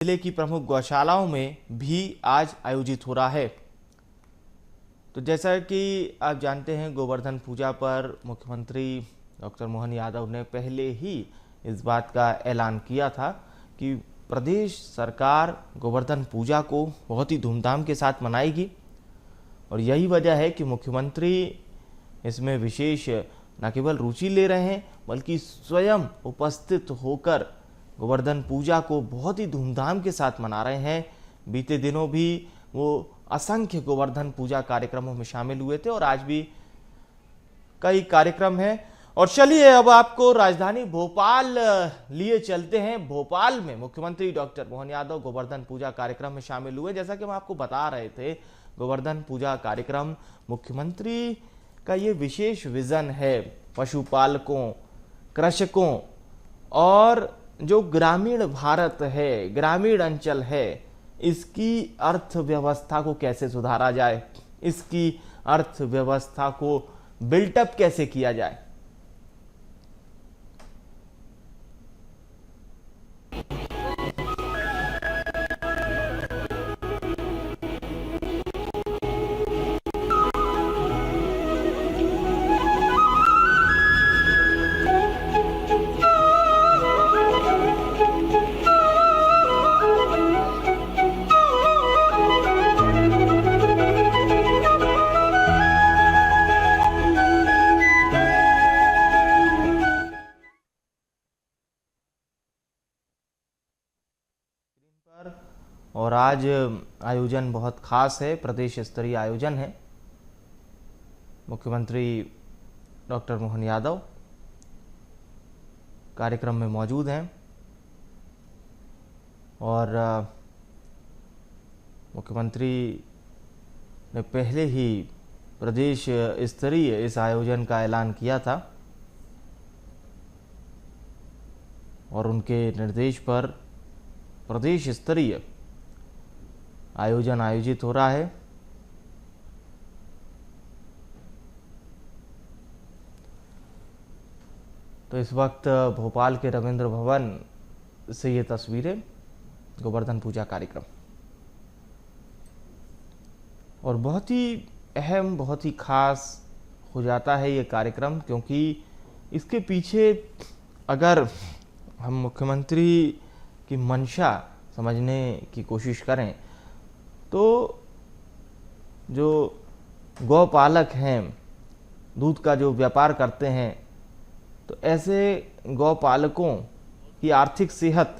जिले की प्रमुख गौशालाओं में भी आज आयोजित हो रहा है। तो जैसा कि आप जानते हैं, गोवर्धन पूजा पर मुख्यमंत्री डॉक्टर मोहन यादव ने पहले ही इस बात का ऐलान किया था कि प्रदेश सरकार गोवर्धन पूजा को बहुत ही धूमधाम के साथ मनाएगी और यही वजह है कि मुख्यमंत्री इसमें विशेष न केवल रुचि ले रहे हैं बल्कि स्वयं उपस्थित होकर गोवर्धन पूजा को बहुत ही धूमधाम के साथ मना रहे हैं। बीते दिनों भी वो असंख्य गोवर्धन पूजा कार्यक्रमों में शामिल हुए थे और आज भी कई कार्यक्रम हैं। और चलिए अब आपको राजधानी भोपाल लिए चलते हैं। भोपाल में मुख्यमंत्री डॉक्टर मोहन यादव गोवर्धन पूजा कार्यक्रम में शामिल हुए। जैसा कि हम आपको बता रहे थे, गोवर्धन पूजा कार्यक्रम मुख्यमंत्री का ये विशेष विजन है पशुपालकों, कृषकों और जो ग्रामीण भारत है, ग्रामीण अंचल है, इसकी अर्थव्यवस्था को कैसे सुधारा जाए, इसकी अर्थव्यवस्था को बिल्टअप कैसे किया जाए। और आज आयोजन बहुत खास है, प्रदेश स्तरीय आयोजन है। मुख्यमंत्री डॉक्टर मोहन यादव कार्यक्रम में मौजूद हैं और मुख्यमंत्री ने पहले ही प्रदेश स्तरीय इस आयोजन का ऐलान किया था और उनके निर्देश पर प्रदेश स्तरीय आयोजन आयोजित हो रहा है। तो इस वक्त भोपाल के रविंद्र भवन से ये तस्वीरें, गोवर्धन पूजा कार्यक्रम, और बहुत ही अहम, बहुत ही खास हो जाता है ये कार्यक्रम, क्योंकि इसके पीछे अगर हम मुख्यमंत्री की मंशा समझने की कोशिश करें तो जो गौपालक हैं, दूध का जो व्यापार करते हैं, तो ऐसे गौपालकों की आर्थिक सेहत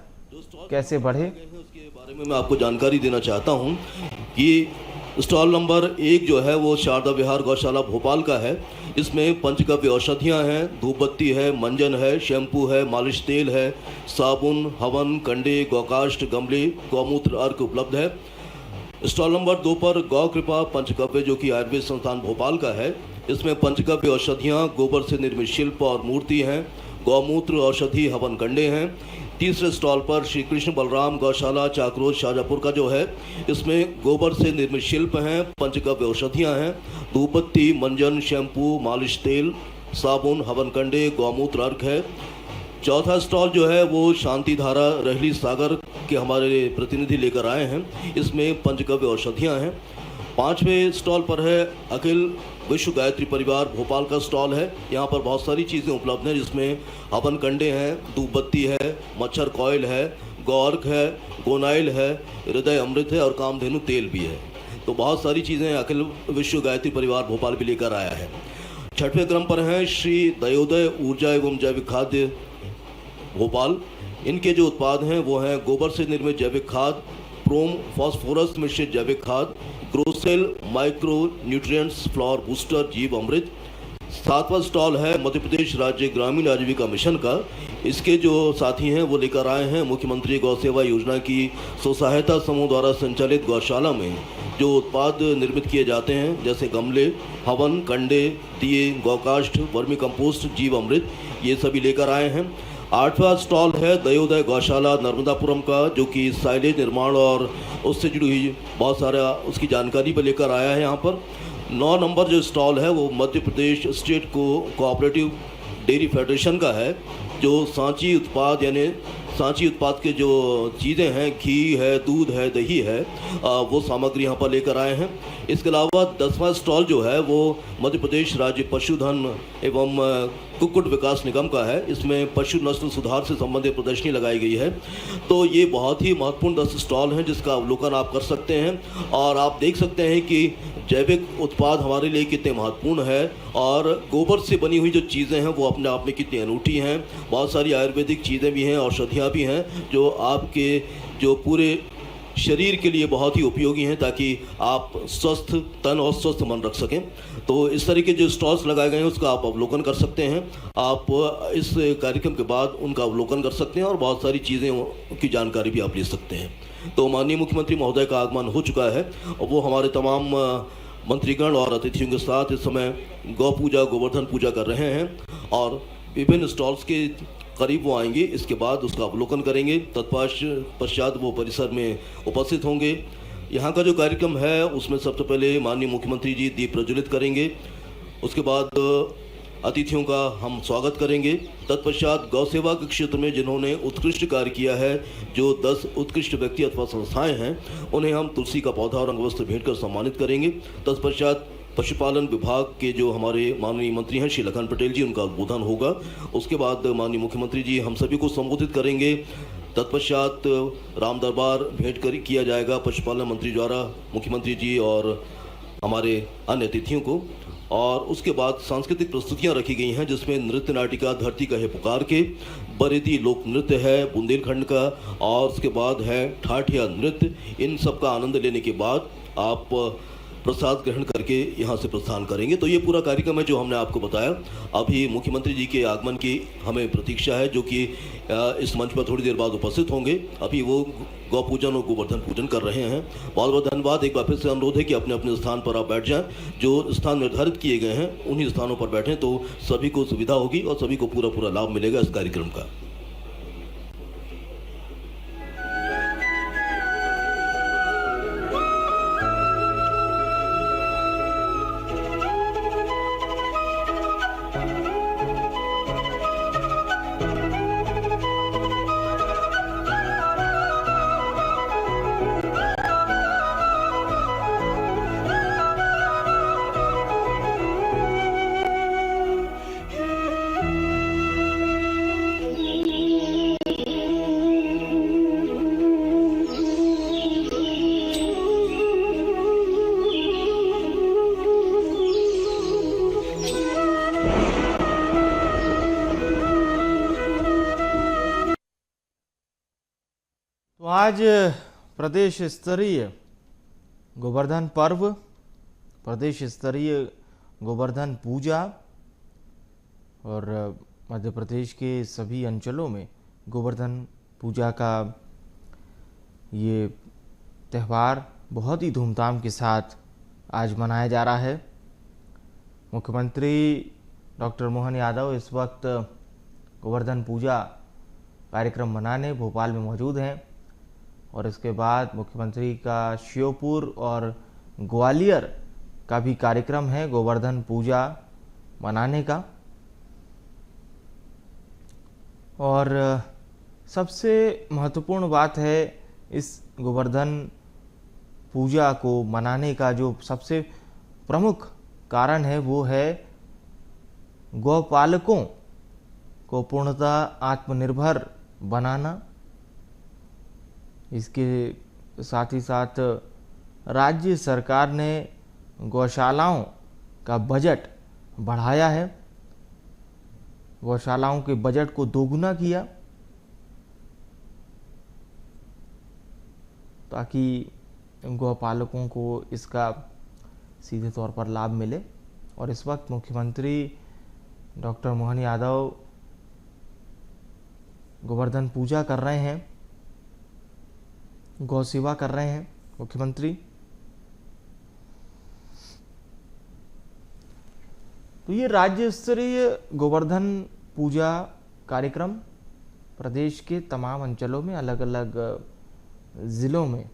कैसे बढ़े, उसके बारे में मैं आपको जानकारी देना चाहता हूं कि स्टॉल नंबर 1 जो है वो शारदा विहार गौशाला भोपाल का है। इसमें पंचगव्य औषधियाँ हैं, धूपबत्ती है, मंजन है, शैम्पू है, मालिश तेल है, साबुन, हवन, कंडे, गौकाष्ठ, गमले, गौमूत्र अर्क उपलब्ध है। स्टॉल नंबर 2 पर गौ कृपा पंचगव्य जो कि आयुर्वेद संस्थान भोपाल का है। इसमें पंचगव्य औषधियाँ, गोबर से निर्मित शिल्प और मूर्ति हैं, गौमूत्र औषधि हवन कंडे हैं। तीसरे स्टॉल पर श्री कृष्ण बलराम गौशाला चाकरोज शाहजहाँपुर का जो है, इसमें गोबर से निर्मित शिल्प हैं, पंचगव्य औषधियाँ हैं, धूपबत्ती, मंजन, शैम्पू, मालिश तेल, साबुन, हवन कंडे, गौमूत्र अर्क है। चौथा स्टॉल जो है वो शांति धारा रहली सागर के हमारे प्रतिनिधि लेकर आए हैं। इसमें पंचगव्य औषधियाँ हैं। 5वें स्टॉल पर है अखिल विश्व गायत्री परिवार भोपाल का स्टॉल है। यहाँ पर बहुत सारी चीज़ें उपलब्ध हैं, जिसमें हवन कंडे हैं, धूपबत्ती है, मच्छर कॉयल है, गौर्क है, गोनाइल है, हृदय अमृत है और कामधेनु तेल भी है। तो बहुत सारी चीज़ें अखिल विश्व गायत्री परिवार भोपाल भी लेकर आया है। 6वें क्रम पर हैं श्री दयोदय ऊर्जा एवं जैविक खाद्य भोपाल। इनके जो उत्पाद हैं वो हैं गोबर से निर्मित जैविक खाद, प्रोम फॉस्फोरस मिश्रित जैविक खाद, ग्रोसेल माइक्रो न्यूट्रिएंट्स फ्लोर बूस्टर जीव अमृत। 7वां स्टॉल है मध्य प्रदेश राज्य ग्रामीण आजीविका मिशन का। इसके जो साथी हैं वो लेकर आए हैं मुख्यमंत्री गौ सेवा योजना की स्वसहायता समूह द्वारा संचालित गौशाला में जो उत्पाद निर्मित किए जाते हैं, जैसे गमले, हवन कंडे, दिए, गौकाष्ठ, वर्मी कंपोस्ट, जीव अमृत, ये सभी लेकर आए हैं। 8वां स्टॉल है दयोदय गौशाला नर्मदापुरम का, जो कि साइलेज निर्माण और उससे जुड़ी हुई बहुत सारा उसकी जानकारी पर लेकर आया है यहाँ पर। 9 नंबर जो स्टॉल है वो Madhya Pradesh state cooperative dairy federation का है, जो सांची उत्पाद यानी सांची उत्पाद के जो चीज़ें हैं, घी है, दूध है, दही है, वो सामग्री यहाँ पर लेकर आए हैं। इसके अलावा 10वां स्टॉल जो है वो मध्य प्रदेश राज्य पशुधन एवं कुक्कुट विकास निगम का है। इसमें पशु नस्ल सुधार से संबंधित प्रदर्शनी लगाई गई है। तो ये बहुत ही महत्वपूर्ण 10 स्टॉल हैं जिसका अवलोकन आप कर सकते हैं और आप देख सकते हैं कि जैविक उत्पाद हमारे लिए कितने महत्वपूर्ण है और गोबर से बनी हुई जो चीज़ें हैं वो अपने आप में कितनी अनूठी हैं। बहुत सारी आयुर्वेदिक चीज़ें भी हैं, औषधियाँ भी हैं जो आपके जो पूरे शरीर के लिए बहुत ही उपयोगी हैं ताकि आप स्वस्थ तन और स्वस्थ मन रख सकें। तो इस तरह के जो स्टॉल्स लगाए गए हैं उसका आप अवलोकन कर सकते हैं। आप इस कार्यक्रम के बाद उनका अवलोकन कर सकते हैं और बहुत सारी चीज़ें की जानकारी भी आप ले सकते हैं। तो माननीय मुख्यमंत्री महोदय का आगमन हो चुका है और वो हमारे तमाम मंत्रीगण और अतिथियों के साथ इस समय गौ पूजा, गोवर्धन पूजा कर रहे हैं और विभिन्न स्टॉल्स के करीब वो आएंगे। इसके बाद उसका अवलोकन करेंगे। तत्पश्चात वो परिसर में उपस्थित होंगे। यहाँ का जो कार्यक्रम है उसमें सबसे पहले माननीय मुख्यमंत्री जी दीप प्रज्वलित करेंगे। उसके बाद अतिथियों का हम स्वागत करेंगे। तत्पश्चात गौ सेवा के क्षेत्र में जिन्होंने उत्कृष्ट कार्य किया है, जो 10 उत्कृष्ट व्यक्ति अथवा संस्थाएं हैं, उन्हें हम तुलसी का पौधा और अंगवस्त्र भेंट कर सम्मानित करेंगे। तत्पश्चात पशुपालन विभाग के जो हमारे माननीय मंत्री हैं श्री लखन पटेल जी, उनका उद्बोधन होगा। उसके बाद माननीय मुख्यमंत्री जी हम सभी को संबोधित करेंगे। तत्पश्चात राम दरबार भेंट किया जाएगा पशुपालन मंत्री द्वारा मुख्यमंत्री जी और हमारे अन्य अतिथियों को। और उसके बाद सांस्कृतिक प्रस्तुतियां रखी गई हैं जिसमें नृत्य नाटिका धरती का है पुकार के, बरेदी लोक नृत्य है बुंदेलखंड का, और उसके बाद है ठाठिया नृत्य। इन सब का आनंद लेने के बाद आप प्रसाद ग्रहण करके यहाँ से प्रस्थान करेंगे। तो ये पूरा कार्यक्रम है जो हमने आपको बताया। अभी मुख्यमंत्री जी के आगमन की हमें प्रतीक्षा है जो कि इस मंच पर थोड़ी देर बाद उपस्थित होंगे। अभी वो गौ पूजन और गोवर्धन पूजन कर रहे हैं। बहुत बहुत धन्यवाद। एक बार फिर से अनुरोध है कि अपने अपने स्थान पर आप बैठ जाएं। जो स्थान निर्धारित किए गए हैं उन्हीं स्थानों पर बैठें तो सभी को सुविधा होगी और सभी को पूरा लाभ मिलेगा इस कार्यक्रम का। तो आज प्रदेश स्तरीय गोवर्धन पर्व, प्रदेश स्तरीय गोवर्धन पूजा और मध्य प्रदेश के सभी अंचलों में गोवर्धन पूजा का ये त्यौहार बहुत ही धूमधाम के साथ आज मनाया जा रहा है। मुख्यमंत्री डॉक्टर मोहन यादव इस वक्त गोवर्धन पूजा कार्यक्रम मनाने भोपाल में मौजूद हैं और इसके बाद मुख्यमंत्री का श्योपुर और ग्वालियर का भी कार्यक्रम है गोवर्धन पूजा मनाने का। और सबसे महत्वपूर्ण बात है इस गोवर्धन पूजा को मनाने का जो सबसे प्रमुख कारण है वो है गौपालकों को पूर्णतः आत्मनिर्भर बनाना। इसके साथ ही साथ राज्य सरकार ने गौशालाओं का बजट बढ़ाया है, गौशालाओं के बजट को दोगुना किया ताकि गौपालकों को इसका सीधे तौर पर लाभ मिले। और इस वक्त मुख्यमंत्री डॉक्टर मोहन यादव गोवर्धन पूजा कर रहे हैं, गौ सेवा कर रहे हैं मुख्यमंत्री। तो ये राज्य स्तरीय गोवर्धन पूजा कार्यक्रम प्रदेश के तमाम अंचलों में अलग अलग ज़िलों में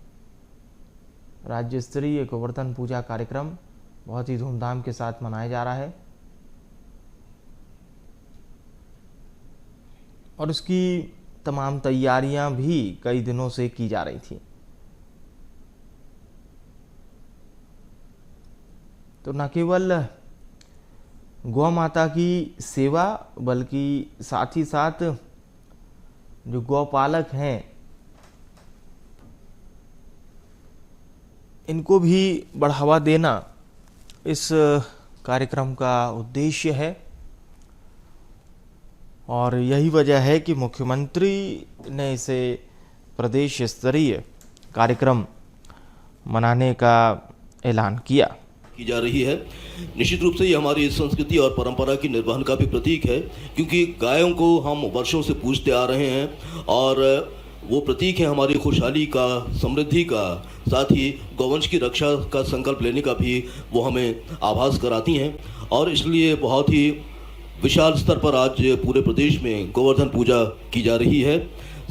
राज्य स्तरीय गोवर्धन पूजा कार्यक्रम बहुत ही धूमधाम के साथ मनाया जा रहा है और उसकी तमाम तैयारियां भी कई दिनों से की जा रही थी। तो न केवल गौ माता की सेवा बल्कि साथ ही साथ जो गौपालक हैं इनको भी बढ़ावा देना इस कार्यक्रम का उद्देश्य है। और यही वजह है कि मुख्यमंत्री ने इसे प्रदेश स्तरीय कार्यक्रम मनाने का ऐलान किया की जा रही है। निश्चित रूप से ये हमारी संस्कृति और परंपरा की निर्वहन का भी प्रतीक है, क्योंकि गायों को हम वर्षों से पूजते आ रहे हैं और वो प्रतीक है हमारी खुशहाली का, समृद्धि का, साथ ही गौवंश की रक्षा का संकल्प लेने का भी वो हमें आभास कराती हैं। और इसलिए बहुत ही विशाल स्तर पर आज पूरे प्रदेश में गोवर्धन पूजा की जा रही है।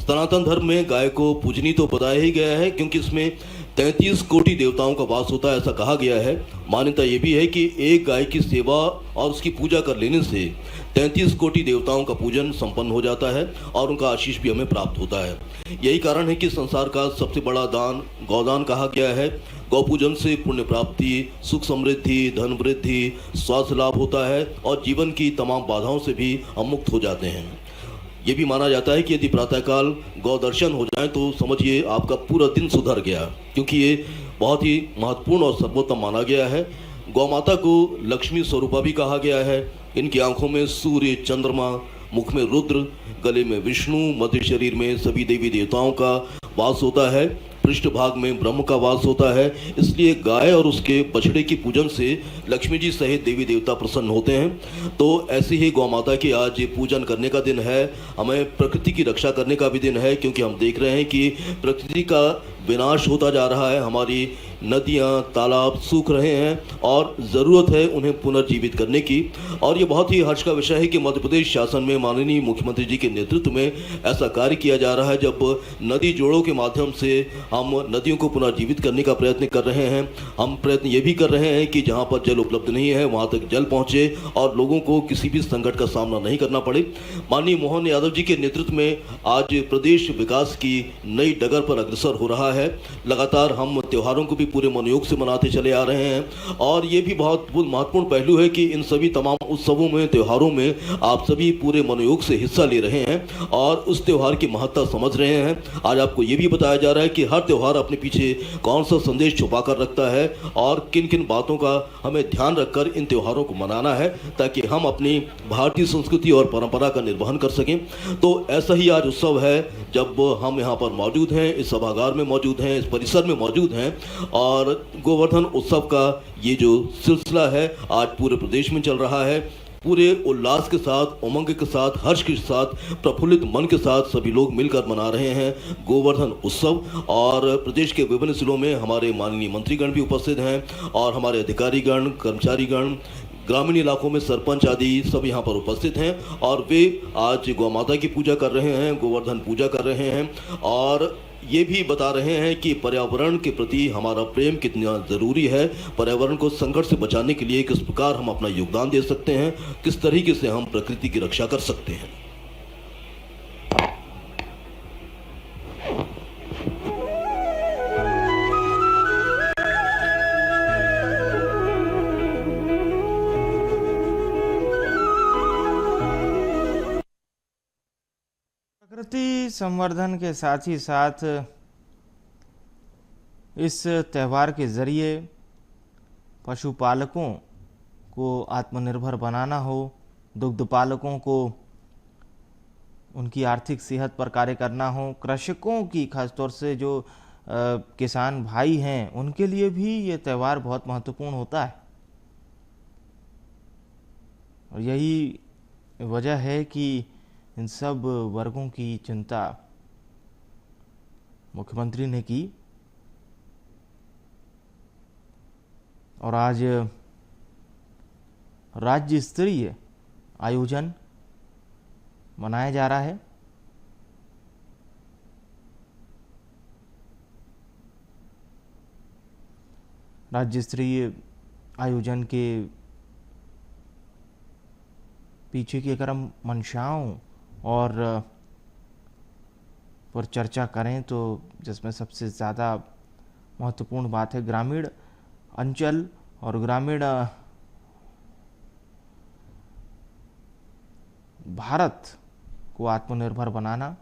सनातन धर्म में गाय को पूजनीय तो बताया ही गया है, क्योंकि इसमें 33 कोटि देवताओं का वास होता है, ऐसा कहा गया है। मान्यता ये भी है कि एक गाय की सेवा और उसकी पूजा कर लेने से 33 कोटि देवताओं का पूजन संपन्न हो जाता है और उनका आशीष भी हमें प्राप्त होता है। यही कारण है कि संसार का सबसे बड़ा दान गौदान कहा गया है। गौ पूजन से पुण्य प्राप्ति, सुख समृद्धि, धन वृद्धि, स्वास्थ्य लाभ होता है और जीवन की तमाम बाधाओं से भी हम मुक्त हो जाते हैं। ये भी माना जाता है कि यदि प्रातःकाल गौ दर्शन हो जाए तो समझिए आपका पूरा दिन सुधर गया, क्योंकि ये बहुत ही महत्वपूर्ण और सर्वोत्तम माना गया है। गौ माता को लक्ष्मी स्वरूपा भी कहा गया है। इनकी आंखों में सूर्य, चंद्रमा, मुख में रुद्र, गले में विष्णु, मध्य शरीर में सभी देवी देवताओं का वास होता है, पृष्ठभाग में ब्रह्म का वास होता है। इसलिए गाय और उसके बछड़े की पूजन से लक्ष्मी जी सहित देवी देवता प्रसन्न होते हैं। तो ऐसे ही गौ माता की आज पूजन करने का दिन है। हमें प्रकृति की रक्षा करने का भी दिन है, क्योंकि हम देख रहे हैं कि प्रकृति का विनाश होता जा रहा है। हमारी नदियाँ, तालाब सूख रहे हैं और ज़रूरत है उन्हें पुनर्जीवित करने की। और ये बहुत ही हर्ष का विषय है कि मध्य प्रदेश शासन में माननीय मुख्यमंत्री जी के नेतृत्व में ऐसा कार्य किया जा रहा है, जब नदी जोड़ों के माध्यम से हम नदियों को पुनर्जीवित करने का प्रयत्न कर रहे हैं। हम प्रयत्न ये भी कर रहे हैं कि जहाँ पर जल उपलब्ध नहीं है वहाँ तक जल पहुँचे और लोगों को किसी भी संकट का सामना नहीं करना पड़े। माननीय मोहन यादव जी के नेतृत्व में आज प्रदेश विकास की नई डगर पर अग्रसर हो रहा है। लगातार हम त्योहारों को भी पूरे मनोयोग से मनाते चले आ रहे हैं और ये भी बहुत महत्वपूर्ण पहलू है कि इन सभी तमाम उत्सवों में, त्योहारों में आप सभी पूरे मनोयोग से हिस्सा ले रहे हैं और उस त्योहार की महत्ता समझ रहे हैं। आज आपको ये भी बताया जा रहा है कि हर त्योहार अपने पीछे कौन सा संदेश छुपा कर रखता है और किन किन बातों का हमें ध्यान रखकर इन त्योहारों को मनाना है, ताकि हम अपनी भारतीय संस्कृति और परंपरा का निर्वहन कर सकें। तो ऐसा ही आज उत्सव है जब हम यहाँ पर मौजूद हैं, इस सभागार में मौजूद हैं, इस परिसर में मौजूद हैं और गोवर्धन उत्सव का ये जो सिलसिला है आज पूरे प्रदेश में चल रहा है। पूरे उल्लास के साथ, उमंग के साथ, हर्ष के साथ, प्रफुल्लित मन के साथ सभी लोग मिलकर मना रहे हैं गोवर्धन उत्सव। और प्रदेश के विभिन्न जिलों में हमारे माननीय मंत्रीगण भी उपस्थित हैं और हमारे अधिकारीगण, कर्मचारीगण, ग्रामीण इलाकों में सरपंच आदि सब यहाँ पर उपस्थित हैं और वे आज गौ माता की पूजा कर रहे हैं, गोवर्धन पूजा कर रहे हैं और ये भी बता रहे हैं कि पर्यावरण के प्रति हमारा प्रेम कितना ज़रूरी है, पर्यावरण को संकट से बचाने के लिए किस प्रकार हम अपना योगदान दे सकते हैं, किस तरीके से हम प्रकृति की रक्षा कर सकते हैं। प्रकृति संवर्धन के साथ ही साथ इस त्यौहार के जरिए पशुपालकों को आत्मनिर्भर बनाना हो, दुग्ध पालकों को उनकी आर्थिक सेहत पर कार्य करना हो, कृषकों की खासतौर से जो किसान भाई हैं उनके लिए भी ये त्यौहार बहुत महत्वपूर्ण होता है। और यही वजह है कि इन सब वर्गों की चिंता मुख्यमंत्री ने की और आज राज्य स्तरीय आयोजन मनाया जा रहा है। राज्य स्तरीय आयोजन के पीछे की अगर हम मंशाओं और पर चर्चा करें तो जिसमें सबसे ज़्यादा महत्वपूर्ण बात है ग्रामीण अंचल और ग्रामीण भारत को आत्मनिर्भर बनाना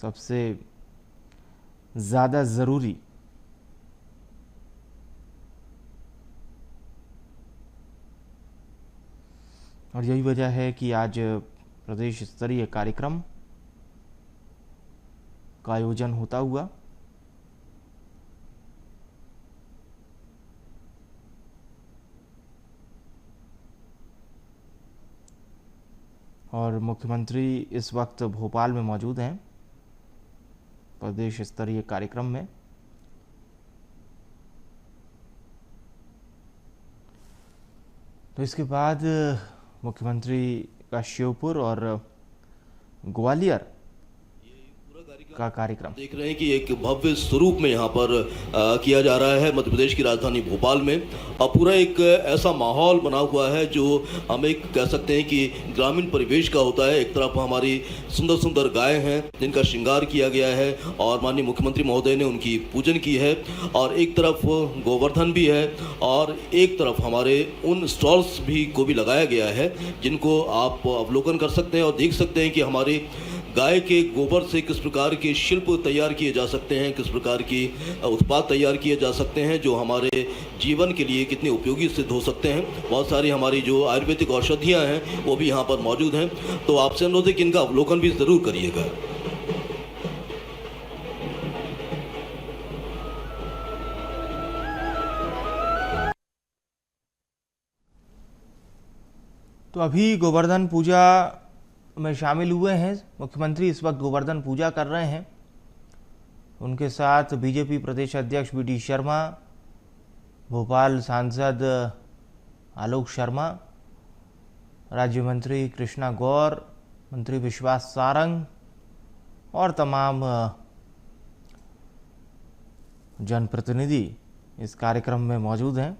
सबसे ज़्यादा ज़रूरी। और यही वजह है कि आज प्रदेश स्तरीय कार्यक्रम का आयोजन होता हुआ और मुख्यमंत्री इस वक्त भोपाल में मौजूद हैं प्रदेश स्तरीय कार्यक्रम में। तो इसके बाद मुख्यमंत्री का श्योपुर और ग्वालियर का कार्यक्रम देख रहे हैं कि एक भव्य स्वरूप में यहाँ पर किया जा रहा है मध्य प्रदेश की राजधानी भोपाल में। अब पूरा एक ऐसा माहौल बना हुआ है जो हम एक कह सकते हैं कि ग्रामीण परिवेश का होता है। एक तरफ हमारी सुंदर सुंदर गाय हैं जिनका श्रृंगार किया गया है और माननीय मुख्यमंत्री महोदय ने उनकी पूजन की है, और एक तरफ गोवर्धन भी है, और एक तरफ हमारे उन स्टॉल्स भी को भी लगाया गया है जिनको आप अवलोकन कर सकते हैं और देख सकते हैं कि हमारी गाय के गोबर से किस प्रकार के शिल्प तैयार किए जा सकते हैं, किस प्रकार की उत्पाद तैयार किए जा सकते हैं जो हमारे जीवन के लिए कितने उपयोगी सिद्ध हो सकते हैं। बहुत सारी हमारी जो आयुर्वेदिक औषधियां हैं वो भी यहाँ पर मौजूद हैं। तो आपसे अनुरोध है कि इनका अवलोकन भी ज़रूर करिएगा। तो अभी गोवर्धन पूजा में शामिल हुए हैं मुख्यमंत्री, इस वक्त गोवर्धन पूजा कर रहे हैं। उनके साथ बीजेपी प्रदेश अध्यक्ष वी डी शर्मा, भोपाल सांसद आलोक शर्मा, राज्य मंत्री कृष्णा गौर, मंत्री विश्वास सारंग और तमाम जनप्रतिनिधि इस कार्यक्रम में मौजूद हैं।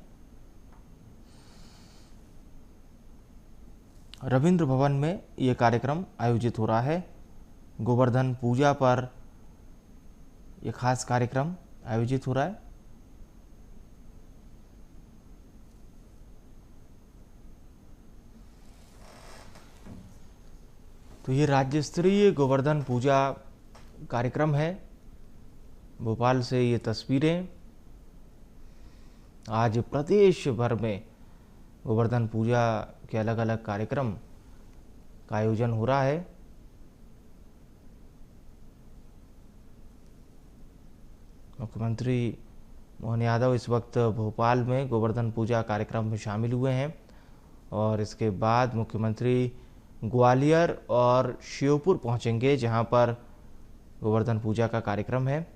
रविंद्र भवन में ये कार्यक्रम आयोजित हो रहा है। गोवर्धन पूजा पर यह खास कार्यक्रम आयोजित हो रहा है। तो ये राज्य स्तरीय गोवर्धन पूजा कार्यक्रम है। भोपाल से ये तस्वीरें। आज प्रदेश भर में गोवर्धन पूजा के अलग अलग कार्यक्रम का आयोजन हो रहा है। मुख्यमंत्री मोहन यादव इस वक्त भोपाल में गोवर्धन पूजा कार्यक्रम में शामिल हुए हैं और इसके बाद मुख्यमंत्री ग्वालियर और श्योपुर पहुंचेंगे जहां पर गोवर्धन पूजा का कार्यक्रम है।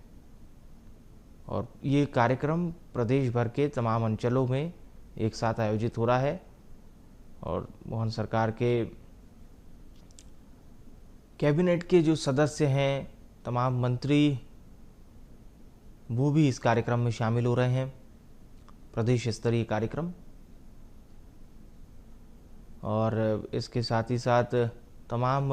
और ये कार्यक्रम प्रदेश भर के तमाम अंचलों में एक साथ आयोजित हो रहा है और मोहन सरकार के कैबिनेट के जो सदस्य हैं, तमाम मंत्री, वो भी इस कार्यक्रम में शामिल हो रहे हैं। प्रदेश स्तरीय कार्यक्रम, और इसके साथ ही साथ तमाम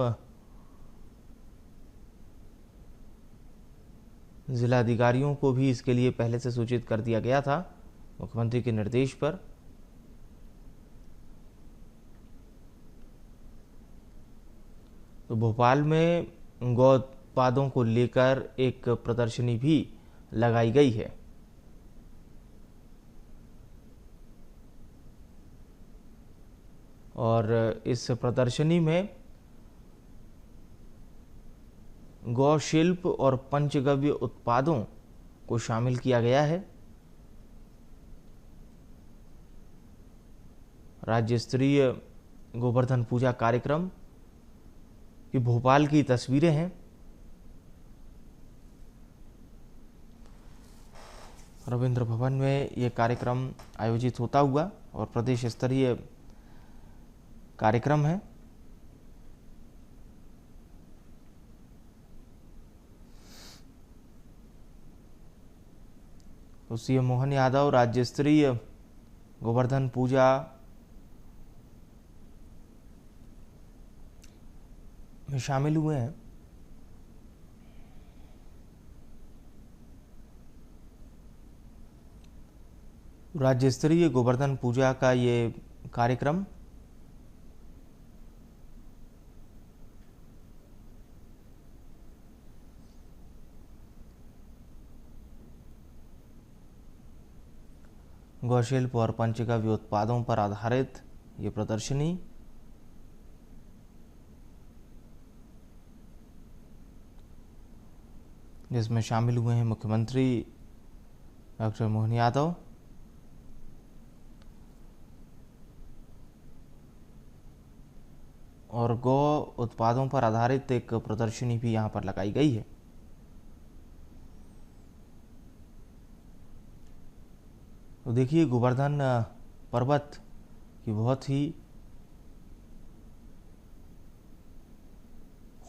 जिलाधिकारियों को भी इसके लिए पहले से सूचित कर दिया गया था मुख्यमंत्री के निर्देश पर। तो भोपाल में गौ उत्पादों को लेकर एक प्रदर्शनी भी लगाई गई है। और इस प्रदर्शनी में गौ शिल्प और पंचगव्य उत्पादों को शामिल किया गया है। राज्य स्तरीय गोवर्धन पूजा कार्यक्रम की भोपाल की तस्वीरें हैं। रविंद्र भवन में ये कार्यक्रम आयोजित होता हुआ और प्रदेश स्तरीय कार्यक्रम है। तो सीएम मोहन यादव राज्य स्तरीय गोवर्धन पूजा में शामिल हुए हैं। राज्य स्तरीय गोवर्धन पूजा का ये कार्यक्रम गौशिल्प और पंचगव्य उत्पादों पर आधारित ये प्रदर्शनी जिसमें शामिल हुए हैं मुख्यमंत्री डॉक्टर मोहन यादव, और गौ उत्पादों पर आधारित एक प्रदर्शनी भी यहाँ पर लगाई गई है। तो देखिए गोवर्धन पर्वत की बहुत ही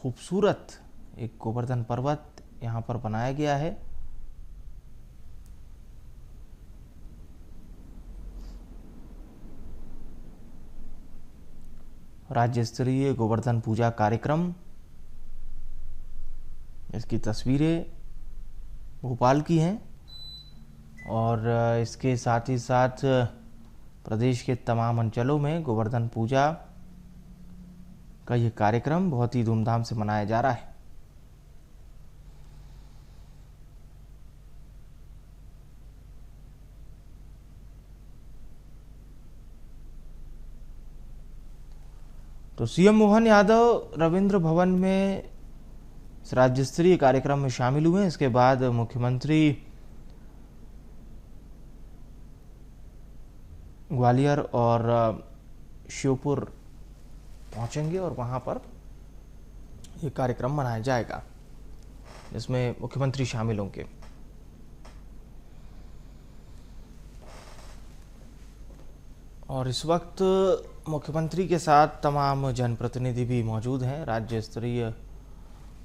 खूबसूरत एक गोवर्धन पर्वत यहाँ पर बनाया गया है। राज्य स्तरीय गोवर्धन पूजा कार्यक्रम, इसकी तस्वीरें भोपाल की हैं और इसके साथ ही साथ प्रदेश के तमाम अंचलों में गोवर्धन पूजा का ये कार्यक्रम बहुत ही धूमधाम से मनाया जा रहा है। तो सीएम मोहन यादव रविंद्र भवन में इस राज्य स्तरीय कार्यक्रम में शामिल हुए। इसके बाद मुख्यमंत्री ग्वालियर और श्योपुर पहुंचेंगे और वहां पर ये कार्यक्रम मनाया जाएगा, जिसमें मुख्यमंत्री शामिल होंगे। और इस वक्त मुख्यमंत्री के साथ तमाम जनप्रतिनिधि भी मौजूद हैं। राज्य स्तरीय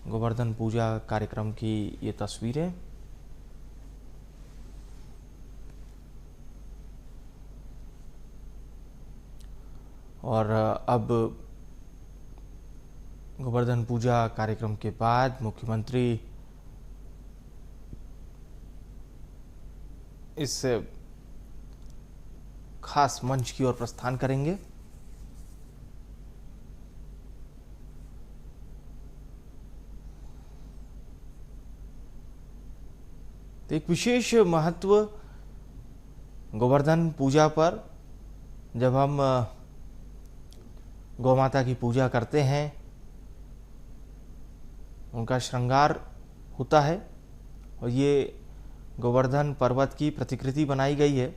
गोवर्धन पूजा कार्यक्रम की ये तस्वीरें। और अब गोवर्धन पूजा कार्यक्रम के बाद मुख्यमंत्री इस खास मंच की ओर प्रस्थान करेंगे। तो एक विशेष महत्व गोवर्धन पूजा पर, जब हम गौ माता की पूजा करते हैं, उनका श्रृंगार होता है और ये गोवर्धन पर्वत की प्रतिकृति बनाई गई है,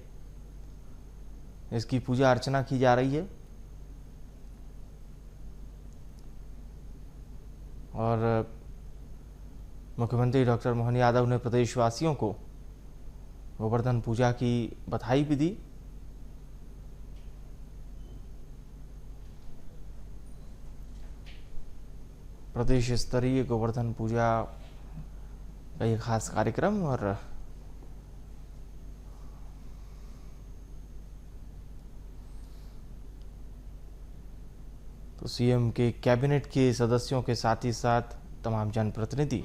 इसकी पूजा अर्चना की जा रही है। और मुख्यमंत्री डॉक्टर मोहन यादव ने प्रदेशवासियों को गोवर्धन पूजा की बधाई भी दी। प्रदेश स्तरीय गोवर्धन पूजा का ये खास कार्यक्रम। और तो सीएम के कैबिनेट के सदस्यों के साथ ही साथ तमाम जनप्रतिनिधि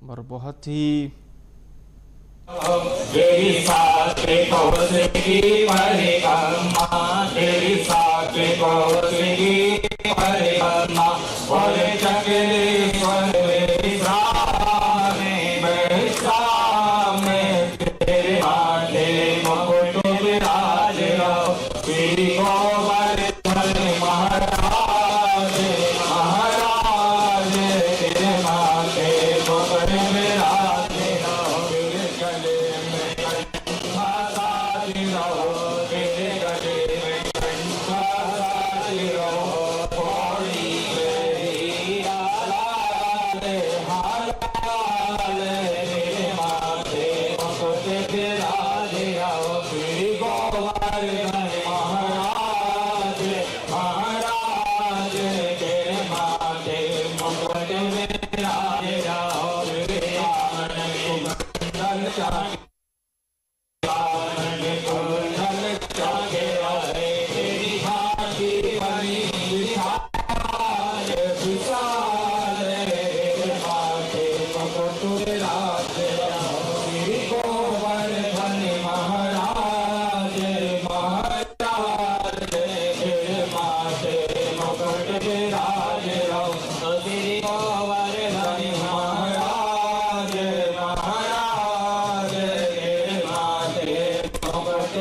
और बहुत ही तेरी साथे कौशगी परिक्रमा, तेरी साथे कौशगी परिक्रमा, और चकलेश्वर में तेरे माथे मुकुट विराज रहो, श्री गोवर्धन महाराज महाराज, तेरे माथे मुकुट विराज रहो, तेरे गले में कंठा साज रहो, तेरे गले में कंठा साज रहो, पौड़ी मेरी आलाले हालाले, तेरे माथे मुकुट विराज रहो, श्री गोवर्धन महाराज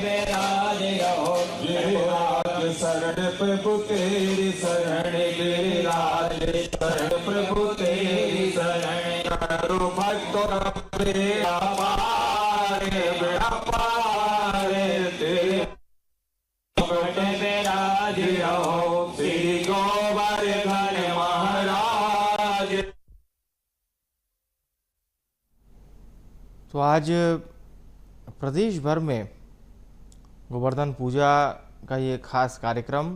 गिरिराज शरण प्रभु तेरी शरण गिरिराज शरण प्रभु तेरी शरण करो भक्तों बेड़ा पारे तेरे विराज रहो श्री गोवर्धन महाराज। तो आज प्रदेश भर में गोवर्धन पूजा का ये खास कार्यक्रम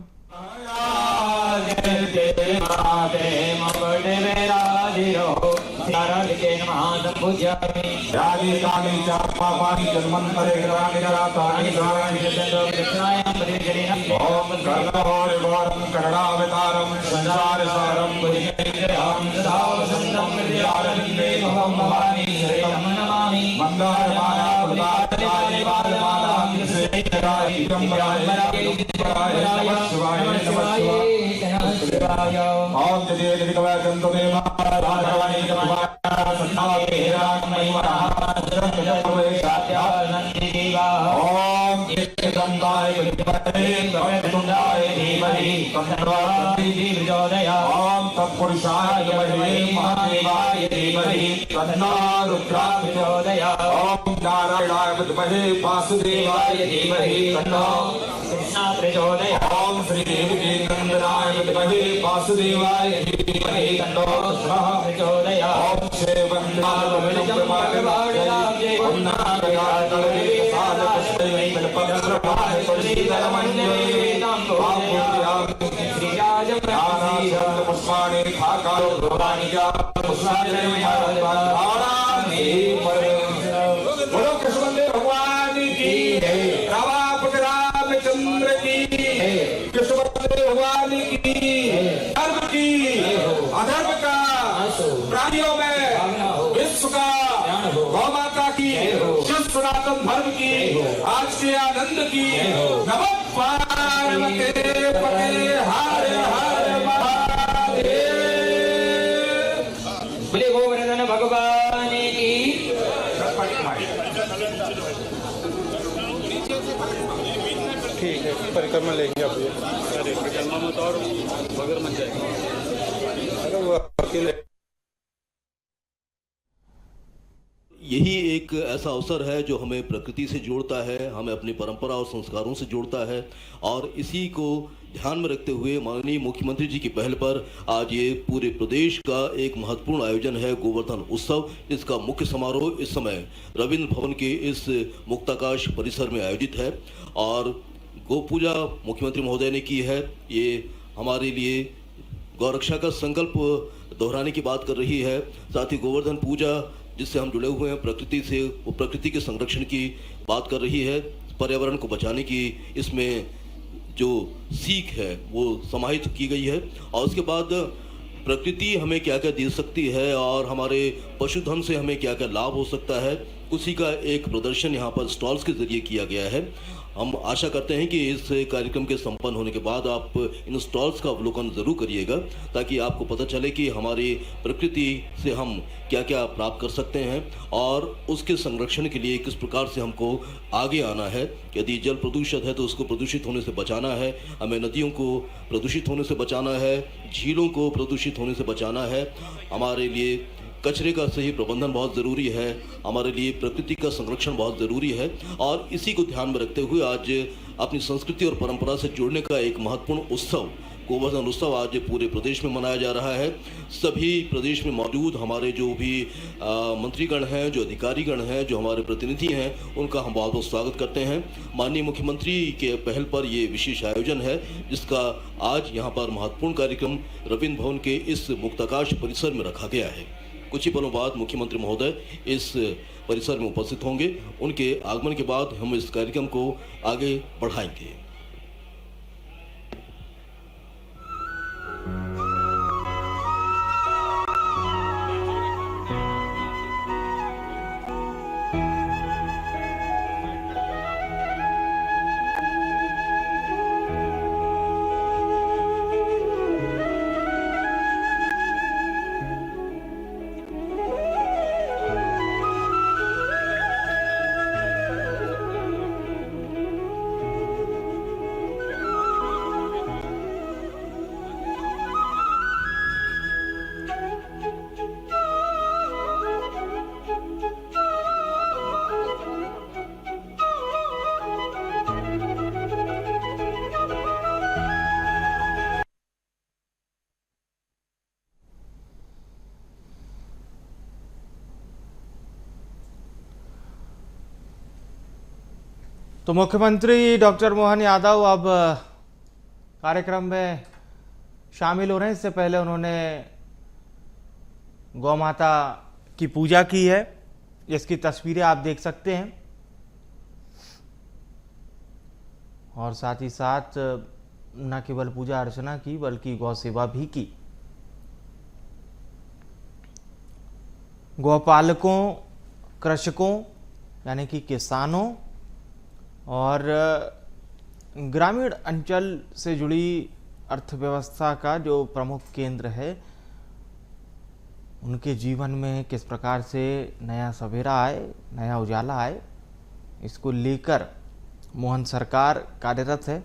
ओम तत्पुरुषाय महादेवाय धीमहि तन्नो रुद्रः प्रचोदयात्। ओम नारायणाय विद्महे वासुदेवाय धीमहि तन्नो कृष्णः प्रचोदयात्। ओम श्री देवी नंदनाय विद्महे वासुदेवाय धीमहि तन्नो कृष्णः प्रचोदयात्। ओम सेवन्नाय पुष्पाणि भाकारो भवानी जा बोलो कृष्णदेव भगवान की रामापति रामचंद्र की कृष्णदेव भगवान की धर्म की अधर्म का प्राणियों में विश्व का गौ माता की शिव सनातन धर्म की आज के आनंद की नमः पार्वती पते हर हर महादेव। बोले गोवर्धन भगवान की। ठीक है, परिक्रमा लेंगे आप ये परिक्रमा में तो और बगैर मन जाएगा। अगर वो अकेले यही एक ऐसा अवसर है जो हमें प्रकृति से जोड़ता है, हमें अपनी परंपरा और संस्कारों से जोड़ता है और इसी को ध्यान में रखते हुए माननीय मुख्यमंत्री जी की पहल पर आज ये पूरे प्रदेश का एक महत्वपूर्ण आयोजन है गोवर्धन उत्सव। इसका मुख्य समारोह इस समय रविंद्र भवन के इस मुक्ताकाश परिसर में आयोजित है और गौ पूजा मुख्यमंत्री महोदय ने की है। ये हमारे लिए गौरक्षा का संकल्प दोहराने की बात कर रही है। साथ ही गोवर्धन पूजा जिससे हम जुड़े हुए हैं प्रकृति से, वो प्रकृति के संरक्षण की बात कर रही है, पर्यावरण को बचाने की इसमें जो सीख है वो समाहित की गई है। और उसके बाद प्रकृति हमें क्या क्या दे सकती है और हमारे पशुधन से हमें क्या क्या लाभ हो सकता है, उसी का एक प्रदर्शन यहाँ पर स्टॉल्स के जरिए किया गया है। हम आशा करते हैं कि इस कार्यक्रम के संपन्न होने के बाद आप इन स्टॉल्स का अवलोकन ज़रूर करिएगा ताकि आपको पता चले कि हमारी प्रकृति से हम क्या क्या प्राप्त कर सकते हैं और उसके संरक्षण के लिए किस प्रकार से हमको आगे आना है। यदि जल प्रदूषित है तो उसको प्रदूषित होने से बचाना है, हमें नदियों को प्रदूषित होने से बचाना है, झीलों को प्रदूषित होने से बचाना है। हमारे लिए कचरे का सही प्रबंधन बहुत ज़रूरी है, हमारे लिए प्रकृति का संरक्षण बहुत ज़रूरी है और इसी को ध्यान में रखते हुए आज अपनी संस्कृति और परंपरा से जुड़ने का एक महत्वपूर्ण उत्सव गोवर्धन उत्सव आज पूरे प्रदेश में मनाया जा रहा है। सभी प्रदेश में मौजूद हमारे जो भी मंत्रीगण हैं, जो अधिकारीगण हैं, जो हमारे प्रतिनिधि हैं, उनका हम बहुत बहुत स्वागत करते हैं। माननीय मुख्यमंत्री के पहल पर ये विशेष आयोजन है जिसका आज यहाँ पर महत्वपूर्ण कार्यक्रम रविंद्र भवन के इस मुक्ताकाश परिसर में रखा गया है। कुछ ही पलों बाद मुख्यमंत्री महोदय इस परिसर में उपस्थित होंगे। उनके आगमन के बाद हम इस कार्यक्रम को आगे बढ़ाएंगे। तो मुख्यमंत्री डॉक्टर मोहन यादव अब कार्यक्रम में शामिल हो रहे हैं। इससे पहले उन्होंने गौ माता की पूजा की है, जिसकी तस्वीरें आप देख सकते हैं। और साथ ही साथ न केवल पूजा अर्चना की बल्कि गौ सेवा भी की। गौपालकों, कृषकों यानी कि किसानों और ग्रामीण अंचल से जुड़ी अर्थव्यवस्था का जो प्रमुख केंद्र है, उनके जीवन में किस प्रकार से नया सवेरा आए, नया उजाला आए, इसको लेकर मोहन सरकार कार्यरत है।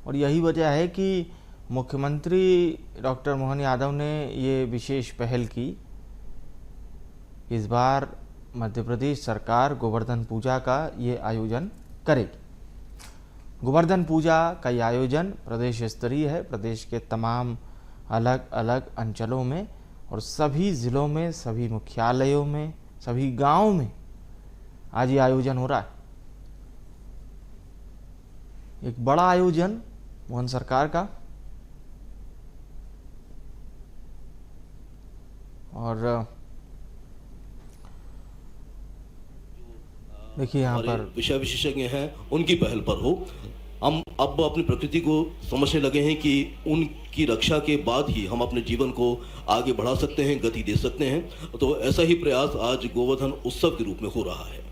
और यही वजह है कि मुख्यमंत्री डॉक्टर मोहन यादव ने ये विशेष पहल की। इस बार मध्य प्रदेश सरकार गोवर्धन पूजा का ये आयोजन करेगी। गोवर्धन पूजा का ये आयोजन प्रदेश स्तरीय है। प्रदेश के तमाम अलग अलग अंचलों में और सभी ज़िलों में, सभी मुख्यालयों में, सभी गांवों में आज ये आयोजन हो रहा है। एक बड़ा आयोजन मोहन सरकार का। और देखिए यहाँ पर विषय विशेषज्ञ हैं, उनकी पहल पर हो। हम अब अपनी प्रकृति को समझने लगे हैं कि उनकी रक्षा के बाद ही हम अपने जीवन को आगे बढ़ा सकते हैं, गति दे सकते हैं। तो ऐसा ही प्रयास आज गोवर्धन उत्सव के रूप में हो रहा है।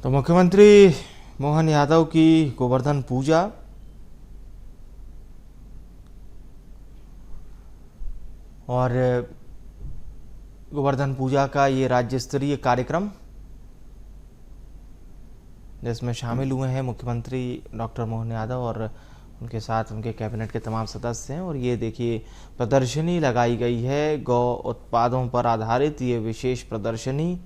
तो मुख्यमंत्री मोहन यादव की गोवर्धन पूजा और गोवर्धन पूजा का ये राज्य स्तरीय कार्यक्रम, जिसमें शामिल हुए हैं मुख्यमंत्री डॉक्टर मोहन यादव और उनके साथ उनके कैबिनेट के तमाम सदस्य हैं। और ये देखिए प्रदर्शनी लगाई गई है, गौ उत्पादों पर आधारित ये विशेष प्रदर्शनी,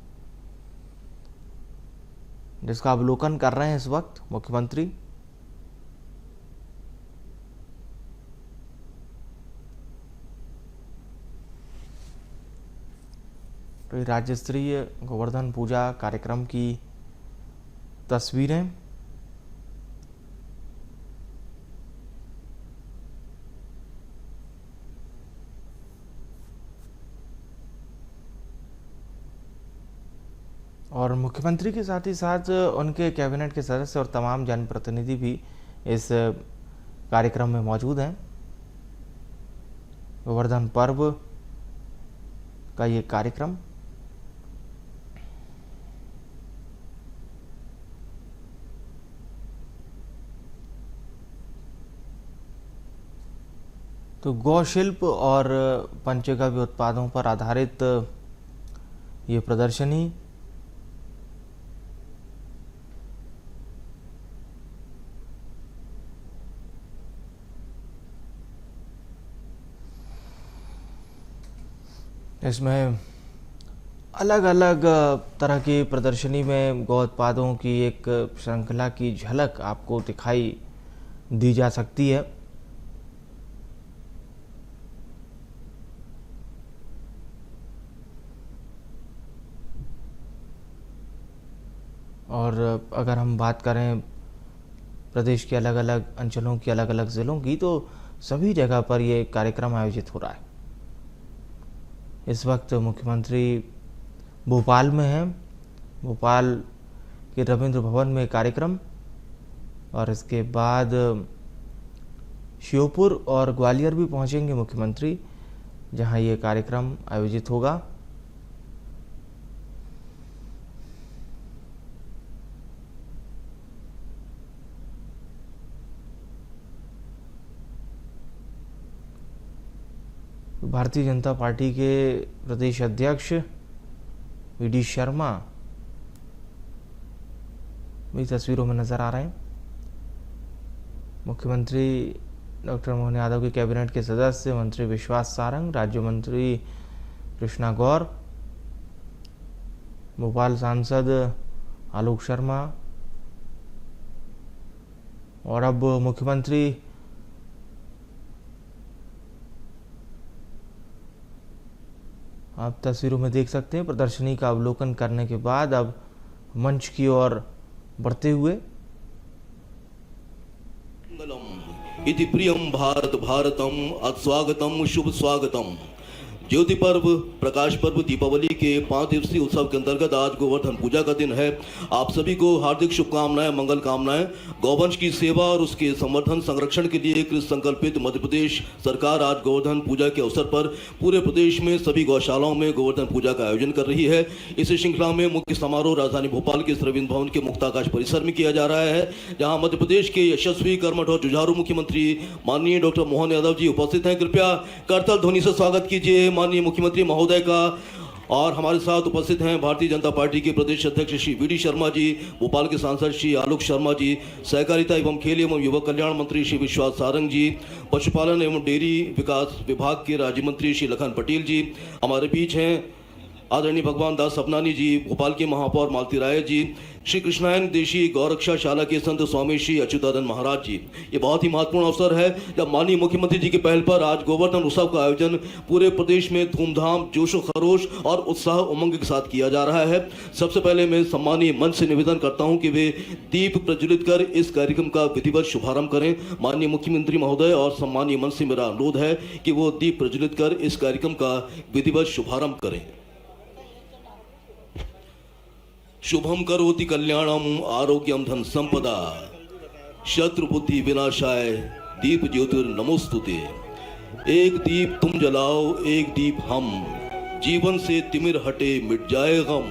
जिसका अवलोकन कर रहे हैं इस वक्त मुख्यमंत्री। तो राज्य स्तरीय गोवर्धन पूजा कार्यक्रम की तस्वीरें। और मुख्यमंत्री के साथ ही साथ उनके कैबिनेट के सदस्य और तमाम जनप्रतिनिधि भी इस कार्यक्रम में मौजूद हैं। गोवर्धन पर्व का ये कार्यक्रम तो गौशिल्प और पंचगव्य उत्पादों पर आधारित ये प्रदर्शनी इसमें अलग अलग तरह की प्रदर्शनी में गौ उत्पादों की एक श्रृंखला की झलक आपको दिखाई दी जा सकती है। और अगर हम बात करें प्रदेश के अलग अलग अंचलों की, अलग अलग ज़िलों की, तो सभी जगह पर ये कार्यक्रम आयोजित हो रहा है। इस वक्त मुख्यमंत्री भोपाल में हैं। भोपाल के रविंद्र भवन में कार्यक्रम, और इसके बाद श्योपुर और ग्वालियर भी पहुंचेंगे मुख्यमंत्री, जहां ये कार्यक्रम आयोजित होगा। भारतीय जनता पार्टी के प्रदेश अध्यक्ष वी.डी. शर्मा भी तस्वीरों में नजर आ रहे हैं। मुख्यमंत्री डॉक्टर मोहन यादव के कैबिनेट के सदस्य मंत्री विश्वास सारंग, राज्य मंत्री कृष्णा गौर, भोपाल सांसद आलोक शर्मा। और अब मुख्यमंत्री आप तस्वीरों में देख सकते हैं, प्रदर्शनी का अवलोकन करने के बाद अब मंच की ओर बढ़ते हुए इति प्रियम भारत भारतम अस्वागतम शुभ स्वागतम। ज्योति पर्व, प्रकाश पर्व, दीपावली के 5 दिवसीय उत्सव के अंतर्गत आज गोवर्धन पूजा का दिन है। आप सभी को हार्दिक शुभकामनाएं, मंगल कामनाएं। गौवंश की सेवा और उसके संवर्धन संरक्षण के लिए कृत संकल्पित मध्य प्रदेश सरकार आज गोवर्धन पूजा के अवसर पर पूरे प्रदेश में सभी गौशालाओं में गोवर्धन पूजा का आयोजन कर रही है। इस श्रृंखला में मुख्य समारोह राजधानी भोपाल के रविंद्र भवन के मुक्ताकाश परिसर में किया जा रहा है, जहां मध्य प्रदेश के यशस्वी, कर्मठ और जुझारू मुख्यमंत्री माननीय डॉक्टर मोहन यादव जी उपस्थित हैं। कृपया करताल ध्वनि से स्वागत कीजिए माननीय मुख्यमंत्री महोदय का। और हमारे साथ उपस्थित हैं भारतीय जनता पार्टी के प्रदेश अध्यक्ष श्री वी.डी. शर्मा जी, भोपाल के सांसद श्री आलोक शर्मा जी, सहकारिता एवं खेल एवं युवक कल्याण मंत्री श्री विश्वास सारंग जी, पशुपालन एवं डेयरी विकास विभाग के राज्य मंत्री श्री लखन पटेल जी। हमारे बीच हैं आदरणीय भगवान दास सपनानी जी, भोपाल के महापौर मालती राय जी, श्री कृष्णायन देशी गौरक्षा शाला के संत स्वामी श्री अच्युतानंद महाराज जी। ये बहुत ही महत्वपूर्ण अवसर है जब माननीय मुख्यमंत्री जी की पहल पर आज गोवर्धन उत्सव का आयोजन पूरे प्रदेश में धूमधाम, जोशो खरोश और उत्साह उमंग के साथ किया जा रहा है। सबसे पहले मैं सम्मानीय मंच से निवेदन करता हूं कि वे दीप प्रज्वलित कर इस कार्यक्रम का विधिवत शुभारंभ करें। माननीय मुख्यमंत्री महोदय और सम्मानीय मंच से मेरा अनुरोध है कि वो दीप प्रज्वलित कर इस कार्यक्रम का विधिवत शुभारंभ करें। शुभम करोति कल्याणम आरोग्यम धन संपदा शत्रु बुद्धि विनाशाय दीप ज्योतिर नमोस्तुते। एक दीप तुम जलाओ, एक दीप हम, जीवन से तिमिर हटे मिट जाए गम।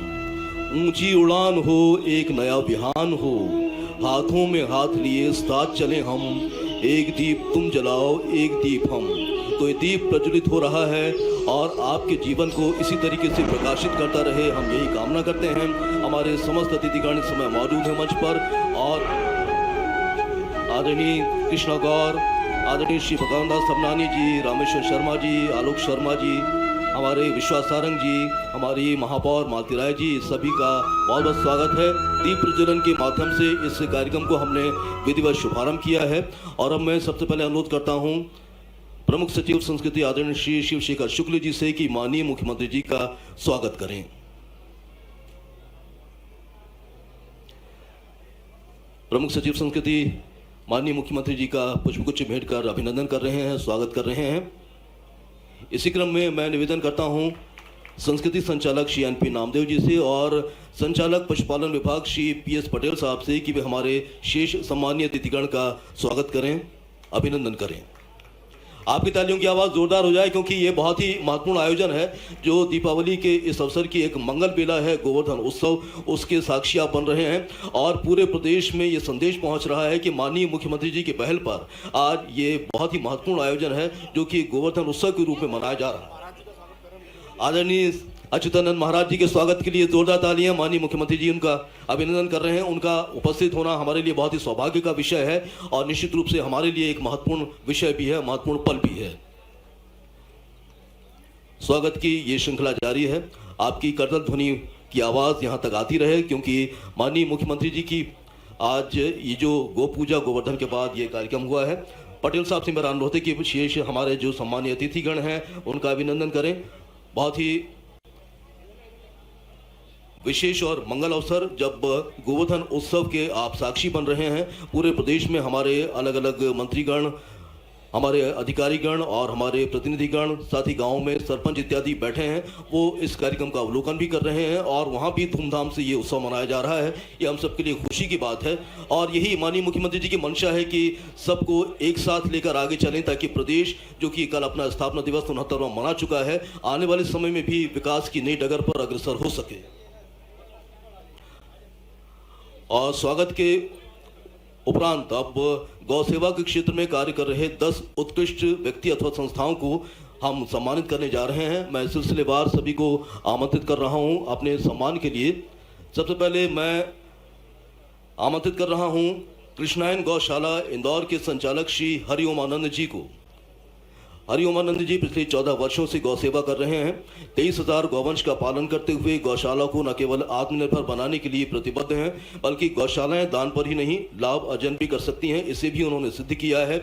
ऊंची उड़ान हो, एक नया विहान हो, हाथों में हाथ लिए साथ चले हम। एक दीप तुम जलाओ, एक दीप हम। तो ये दीप प्रज्वलित हो रहा है और आपके जीवन को इसी तरीके से प्रकाशित करता रहे, हम यही कामना करते हैं। हमारे समस्त अतिथिगण इस समय मौजूद हैं मंच पर और आदरणीय कृष्णा गौर, आदरणीय श्री भगवान दास सपनानी जी, रामेश्वर शर्मा जी, आलोक शर्मा जी, हमारे विश्वास सारंग जी, हमारी महापौर मालती राय जी, सभी का बहुत बहुत स्वागत है। दीप प्रज्वलन के माध्यम से इस कार्यक्रम को हमने विधिवत शुभारंभ किया है। और अब मैं सबसे पहले अनुरोध करता हूँ प्रमुख सचिव संस्कृति आदरणीय श्री शिवशेखर शुक्ल जी से कि माननीय मुख्यमंत्री जी का स्वागत करें। प्रमुख सचिव संस्कृति माननीय मुख्यमंत्री जी का पुष्पगुच्छ भेंट कर अभिनंदन कर रहे हैं, स्वागत कर रहे हैं। इसी क्रम में मैं निवेदन करता हूं संस्कृति संचालक श्री एन.पी. नामदेव जी से और संचालक पशुपालन विभाग श्री पी.एस. पटेल साहब से कि वे हमारे शेष सम्मानीय अतिथिगण का स्वागत करें, अभिनंदन करें। आपकी तालियों की आवाज़ जोरदार हो जाए क्योंकि ये बहुत ही महत्वपूर्ण आयोजन है जो दीपावली के इस अवसर की एक मंगल बेला है। गोवर्धन उत्सव उसके साक्षी आप बन रहे हैं और पूरे प्रदेश में ये संदेश पहुंच रहा है कि माननीय मुख्यमंत्री जी की पहल पर आज ये बहुत ही महत्वपूर्ण आयोजन है जो कि गोवर्धन उत्सव के रूप में मनाया जा रहा है। आदरणीय अच्युतानंद महाराज जी के स्वागत के लिए जोरदार तालियां। माननीय मुख्यमंत्री जी उनका अभिनंदन कर रहे हैं। उनका उपस्थित होना हमारे लिए बहुत ही सौभाग्य का विषय है और निश्चित रूप से हमारे लिए एक महत्वपूर्ण विषय भी है, महत्वपूर्ण पल भी है। स्वागत की ये श्रृंखला जारी है। आपकी करतल ध्वनि की आवाज़ यहाँ तक आती रहे क्योंकि माननीय मुख्यमंत्री जी की आज ये जो गो पूजा गोवर्धन के बाद ये कार्यक्रम हुआ है। पटेल साहब से मेरा अनुरोध है कि विशेष हमारे जो सम्मानीय अतिथिगण हैं उनका अभिनंदन करें। बहुत ही विशेष और मंगल अवसर जब गोवर्धन उत्सव के आप साक्षी बन रहे हैं। पूरे प्रदेश में हमारे अलग अलग मंत्रीगण, हमारे अधिकारीगण और हमारे प्रतिनिधिगण, साथ ही गाँव में सरपंच इत्यादि बैठे हैं, वो इस कार्यक्रम का अवलोकन भी कर रहे हैं और वहाँ भी धूमधाम से ये उत्सव मनाया जा रहा है। ये हम सबके लिए खुशी की बात है और यही माननीय मुख्यमंत्री जी की मंशा है कि सबको एक साथ लेकर आगे चलें ताकि प्रदेश जो कि कल अपना स्थापना दिवस 69वां मना चुका है, आने वाले समय में भी विकास की नई डगर पर अग्रसर हो सके। और स्वागत के उपरांत अब गौ सेवा के क्षेत्र में कार्य कर रहे 10 उत्कृष्ट व्यक्ति अथवा संस्थाओं को हम सम्मानित करने जा रहे हैं। मैं सिलसिलेवार सभी को आमंत्रित कर रहा हूं अपने सम्मान के लिए। सबसे पहले मैं आमंत्रित कर रहा हूं कृष्णायन गौशाला इंदौर के संचालक श्री हरिओम आनंद जी को। हरिओम आनंद जी पिछले 14 वर्षों से गौ सेवा कर रहे हैं। 23,000 गौवंश का पालन करते हुए गौशाला को न केवल आत्मनिर्भर बनाने के लिए प्रतिबद्ध हैं, बल्कि गौशालाएं दान पर ही नहीं लाभ अर्जन भी कर सकती हैं, इसे भी उन्होंने सिद्ध किया है।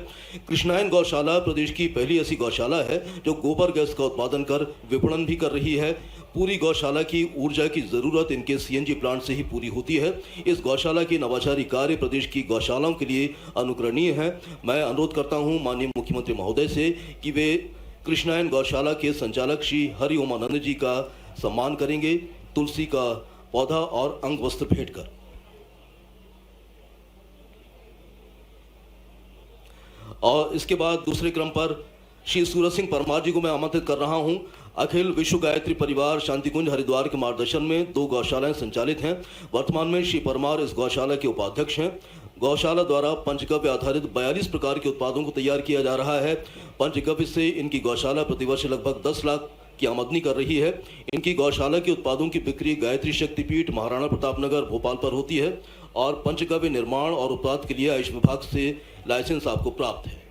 कृष्णायन गौशाला प्रदेश की पहली ऐसी गौशाला है जो गोबर गैस का उत्पादन कर विपणन भी कर रही है। पूरी गौशाला की ऊर्जा की जरूरत इनके सीएनजी प्लांट से ही पूरी होती है। इस गौशाला के नवाचारी कार्य प्रदेश की गौशालाओं के लिए अनुकरणीय है। मैं अनुरोध करता हूं माननीय मुख्यमंत्री महोदय से कि वे कृष्णायन गौशाला के संचालक श्री हरिओम आनंद जी का सम्मान करेंगे, तुलसी का पौधा और अंग वस्त्र भेंट कर। और इसके बाद दूसरे क्रम पर श्री सूरज सिंह परमार जी को मैं आमंत्रित कर रहा हूं। अखिल विश्व गायत्री परिवार शांतिकुंज हरिद्वार के मार्गदर्शन में 2 गौशालाएं संचालित हैं। वर्तमान में श्री परमार इस गौशाला के उपाध्यक्ष हैं। गौशाला द्वारा पंचगव्य आधारित 42 प्रकार के उत्पादों को तैयार किया जा रहा है। पंचगव्य से इनकी गौशाला प्रतिवर्ष लगभग 10 लाख की आमदनी कर रही है। इनकी गौशाला के उत्पादों की बिक्री गायत्री शक्तिपीठ महाराणा प्रताप नगर भोपाल पर होती है और पंचगव्य निर्माण और उत्पाद के लिए आयुष विभाग से लाइसेंस आपको प्राप्त है।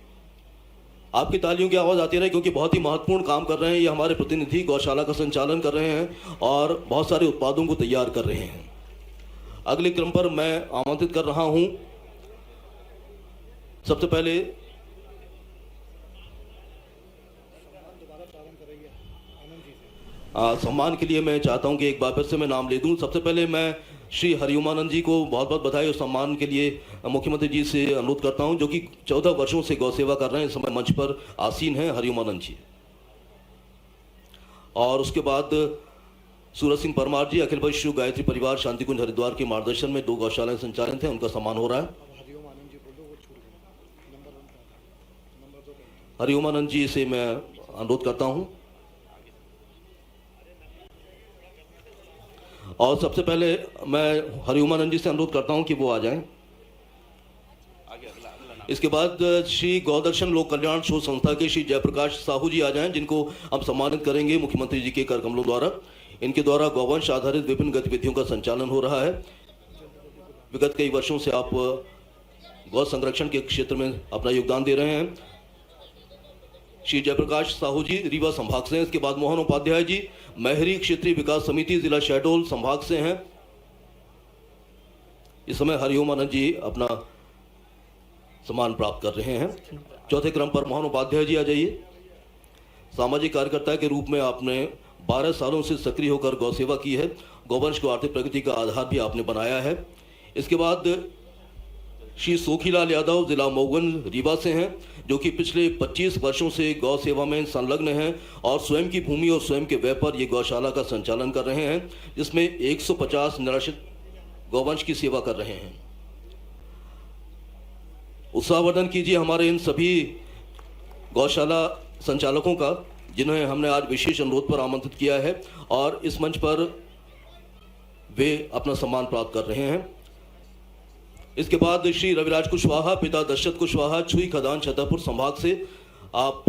आपकी तालियों की आवाज़ आती रहे क्योंकि बहुत ही महत्वपूर्ण काम कर रहे हैं। ये हमारे प्रतिनिधि गौशाला का संचालन कर रहे हैं और बहुत सारे उत्पादों को तैयार कर रहे हैं। अगले क्रम पर मैं आमंत्रित कर रहा हूं सबसे पहले सम्मान के लिए मैं चाहता हूं कि एक बार फिर से मैं नाम ले दूं। सबसे पहले मैं श्री हरिओमानंद जी को बहुत बहुत बधाई और सम्मान के लिए मुख्यमंत्री जी से अनुरोध करता हूं, जो कि 14 वर्षों से गौ सेवा कर रहे हैं, इस समय मंच पर आसीन हैं हरिओमानंद जी। और उसके बाद सूरज सिंह परमार जी अखिल विश्व गायत्री परिवार शांतिकुंज हरिद्वार के मार्गदर्शन में 2 गौशालाएं संचालित हैं, उनका सम्मान हो रहा है। हरिओमानंद जी से मैं अनुरोध करता हूं। और सबसे पहले मैं हरिओमानंद जी से अनुरोध करता हूं कि वो आ जाएं। इसके बाद श्री गौदर्शन लोक कल्याण शोध संस्था के श्री जयप्रकाश साहू जी आ जाएं, जिनको हम सम्मानित करेंगे मुख्यमंत्री जी के कर कमलों द्वारा। इनके द्वारा गौवंश आधारित विभिन्न गतिविधियों का संचालन हो रहा है। विगत कई वर्षों से आप गौ संरक्षण के क्षेत्र में अपना योगदान दे रहे हैं। श्री जयप्रकाश साहू जी रीवा संभाग से हैं। इसके बाद मोहन उपाध्याय जी मैहरी क्षेत्रीय विकास समिति जिला शहडोल संभाग से हैं। इस समय हरिओमानंद जी अपना सम्मान प्राप्त कर रहे हैं। चौथे क्रम पर मोहन उपाध्याय जी आ जाइए। सामाजिक कार्यकर्ता के रूप में आपने 12 सालों से सक्रिय होकर गौ सेवा की है। गौवंश को आर्थिक प्रगति का आधार भी आपने बनाया है। इसके बाद श्री सोखीलाल यादव जिला मऊगन रीवा से हैं, जो कि पिछले 25 वर्षों से गौ सेवा में संलग्न हैं और स्वयं की भूमि और स्वयं के व्यय पर ये गौशाला का संचालन कर रहे हैं, जिसमें 150 निराश्रित गौवंश की सेवा कर रहे हैं। उत्साहवर्धन कीजिए हमारे इन सभी गौशाला संचालकों का, जिन्हें हमने आज विशेष अनुरोध पर आमंत्रित किया है और इस मंच पर वे अपना सम्मान प्राप्त कर रहे हैं। इसके बाद श्री रविराज कुशवाहा पिता दशरथ कुशवाहा छुई खदान छतरपुर संभाग से, आप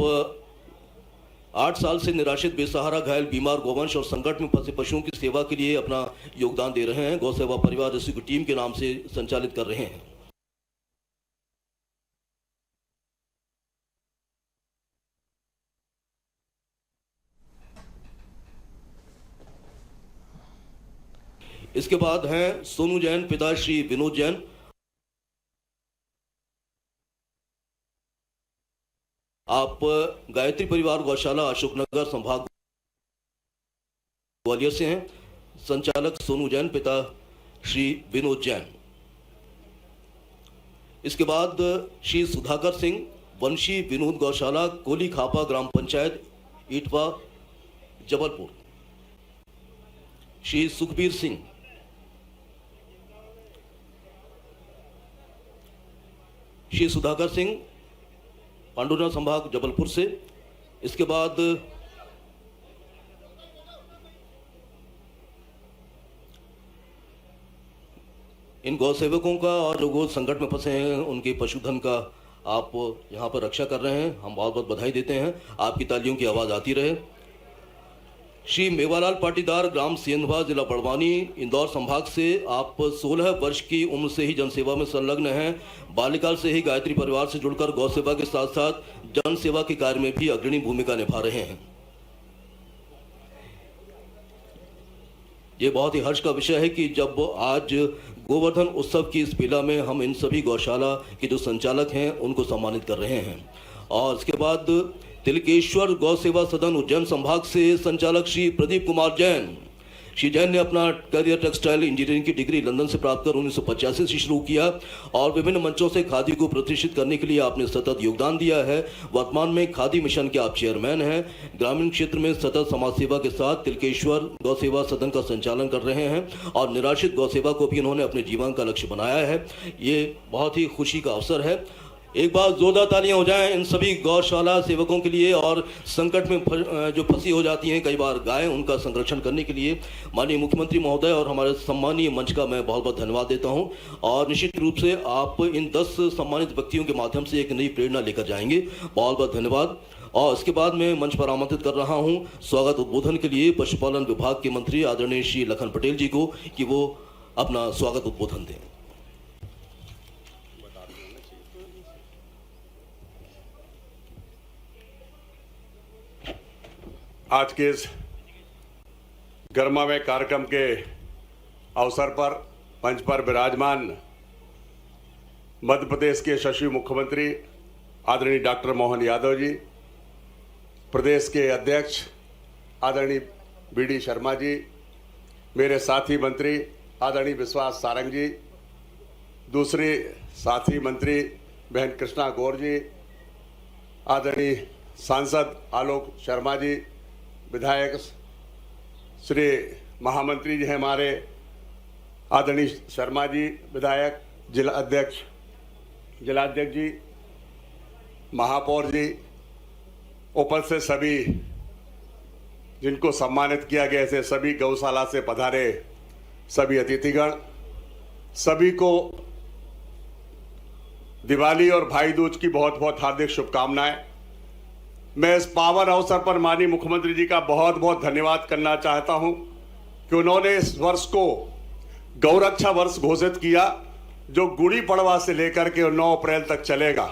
8 साल से निराश्रित बेसहारा घायल बीमार गौवंश और संकट में फंसे पशुओं की सेवा के लिए अपना योगदान दे रहे हैं। गौ सेवा परिवार रेस्क्यू टीम के नाम से संचालित कर रहे हैं। इसके बाद हैं सोनू जैन पिता श्री विनोद जैन। आप गायत्री परिवार गौशाला अशोकनगर संभाग ग्वालियर से हैं। संचालक सोनू जैन पिता श्री विनोद जैन। इसके बाद श्री सुधाकर सिंह वंशी विनोद गौशाला कोली खापा ग्राम पंचायत ईटवा जबलपुर। श्री सुखबीर सिंह। श्री सुधाकर सिंह पांडुना संभाग जबलपुर से। इसके बाद इन गौ सेवकों का और जो गौ संकट में फंसे हैं उनके पशुधन का आप यहाँ पर रक्षा कर रहे हैं, हम बहुत बहुत बधाई देते हैं। आपकी तालियों की आवाज़ आती रहे। श्री मेवालाल पाटीदार, ग्राम सेंधवा, जिला बड़वानी, इंदौर संभाग से आप 16 वर्ष की उम्र से ही जनसेवा में संलग्न हैं। बाल्यकाल से ही गायत्री परिवार से जुड़कर गौ सेवा के साथ साथ जन सेवा के कार्य में भी अग्रणी भूमिका निभा रहे हैं। ये बहुत ही हर्ष का विषय है कि जब आज गोवर्धन उत्सव की इस बेला में हम इन सभी गौशाला के जो संचालक हैं उनको सम्मानित कर रहे हैं। और इसके बाद तिलकेश्वर गौ सेवा सदन उज्जैन संभाग से संचालक श्री प्रदीप कुमार जैन। श्री जैन ने अपना करियर टेक्सटाइल इंजीनियरिंग की डिग्री लंदन से प्राप्त कर 1985 से शुरू किया और विभिन्न मंचों से खादी को प्रतिष्ठित करने के लिए आपने सतत योगदान दिया है। वर्तमान में खादी मिशन के आप चेयरमैन हैं। ग्रामीण क्षेत्र में सतत समाज सेवा के साथ तिलकेश्वर गौ सेवा सदन का संचालन कर रहे हैं और निराश्रित गौ सेवा को भी इन्होंने अपने जीवन का लक्ष्य बनाया है। ये बहुत ही खुशी का अवसर है। एक बार जोरदार तालियां हो जाएं इन सभी गौशाला सेवकों के लिए और संकट में जो फंसी हो जाती हैं कई बार गायें, उनका संरक्षण करने के लिए माननीय मुख्यमंत्री महोदय और हमारे सम्मानीय मंच का मैं बहुत बहुत धन्यवाद देता हूं। और निश्चित रूप से आप इन 10 सम्मानित व्यक्तियों के माध्यम से एक नई प्रेरणा लेकर जाएंगे। बहुत बहुत धन्यवाद। और इसके बाद मैं मंच पर आमंत्रित कर रहा हूं स्वागत उद्बोधन के लिए पशुपालन विभाग के मंत्री आदरणीय श्री लखन पटेल जी को कि वो अपना स्वागत उद्बोधन दें। आज के इस गर्मामय कार्यक्रम के अवसर पर मंच पर विराजमान मध्य प्रदेश के यशस्वी मुख्यमंत्री आदरणीय डॉक्टर मोहन यादव जी, प्रदेश के अध्यक्ष आदरणीय बीडी शर्मा जी, मेरे साथी मंत्री आदरणीय विश्वास सारंग जी, दूसरे साथी मंत्री बहन कृष्णा गौर जी, आदरणीय सांसद आलोक शर्मा जी, विधायक श्री महामंत्री जी हैं हमारे आदरणीय शर्मा जी, विधायक जिलाध्यक्ष जी, महापौर जी, उपस्थित सभी जिनको सम्मानित किया गया, ऐसे सभी गौशाला से पधारे सभी अतिथिगण, सभी को दिवाली और भाई दूज की बहुत बहुत हार्दिक शुभकामनाएं। मैं इस पावन अवसर पर माननीय मुख्यमंत्री जी का बहुत बहुत धन्यवाद करना चाहता हूं कि उन्होंने इस वर्ष को गौरक्षा वर्ष घोषित किया जो गुड़ी पड़वा से लेकर के 9 अप्रैल तक चलेगा।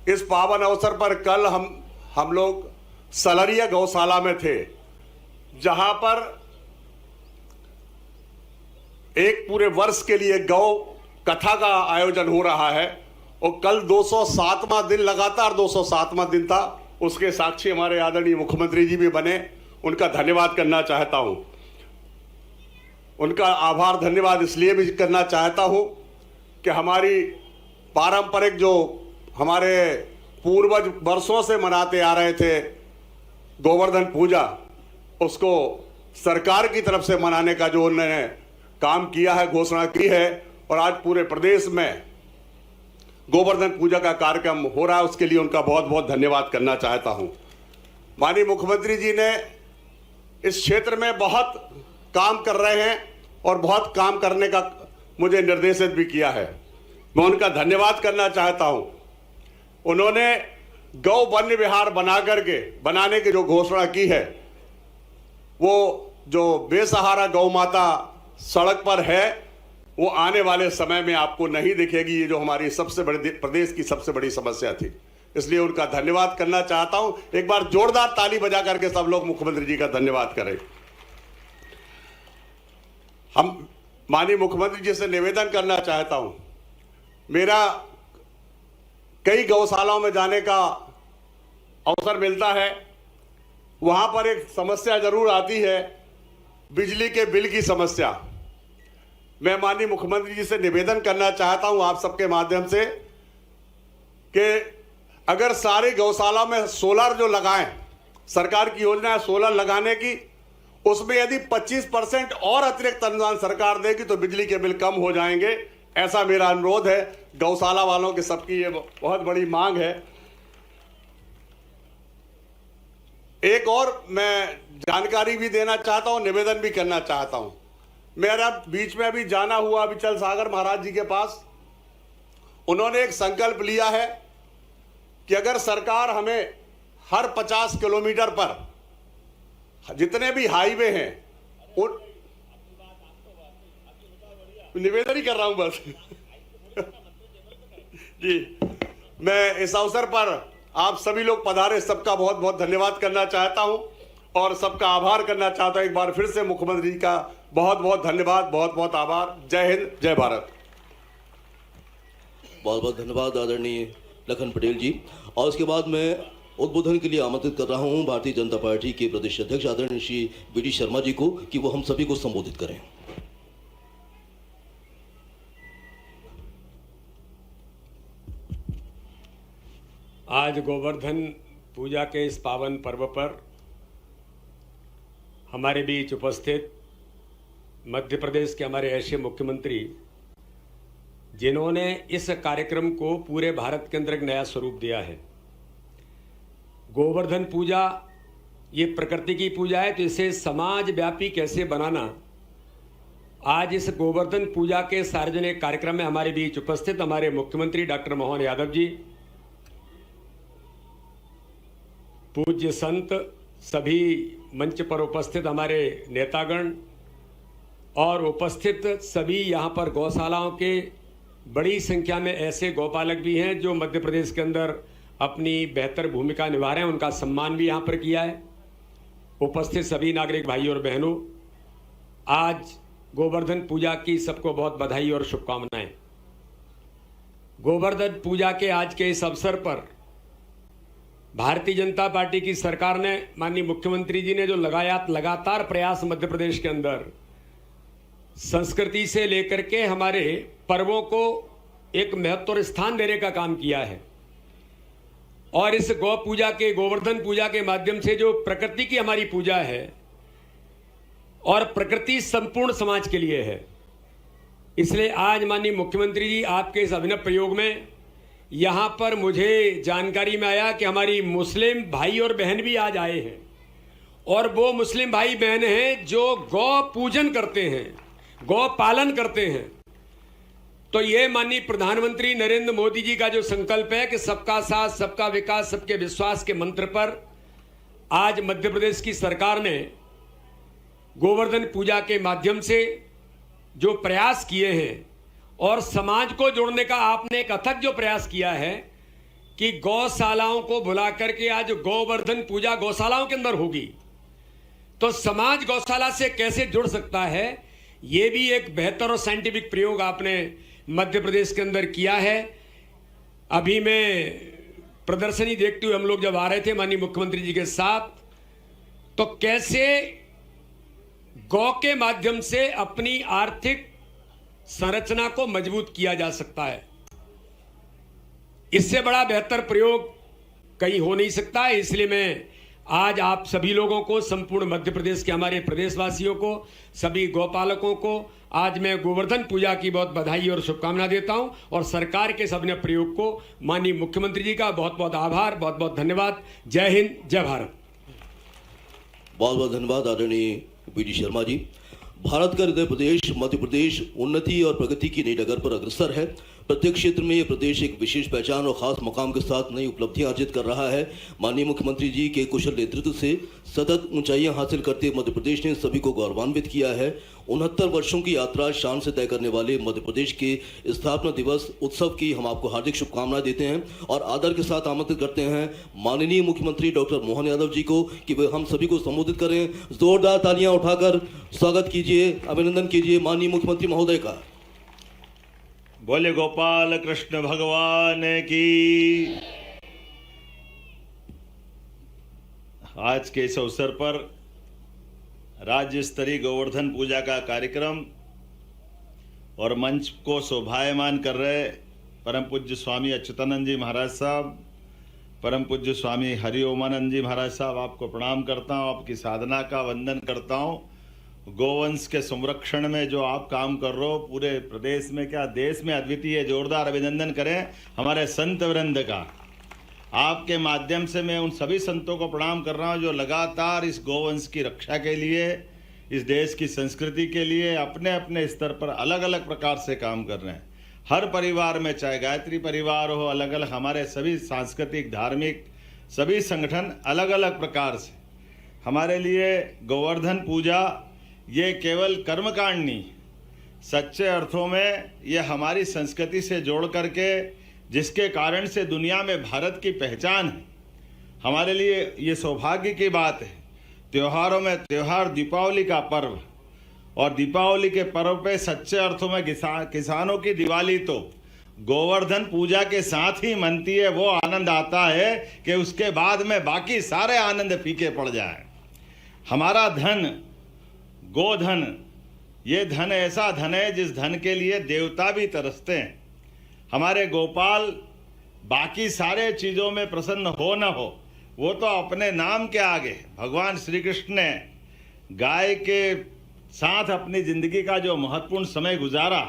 इस पावन अवसर पर कल हम लोग सलरिया गौशाला में थे जहां पर एक पूरे वर्ष के लिए गौ कथा का आयोजन हो रहा है और कल 207वां दिन, लगातार 207वां दिन था। उसके साक्षी हमारे आदरणीय मुख्यमंत्री जी भी बने, उनका धन्यवाद करना चाहता हूं। उनका आभार धन्यवाद इसलिए भी करना चाहता हूं कि हमारी पारंपरिक जो हमारे पूर्वज वर्षों से मनाते आ रहे थे गोवर्धन पूजा, उसको सरकार की तरफ से मनाने का जो उन्होंने काम किया है, घोषणा की है और आज पूरे प्रदेश में गोवर्धन पूजा का कार्यक्रम हो रहा है, उसके लिए उनका बहुत बहुत धन्यवाद करना चाहता हूं। माननीय मुख्यमंत्री जी ने इस क्षेत्र में बहुत काम कर रहे हैं और बहुत काम करने का मुझे निर्देशित भी किया है। मैं उनका धन्यवाद करना चाहता हूं। उन्होंने गौ वन्य विहार बनाने की जो घोषणा की है, वो जो बेसहारा गौ माता सड़क पर है वो आने वाले समय में आपको नहीं दिखेगी। ये जो हमारी सबसे बड़ी प्रदेश की सबसे बड़ी समस्या थी, इसलिए उनका धन्यवाद करना चाहता हूं। एक बार जोरदार ताली बजा करके सब लोग मुख्यमंत्री जी का धन्यवाद करें। हम माननीय मुख्यमंत्री जी से निवेदन करना चाहता हूं, मेरा कई गौशालाओं में जाने का अवसर मिलता है, वहां पर एक समस्या जरूर आती है, बिजली के बिल की समस्या। मैं माननीय मुख्यमंत्री जी से निवेदन करना चाहता हूं आप सबके माध्यम से कि अगर सारे गौशाला में सोलर जो लगाएं, सरकार की योजना है सोलर लगाने की, उसमें यदि 25% और अतिरिक्त अनुदान सरकार देगी तो बिजली के बिल कम हो जाएंगे। ऐसा मेरा अनुरोध है। गौशाला वालों की सबकी ये बहुत बड़ी मांग है। एक और मैं जानकारी भी देना चाहता हूं, निवेदन भी करना चाहता हूं। मेरा बीच में अभी जाना हुआ अविचल सागर महाराज जी के पास, उन्होंने एक संकल्प लिया है कि अगर सरकार हमें हर 50 किलोमीटर पर जितने भी हाईवे हैं उन निवेदन ही कर रहा हूं बस जी। मैं इस अवसर पर आप सभी लोग पधारे, सबका बहुत बहुत धन्यवाद करना चाहता हूं और सबका आभार करना चाहता हूं। एक बार फिर से मुख्यमंत्री जी का बहुत बहुत धन्यवाद, बहुत बहुत आभार। जय हिंद, जय भारत। बहुत बहुत धन्यवाद आदरणीय लखन पटेल जी। और उसके बाद मैं उद्बोधन के लिए आमंत्रित कर रहा हूं भारतीय जनता पार्टी के प्रदेश अध्यक्ष आदरणीय श्री वी.डी. शर्मा जी को कि वो हम सभी को संबोधित करें। आज गोवर्धन पूजा के इस पावन पर्व पर हमारे बीच उपस्थित मध्य प्रदेश के हमारे ऐसे मुख्यमंत्री जिन्होंने इस कार्यक्रम को पूरे भारत के अंदर एक नया स्वरूप दिया है। गोवर्धन पूजा ये प्रकृति की पूजा है, तो इसे समाज व्यापी कैसे बनाना, आज इस गोवर्धन पूजा के सार्वजनिक कार्यक्रम में हमारे बीच उपस्थित हमारे मुख्यमंत्री डॉक्टर मोहन यादव जी, पूज्य संत, सभी मंच पर उपस्थित हमारे नेतागण और उपस्थित सभी यहाँ पर गौशालाओं के बड़ी संख्या में ऐसे गौपालक भी हैं जो मध्य प्रदेश के अंदर अपनी बेहतर भूमिका निभा रहे हैं, उनका सम्मान भी यहाँ पर किया है। उपस्थित सभी नागरिक भाइयों और बहनों, आज गोवर्धन पूजा की सबको बहुत बधाई और शुभकामनाएं। गोवर्धन पूजा के आज के इस अवसर पर भारतीय जनता पार्टी की सरकार ने, माननीय मुख्यमंत्री जी ने जो लगातार प्रयास मध्य प्रदेश के अंदर संस्कृति से लेकर के हमारे पर्वों को एक महत्व और स्थान देने का काम किया है, और इस गौ पूजा के, गोवर्धन पूजा के माध्यम से जो प्रकृति की हमारी पूजा है, और प्रकृति संपूर्ण समाज के लिए है, इसलिए आज माननीय मुख्यमंत्री जी आपके इस अभिनव प्रयोग में यहाँ पर मुझे जानकारी में आया कि हमारी मुस्लिम भाई और बहन भी आज आए हैं, और वो मुस्लिम भाई बहन हैं जो गौ पूजन करते हैं, गौ पालन करते हैं। तो ये माननीय प्रधानमंत्री नरेंद्र मोदी जी का जो संकल्प है कि सबका साथ, सबका विकास, सबके विश्वास के मंत्र पर आज मध्य प्रदेश की सरकार ने गोवर्धन पूजा के माध्यम से जो प्रयास किए हैं और समाज को जोड़ने का आपने एक अथक जो प्रयास किया है कि गौशालाओं को बुला करके आज गोवर्धन पूजा गौशालाओं के अंदर होगी, तो समाज गौशाला से कैसे जुड़ सकता है, ये भी एक बेहतर और साइंटिफिक प्रयोग आपने मध्य प्रदेश के अंदर किया है। अभी मैं प्रदर्शनी देखते हुए हम लोग जब आ रहे थे माननीय मुख्यमंत्री जी के साथ, तो कैसे गौ के माध्यम से अपनी आर्थिक संरचना को मजबूत किया जा सकता है, इससे बड़ा बेहतर प्रयोग कहीं हो नहीं सकता है। इसलिए मैं आज आप सभी लोगों को, संपूर्ण मध्य प्रदेश के हमारे प्रदेशवासियों को, सभी गौपालकों को आज मैं गोवर्धन पूजा की बहुत बधाई और शुभकामना देता हूं, और सरकार के सभी प्रयोग को माननीय मुख्यमंत्री जी का बहुत बहुत आभार, बहुत बहुत धन्यवाद। जय हिंद, जय भारत। बहुत बहुत धन्यवाद आदरणीय वी.डी. शर्मा जी। भारत का हृदय प्रदेश मध्य प्रदेश उन्नति और प्रगति की नई डगर पर अग्रसर है। प्रत्येक क्षेत्र में यह प्रदेश एक विशेष पहचान और खास मकाम के साथ नई उपलब्धियां अर्जित कर रहा है। माननीय मुख्यमंत्री जी के कुशल नेतृत्व से सतत ऊंचाइयां हासिल करते मध्य प्रदेश ने सभी को गौरवान्वित किया है। 69 वर्षों की यात्रा शान से तय करने वाले मध्य प्रदेश के स्थापना दिवस उत्सव की हम आपको हार्दिक शुभकामनाएं देते हैं और आदर के साथ आमंत्रित करते हैं माननीय मुख्यमंत्री डॉक्टर मोहन यादव जी को कि वे हम सभी को संबोधित करें। जोरदार तालियां उठाकर स्वागत कीजिए, अभिनंदन कीजिए माननीय मुख्यमंत्री महोदय का। बोले गोपाल कृष्ण भगवान की। आज के इस अवसर पर राज्य स्तरीय गोवर्धन पूजा का कार्यक्रम और मंच को शोभायमान कर रहे परम पूज्य स्वामी अच्युतानंद जी महाराज साहब, परम पूज्य स्वामी हरिओमानंद जी महाराज साहब, आपको प्रणाम करता हूँ, आपकी साधना का वंदन करता हूँ। गोवंश के संरक्षण में जो आप काम कर रहे हो पूरे प्रदेश में, क्या देश में अद्वितीय, जोरदार अभिनंदन करें हमारे संत वृंद का। आपके माध्यम से मैं उन सभी संतों को प्रणाम कर रहा हूं जो लगातार इस गोवंश की रक्षा के लिए, इस देश की संस्कृति के लिए अपने अपने स्तर पर अलग अलग प्रकार से काम कर रहे हैं। हर परिवार में, चाहे गायत्री परिवार हो, अलग अलग हमारे सभी सांस्कृतिक धार्मिक सभी संगठन अलग अलग प्रकार से हमारे लिए गोवर्धन पूजा ये केवल कर्मकांड नहीं, सच्चे अर्थों में ये हमारी संस्कृति से जोड़ करके जिसके कारण से दुनिया में भारत की पहचान है। हमारे लिए ये सौभाग्य की बात है। त्योहारों में त्यौहार दीपावली का पर्व, और दीपावली के पर्व पे सच्चे अर्थों में किसानों की दिवाली तो गोवर्धन पूजा के साथ ही मनती है। वो आनंद आता है कि उसके बाद में बाकी सारे आनंद फीके पड़ जाए। हमारा धन गोधन, ये धन ऐसा धन है जिस धन के लिए देवता भी तरसते हैं। हमारे गोपाल बाकी सारे चीज़ों में प्रसन्न हो न हो, वो तो अपने नाम के आगे। भगवान श्री कृष्ण ने गाय के साथ अपनी जिंदगी का जो महत्वपूर्ण समय गुजारा,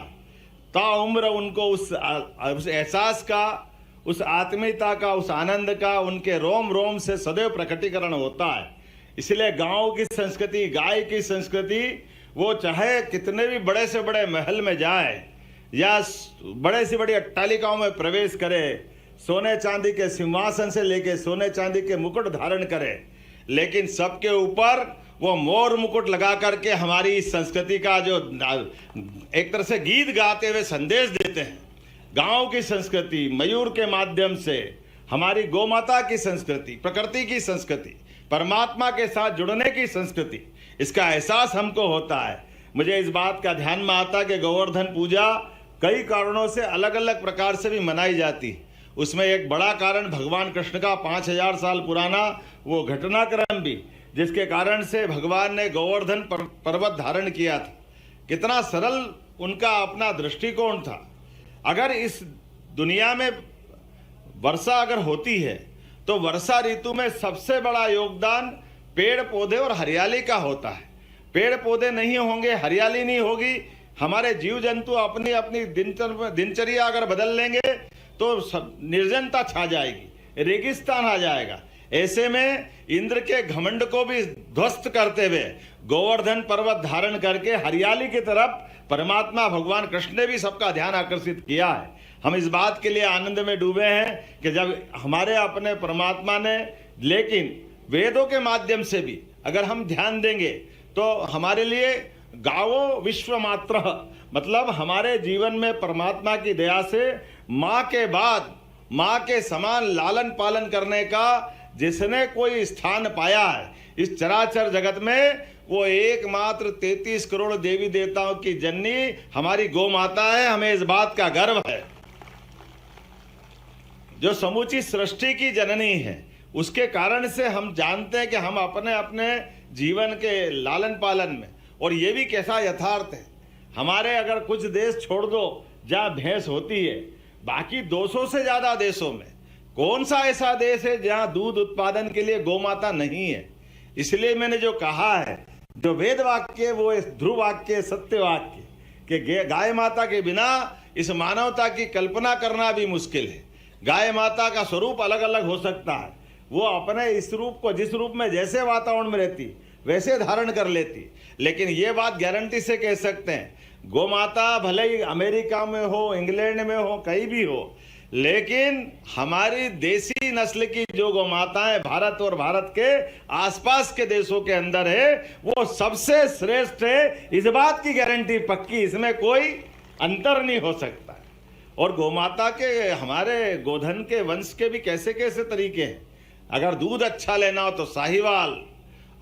ताउम्र उनको उस एहसास का, उस आत्मीयता का, उस आनंद का उनके रोम रोम से सदैव प्रकटीकरण होता है। इसलिए गांव की संस्कृति, गाय की संस्कृति, वो चाहे कितने भी बड़े से बड़े महल में जाए या बड़े से बड़ी अट्टालिकाओं में प्रवेश करे, सोने चांदी के सिंहासन से लेके सोने चांदी के मुकुट धारण करे, लेकिन सबके ऊपर वो मोर मुकुट लगा करके हमारी इस संस्कृति का जो एक तरह से गीत गाते हुए संदेश देते हैं। गांव की संस्कृति, मयूर के माध्यम से हमारी गोमाता की संस्कृति, प्रकृति की संस्कृति, परमात्मा के साथ जुड़ने की संस्कृति, इसका एहसास हमको होता है। मुझे इस बात का ध्यान में आता कि गोवर्धन पूजा कई कारणों से अलग अलग प्रकार से भी मनाई जाती है। उसमें एक बड़ा कारण भगवान कृष्ण का 5000 साल पुराना वो घटनाक्रम भी, जिसके कारण से भगवान ने गोवर्धन पर्वत धारण किया था। कितना सरल उनका अपना दृष्टिकोण था। अगर इस दुनिया में वर्षा अगर होती है तो वर्षा ऋतु में सबसे बड़ा योगदान पेड़ पौधे और हरियाली का होता है। पेड़ पौधे नहीं होंगे, हरियाली नहीं होगी, हमारे जीव जंतु अपनी अपनी दिनचर्या अगर बदल लेंगे तो निर्जनता छा जाएगी, रेगिस्तान आ जाएगा। ऐसे में इंद्र के घमंड को भी ध्वस्त करते हुए गोवर्धन पर्वत धारण करके हरियाली की तरफ परमात्मा भगवान कृष्ण ने भी सबका ध्यान आकर्षित किया है। हम इस बात के लिए आनंद में डूबे हैं कि जब हमारे अपने परमात्मा ने, लेकिन वेदों के माध्यम से भी अगर हम ध्यान देंगे तो हमारे लिए गावो विश्व मात्र, मतलब हमारे जीवन में परमात्मा की दया से माँ के बाद माँ के समान लालन पालन करने का जिसने कोई स्थान पाया है इस चराचर जगत में, वो एकमात्र 33 करोड़ देवी देवताओं की जननी हमारी गौ माता है। हमें इस बात का गर्व है। जो समूची सृष्टि की जननी है, उसके कारण से हम जानते हैं कि हम अपने अपने जीवन के लालन पालन में, और ये भी कैसा यथार्थ है, हमारे अगर कुछ देश छोड़ दो जहाँ भैंस होती है, बाकी 200 से ज्यादा देशों में कौन सा ऐसा देश है जहाँ दूध उत्पादन के लिए गौमाता नहीं है। इसलिए मैंने जो कहा है, जो वेद वाक्य वो ध्रुव वाक्य, सत्य वाक्य, कि गाय माता के बिना इस मानवता की कल्पना करना भी मुश्किल है। गाय माता का स्वरूप अलग अलग हो सकता है, वो अपने इस रूप को जिस रूप में जैसे वातावरण में रहती वैसे धारण कर लेती, लेकिन ये बात गारंटी से कह सकते हैं, गौ माता भले ही अमेरिका में हो, इंग्लैंड में हो, कहीं भी हो, लेकिन हमारी देसी नस्ल की जो गौ माताएं भारत और भारत के आसपास के देशों के अंदर है, वो सबसे श्रेष्ठ है। इस बात की गारंटी पक्की, इसमें कोई अंतर नहीं हो सकता। और गौ माता के, हमारे गोधन के वंश के भी कैसे कैसे तरीके हैं। अगर दूध अच्छा लेना हो तो साहिवाल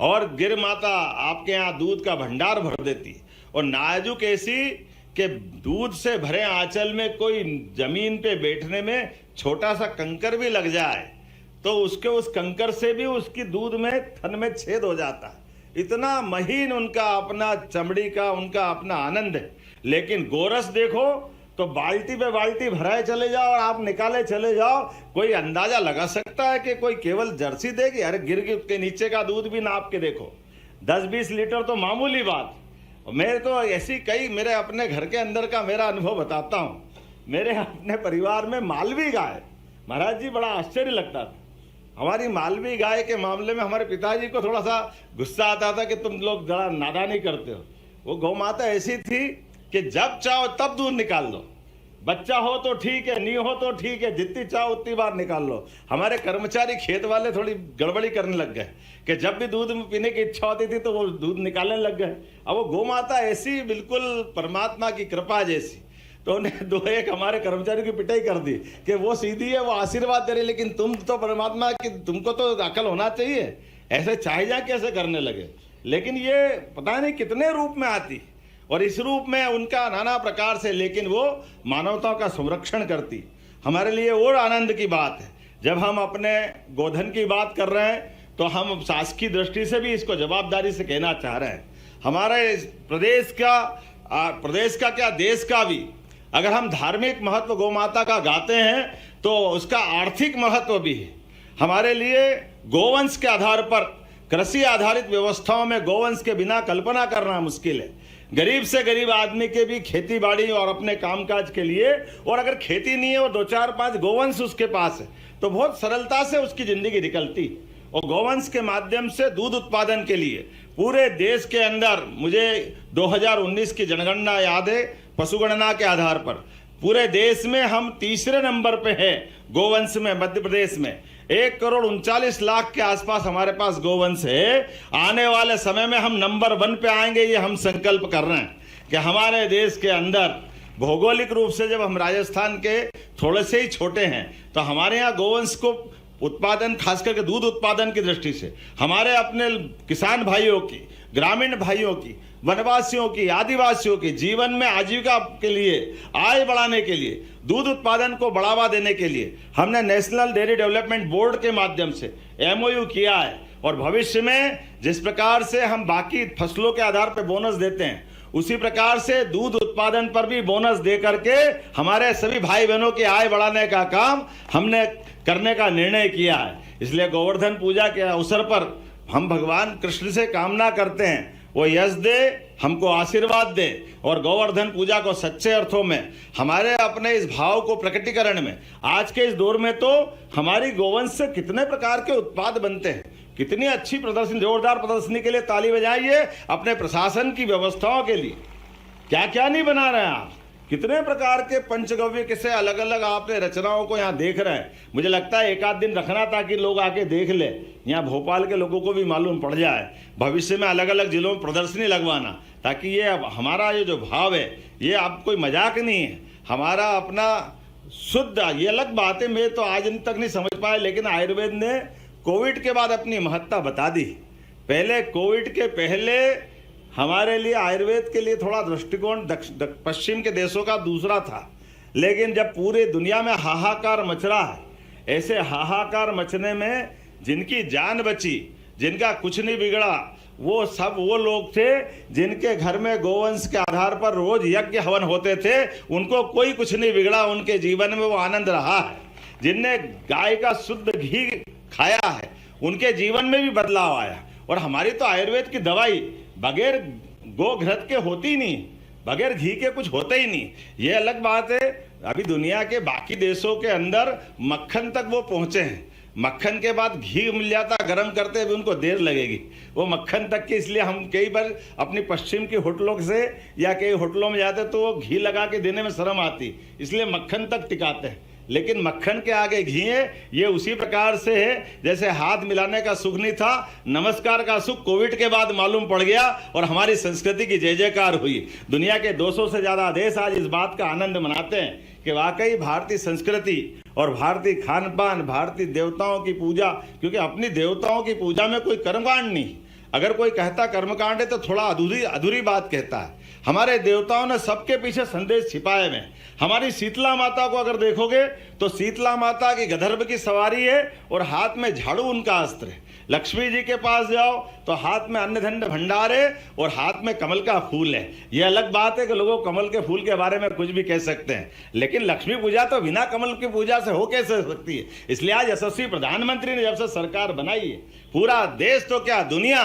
और गिर माता आपके यहाँ दूध का भंडार भर देती, और नाजुक ऐसी कि दूध से भरे आंचल में कोई जमीन पे बैठने में छोटा सा कंकर भी लग जाए तो उसके उस कंकर से भी उसकी दूध में थन में छेद हो जाता है। इतना महीन उनका अपना चमड़ी का उनका अपना आनंद है। लेकिन गोरस देखो तो बाल्टी पे बाल्टी भराए चले जाओ और आप निकाले चले जाओ, कोई अंदाजा लगा सकता है कि कोई केवल जर्सी देगी? अरे गिर के नीचे का दूध भी नाप के देखो, 10-20 लीटर तो मामूली बात। मैं तो ऐसी कई, मेरे अपने घर के अंदर का मेरा अनुभव बताता हूँ। मेरे अपने परिवार में मालवी गाय, महाराज जी बड़ा आश्चर्य लगता था। हमारी मालवी गाय के मामले में हमारे पिताजी को थोड़ा सा गुस्सा आता था कि तुम लोग जरा नादानी करते हो। वो गौ माता ऐसी थी कि जब चाहो तब दूध निकाल दो, बच्चा हो तो ठीक है, नहीं हो तो ठीक है, जितनी चाहो उतनी बार निकाल लो। हमारे कर्मचारी खेत वाले थोड़ी गड़बड़ी करने लग गए कि जब भी दूध पीने की इच्छा होती थी तो वो दूध निकालने लग गए। अब वो गौ माता ऐसी बिल्कुल परमात्मा की कृपा जैसी, तो उन्हें दो एक हमारे कर्मचारियों की पिटाई कर दी कि वो सीधी है, वो आशीर्वाद दे रही, लेकिन तुम तो परमात्मा की, तुमको तो अकल होना चाहिए, ऐसे चाहे जा कैसे करने लगे। लेकिन ये पता नहीं कितने रूप में आती, और इस रूप में उनका नाना प्रकार से, लेकिन वो मानवता का संरक्षण करती। हमारे लिए और आनंद की बात है जब हम अपने गोधन की बात कर रहे हैं तो हम शासकीय दृष्टि से भी इसको जवाबदारी से कहना चाह रहे हैं। हमारे प्रदेश का क्या देश का भी अगर हम धार्मिक महत्व गौ माता का गाते हैं तो उसका आर्थिक महत्व भी है। हमारे लिए गोवंश के आधार पर कृषि आधारित व्यवस्थाओं में गोवंश के बिना कल्पना करना मुश्किल है। गरीब से गरीब आदमी के भी खेती बाड़ी और अपने कामकाज के लिए, और अगर खेती नहीं है और 2-4-5 गोवंश उसके पास है तो बहुत सरलता से उसकी जिंदगी निकलती। और गोवंश के माध्यम से दूध उत्पादन के लिए पूरे देश के अंदर, मुझे 2019 की जनगणना याद है, पशुगणना के आधार पर पूरे देश में हम तीसरे नंबर पे हैं गोवंश में। मध्य प्रदेश में 1,39,00,000 के आसपास हमारे पास गोवंश है। आने वाले समय में हम नंबर 1 पे आएंगे, ये हम संकल्प कर रहे हैं कि हमारे देश के अंदर भौगोलिक रूप से जब हम राजस्थान के थोड़े से ही छोटे हैं तो हमारे यहाँ गोवंश को उत्पादन, खास करके दूध उत्पादन की दृष्टि से हमारे अपने किसान भाइयों की, ग्रामीण भाइयों की, वनवासियों की, आदिवासियों के जीवन में आजीविका के लिए, आय बढ़ाने के लिए, दूध उत्पादन को बढ़ावा देने के लिए हमने नेशनल डेयरी डेवलपमेंट बोर्ड के माध्यम से MOU किया है। और भविष्य में जिस प्रकार से हम बाकी फसलों के आधार पर बोनस देते हैं उसी प्रकार से दूध उत्पादन पर भी बोनस दे करके हमारे सभी भाई बहनों की आय बढ़ाने का काम हमने करने का निर्णय किया है। इसलिए गोवर्धन पूजा के अवसर पर हम भगवान कृष्ण से कामना करते हैं वो यश दे, हमको आशीर्वाद दे, और गोवर्धन पूजा को सच्चे अर्थों में हमारे अपने इस भाव को प्रकटीकरण में आज के इस दौर में तो हमारी गोवंश से कितने प्रकार के उत्पाद बनते हैं। कितनी अच्छी प्रदर्शनी, जोरदार प्रदर्शनी के लिए ताली बजाइए। अपने प्रशासन की व्यवस्थाओं के लिए क्या क्या नहीं बना रहे हैं आप, कितने प्रकार के पंचगव्य किसे अलग अलग आपने रचनाओं को यहाँ देख रहे हैं। मुझे लगता है एक आध दिन रखना ताकि लोग आके देख ले, यहाँ भोपाल के लोगों को भी मालूम पड़ जाए। भविष्य में अलग अलग जिलों में प्रदर्शनी लगवाना, ताकि ये हमारा ये जो भाव है ये आप कोई मजाक नहीं है, हमारा अपना शुद्ध, ये अलग बात है। मैं तो आज तक नहीं समझ पाया, लेकिन आयुर्वेद ने कोविड के बाद अपनी महत्ता बता दी। पहले कोविड के पहले हमारे लिए आयुर्वेद के लिए थोड़ा दृष्टिकोण पश्चिम के देशों का दूसरा था, लेकिन जब पूरे दुनिया में हाहाकार मच रहा है, ऐसे हाहाकार मचने में जिनकी जान बची, जिनका कुछ नहीं बिगड़ा, वो सब वो लोग थे जिनके घर में गोवंश के आधार पर रोज यज्ञ हवन होते थे। उनको कोई कुछ नहीं बिगड़ा, उनके जीवन में वो आनंद रहा है। जिनने गाय का शुद्ध घी खाया है उनके जीवन में भी बदलाव आया। और हमारी तो आयुर्वेद की दवाई बगैर गोघृत के होती नहीं, बगैर घी के कुछ होता ही नहीं। ये अलग बात है। अभी दुनिया के बाकी देशों के अंदर मक्खन तक वो पहुंचे हैं, मक्खन के बाद घी मिल जाता, गर्म करते भी उनको देर लगेगी वो मक्खन तक की। इसलिए हम कई बार अपनी पश्चिम की होटलों से या कई होटलों में जाते तो वो घी लगा के देने में शर्म आती, इसलिए मक्खन तक टिकाते हैं। लेकिन मक्खन के आगे घी है। ये उसी प्रकार से है जैसे हाथ मिलाने का सुख नहीं था, नमस्कार का सुख कोविड के बाद मालूम पड़ गया और हमारी संस्कृति की जय जयकार हुई। दुनिया के 200 से ज़्यादा देश आज इस बात का आनंद मनाते हैं कि वाकई भारतीय संस्कृति और भारतीय खान पान, भारतीय देवताओं की पूजा, क्योंकि अपनी देवताओं की पूजा में कोई कर्मकांड नहीं। अगर कोई कहता कर्मकांड है तो थोड़ा अधूरी बात कहता है। हमारे देवताओं ने सबके पीछे संदेश छिपाए हुए। हमारी शीतला माता को अगर देखोगे तो शीतला माता की गधर्व की सवारी है और हाथ में झाड़ू उनका अस्त्र है। लक्ष्मी जी के पास जाओ तो हाथ में अन्न धन भंडार है और हाथ में कमल का फूल है। ये अलग बात है कि लोगों कमल के फूल के बारे में कुछ भी कह सकते हैं, लेकिन लक्ष्मी पूजा तो बिना कमल की पूजा से हो कैसे सकती है। इसलिए आज यशस्वी प्रधानमंत्री ने जब से सरकार बनाई है, पूरा देश तो क्या दुनिया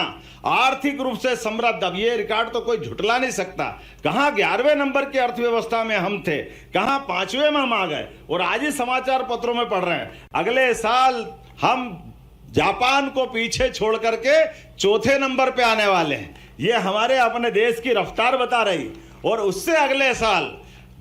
आर्थिक रूप से समृद्ध। अब ये रिकॉर्ड तो कोई झुटला नहीं सकता। कहाँ 11वें नंबर की अर्थव्यवस्था में हम थे, कहाँ 5वें में हम आ गए और आज ही समाचार पत्रों में पढ़ रहे हैं अगले साल हम जापान को पीछे छोड़ करके 4थे नंबर पे आने वाले हैं। ये हमारे अपने देश की रफ्तार बता रही। और उससे अगले साल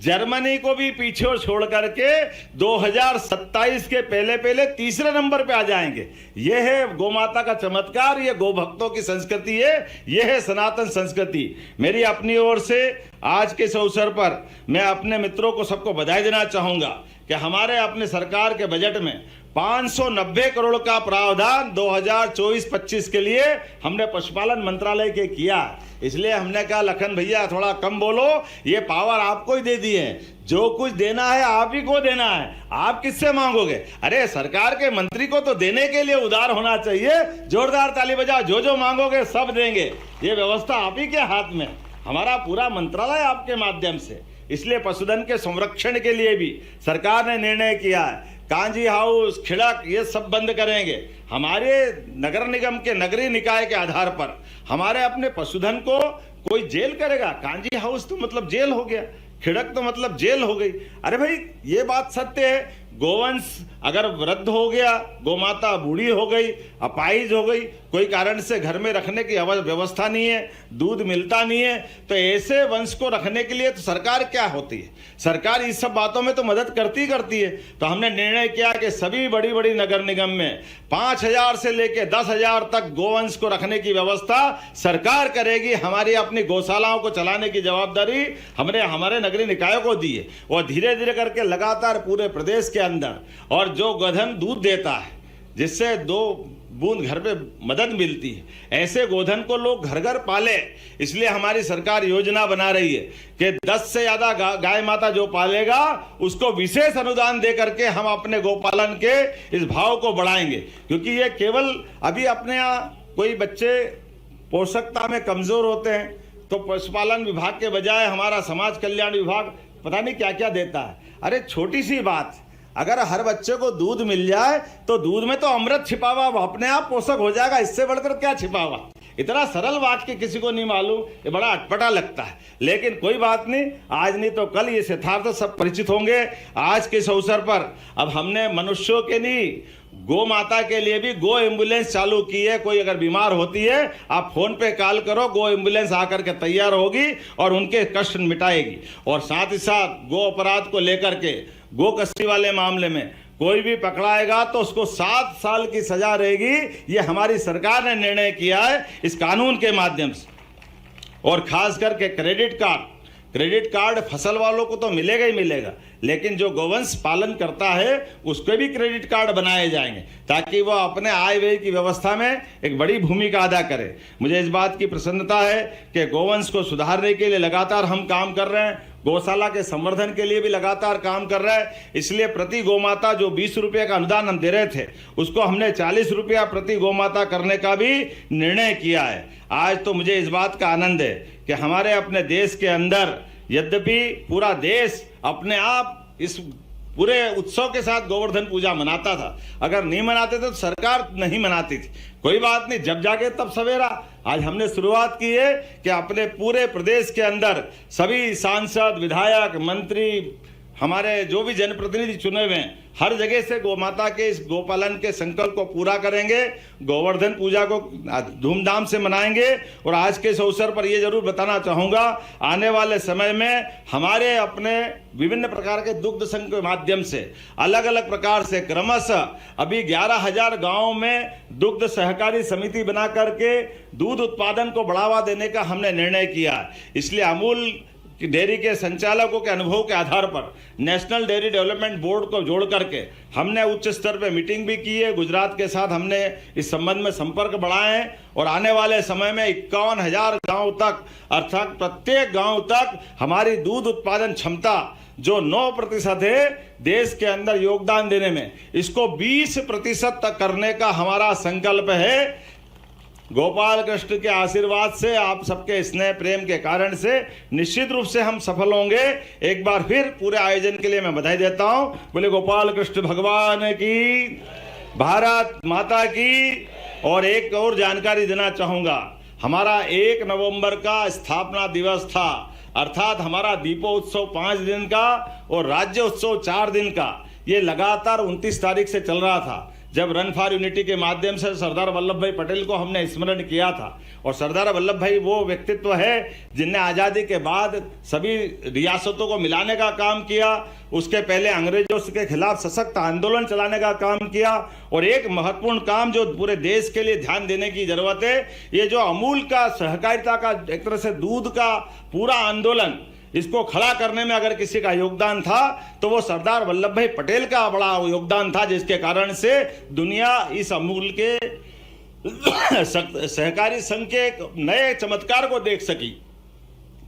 जर्मनी को भी पीछे छोड़ करके 2027 के पहले पहले तीसरे नंबर पे आ जाएंगे। यह है गोमाता का चमत्कार, ये गो भक्तों की संस्कृति है, यह है सनातन संस्कृति। मेरी अपनी ओर से आज के इस अवसर पर मैं अपने मित्रों को सबको बधाई देना चाहूंगा कि हमारे अपने सरकार के बजट में 590 करोड़ का प्रावधान 2024-25 के लिए हमने पशुपालन मंत्रालय के किया। इसलिए हमने कहा लखन भैया थोड़ा कम बोलो, ये पावर आपको ही दे दी है, जो कुछ देना है आप ही को देना है, आप किससे मांगोगे? अरे सरकार के मंत्री को तो देने के लिए उदार होना चाहिए। जोरदार ताली बजाओ, जो जो मांगोगे सब देंगे। ये व्यवस्था आप ही के हाथ में, हमारा पूरा मंत्रालय आपके माध्यम से। इसलिए पशुधन के संरक्षण के लिए भी सरकार ने निर्णय किया है, कांजी हाउस, खिड़क, ये सब बंद करेंगे। हमारे नगर निगम के नगरीय निकाय के आधार पर हमारे अपने पशुधन को कोई जेल करेगा? कांजी हाउस तो मतलब जेल हो गया, खिड़क तो मतलब जेल हो गई। अरे भाई ये बात सत्य है, गोवंश अगर वृद्ध हो गया, गोमाता बूढ़ी हो गई, अपाहिज हो गई, कोई कारण से घर में रखने की व्यवस्था नहीं है, दूध मिलता नहीं है, तो ऐसे वंश को रखने के लिए तो सरकार क्या होती है? सरकार इस सब बातों में तो मदद करती है। तो हमने निर्णय किया कि सभी बड़ी बड़ी नगर निगम में 5,000 से लेकर 10,000 तक गोवंश को रखने की व्यवस्था सरकार करेगी। हमारी अपनी गौशालाओं को चलाने की जवाबदारी हमने हमारे नगरीय निकायों को दी है, और धीरे धीरे करके लगातार पूरे प्रदेश के अंदर, और जो गोधन दूध देता है जिससे 2 बूंद घर पे मदद मिलती है, ऐसे गोधन को लोग घर घर पाले। इसलिए हमारी सरकार योजना बना रही है कि 10 से ज्यादा गाय माता जो पालेगा उसको विशेष अनुदान दे करके हम अपने गोपालन के इस भाव को बढ़ाएंगे। क्योंकि ये केवल अभी अपने यहाँ कोई बच्चे पोषकता में कमजोर होते हैं तो पशुपालन विभाग के बजाय हमारा समाज कल्याण विभाग पता नहीं क्या क्या देता है। अरे छोटी सी बात, अगर हर बच्चे को दूध मिल जाए तो दूध में तो अमृत छिपा हुआ, अपने आप पोषक हो जाएगा, इससे बढ़कर क्या छिपा हुआ? इतना सरल वाक्य किसी को नहीं मालूम, ये बड़ा अटपटा लगता है। लेकिन कोई बात नहीं, आज नहीं तो कल ये यथार्थ सब परिचित होंगे। आज के इस अवसर पर अब हमने मनुष्यों के नहीं, गो माता के लिए भी गो एम्बुलेंस चालू की है। कोई अगर बीमार होती है आप फोन पे कॉल करो, गो एम्बुलेंस आकर के तैयार होगी और उनके कष्ट मिटाएगी। और साथ ही साथ गो अपराध को लेकर के, गो कस्ती वाले मामले में कोई भी पकड़ाएगा तो उसको 7 साल की सजा रहेगी। ये हमारी सरकार ने निर्णय किया है इस कानून के माध्यम से। और खास करके क्रेडिट कार्ड फसल वालों को तो मिलेगा ही मिलेगा, लेकिन जो गोवंश पालन करता है उसके भी क्रेडिट कार्ड बनाए जाएंगे ताकि वह अपने आय व्यय की व्यवस्था में एक बड़ी भूमिका अदा करे। मुझे इस बात की प्रसन्नता है कि गोवंश को सुधारने के लिए लगातार हम काम कर रहे हैं, गौशाला के संवर्धन के लिए भी लगातार काम कर रहा है। इसलिए प्रति गोमाता जो 20 रुपये का अनुदान हम दे रहे थे उसको हमने 40 रुपया प्रति गोमाता करने का भी निर्णय किया है। आज तो मुझे इस बात का आनंद है कि हमारे अपने देश के अंदर, यद्यपि पूरा देश अपने आप इस पूरे उत्सव के साथ गोवर्धन पूजा मनाता था, अगर नहीं मनाते थे तो सरकार नहीं मनाती थी। कोई बात नहीं, जब जागे तब सवेरा। आज हमने शुरुआत की है कि अपने पूरे प्रदेश के अंदर सभी सांसद, विधायक, मंत्री, हमारे जो भी जनप्रतिनिधि चुने हुए हैं, हर जगह से गोमाता के इस गोपालन के संकल्प को पूरा करेंगे, गोवर्धन पूजा को धूमधाम से मनाएंगे। और आज के इस अवसर पर ये जरूर बताना चाहूँगा, आने वाले समय में हमारे अपने विभिन्न प्रकार के दुग्ध संघ के माध्यम से अलग अलग प्रकार से क्रमशः अभी 11,000 गाँवों में दुग्ध सहकारी समिति बना करके दूध उत्पादन को बढ़ावा देने का हमने निर्णय किया। इसलिए अमूल डेयरी के संचालकों के अनुभव के आधार पर नेशनल डेयरी डेवलपमेंट बोर्ड को जोड़ करके हमने उच्च स्तर पर मीटिंग भी की है। गुजरात के साथ हमने इस संबंध में संपर्क बढ़ाए हैं और आने वाले समय में 51,000 गांव तक, अर्थात प्रत्येक गांव तक हमारी दूध उत्पादन क्षमता जो 9% है देश के अंदर योगदान देने में, इसको 20% तक करने का हमारा संकल्प है। गोपाल कृष्ण के आशीर्वाद से, आप सबके स्नेह प्रेम के कारण से निश्चित रूप से हम सफल होंगे। एक बार फिर पूरे आयोजन के लिए मैं बधाई देता हूं। बोले गोपाल कृष्ण भगवान की, भारत माता की। और एक और जानकारी देना चाहूंगा, हमारा 1 नवंबर का स्थापना दिवस था, अर्थात हमारा दीपोत्सव 5 दिन का और राज्य उत्सव 4 दिन का, ये लगातार 29 तारीख से चल रहा था। जब रन फॉर यूनिटी के माध्यम से सरदार वल्लभ भाई पटेल को हमने स्मरण किया था। और सरदार वल्लभ भाई वो व्यक्तित्व है जिनने आज़ादी के बाद सभी रियासतों को मिलाने का काम किया, उसके पहले अंग्रेजों के खिलाफ सशक्त आंदोलन चलाने का काम किया। और एक महत्वपूर्ण काम जो पूरे देश के लिए ध्यान देने की जरूरत है, ये जो अमूल का सहकारिता का एक तरह से दूध का पूरा आंदोलन, इसको खड़ा करने में अगर किसी का योगदान था तो वो सरदार वल्लभ भाई पटेल का बड़ा योगदान था, जिसके कारण से दुनिया इस अमूल के सहकारी संघ के एक नए चमत्कार को देख सकी।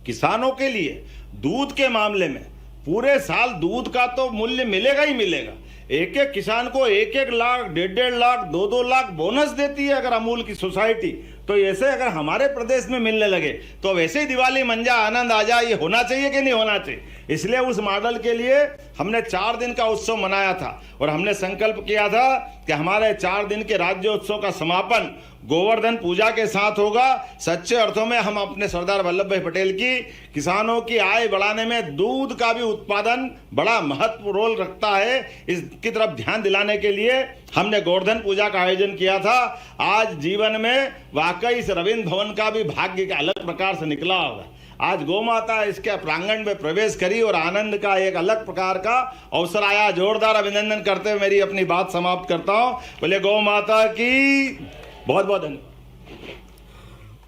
किसानों के लिए दूध के मामले में पूरे साल दूध का तो मूल्य मिलेगा ही मिलेगा। एक एक किसान को 1-1 लाख, 1.5 लाख, 2-2 लाख बोनस देती है अगर अमूल की सोसाइटी। तो ऐसे अगर हमारे प्रदेश में मिलने लगे तो वैसे ही दिवाली मंजा आनंद आ जाए, ये होना चाहिए कि नहीं होना चाहिए। इसलिए उस मॉडल के लिए हमने 4 दिन का उत्सव मनाया था और हमने संकल्प किया था कि हमारे 4 दिन के राज्योत्सव का समापन गोवर्धन पूजा के साथ होगा। सच्चे अर्थों में हम अपने सरदार वल्लभ भाई पटेल की किसानों की आय बढ़ाने में दूध का भी उत्पादन बड़ा महत्वपूर्ण रोल रखता है, इसकी तरफ ध्यान दिलाने के लिए हमने गोवर्धन पूजा का आयोजन किया था। आज जीवन में वाकई इस रविंद्र भवन का भी भाग्य के अलग प्रकार से निकला होगा। आज गौ माता इसके प्रांगण में प्रवेश करी और आनंद का एक अलग प्रकार का अवसर आया। जोरदार अभिनंदन करते हुए मेरी अपनी बात समाप्त करता हूं। बोले गौ माता की बहुत बहुत धन्यवाद।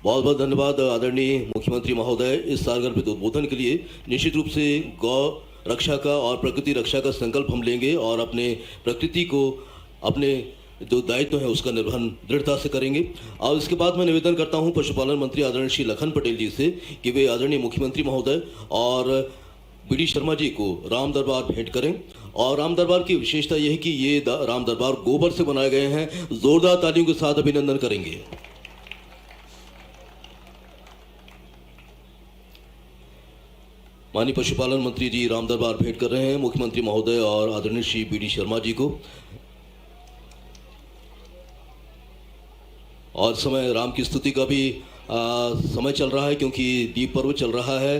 बहुत बहुत धन्यवाद आदरणीय मुख्यमंत्री महोदय। इस सारगर्भित उद्बोधन के लिए निश्चित रूप से गौ रक्षा का और प्रकृति रक्षा का संकल्प हम लेंगे और अपने प्रकृति को, अपने जो दायित्व है उसका निर्वहन दृढ़ता से करेंगे। और इसके बाद मैं निवेदन करता हूं पशुपालन मंत्री आदरणीय श्री लखन पटेल जी से कि वे आदरणीय मुख्यमंत्री महोदय और बीडी शर्मा जी को राम दरबार भेंट करें। और राम दरबार की विशेषता यह है कि ये राम दरबार गोबर से बनाए गए हैं। जोरदार तालियों के साथ अभिनंदन करेंगे। माननीय पशुपालन मंत्री जी राम दरबार भेंट कर रहे हैं मुख्यमंत्री महोदय और आदरणीय श्री बीडी शर्मा जी को। और समय राम की स्तुति का भी समय चल रहा है क्योंकि दीप पर्व चल रहा है।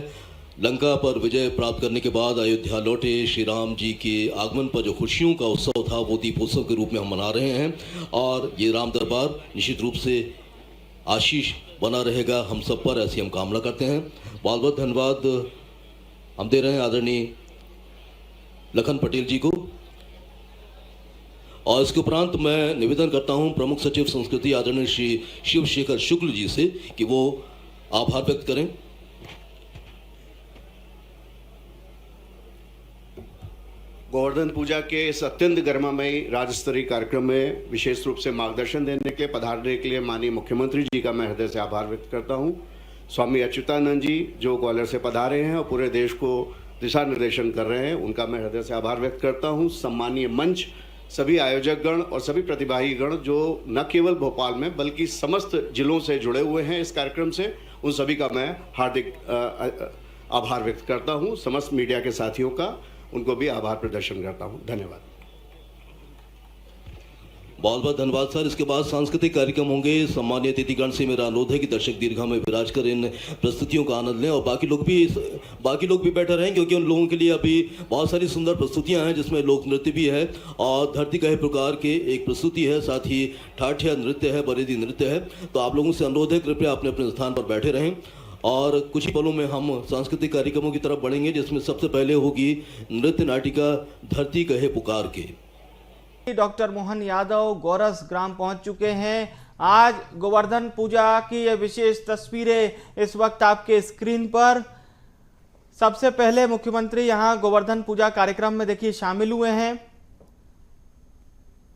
लंका पर विजय प्राप्त करने के बाद अयोध्या लौटे श्री राम जी के आगमन पर जो खुशियों का उत्सव था वो दीपोत्सव के रूप में हम मना रहे हैं। और ये राम दरबार निश्चित रूप से आशीष बना रहेगा हम सब पर, ऐसी हम कामना करते हैं। बहुत बहुत धन्यवाद हम दे रहे हैं आदरणीय लखन पटेल जी को। और इसके उपरांत मैं निवेदन करता हूं प्रमुख सचिव संस्कृति आदरणीय श्री शिवशेखर शुक्ल जी से कि वो आभार व्यक्त करें। गोवर्धन पूजा के इस अत्यंत गरिमामयी राज्य स्तरीय कार्यक्रम में विशेष रूप से मार्गदर्शन देने के लिए, पधारने के लिए माननीय मुख्यमंत्री जी का मैं हृदय से आभार व्यक्त करता हूं। स्वामी अच्युतानंद जी जो ग्वालियर से पधारे हैं और पूरे देश को दिशा निर्देशन कर रहे हैं, उनका मैं हृदय से आभार व्यक्त करता हूं। सम्मानीय मंच, सभी आयोजकगण और सभी प्रतिभागी गण जो न केवल भोपाल में बल्कि समस्त जिलों से जुड़े हुए हैं इस कार्यक्रम से, उन सभी का मैं हार्दिक आभार व्यक्त करता हूं। समस्त मीडिया के साथियों का, उनको भी आभार प्रदर्शन करता हूं। धन्यवाद। बहुत बहुत धन्यवाद सर। इसके बाद सांस्कृतिक कार्यक्रम होंगे। सम्मानीय अतिथिगण से मेरा अनुरोध है कि दर्शक दीर्घा में विराज कर इन प्रस्तुतियों का आनंद लें और बाकी लोग भी बैठे रहें क्योंकि उन लोगों के लिए अभी बहुत सारी सुंदर प्रस्तुतियां हैं जिसमें लोक नृत्य भी है और धरती कहे प्रकार के एक प्रस्तुति है, साथ ही ठाठिया नृत्य है, बरेदी नृत्य है। तो आप लोगों से अनुरोध है कृपया अपने अपने स्थान पर बैठे रहें और कुछ ही पलों में हम सांस्कृतिक कार्यक्रमों की तरफ बढ़ेंगे जिसमें सबसे पहले होगी नृत्य नाटिका धरती कहे पुकार के। डॉक्टर मोहन यादव गोरस ग्राम पहुंच चुके हैं। आज गोवर्धन पूजा की ये विशेष तस्वीरें इस वक्त आपके स्क्रीन पर। सबसे पहले मुख्यमंत्री यहां गोवर्धन पूजा कार्यक्रम में देखिए शामिल हुए हैं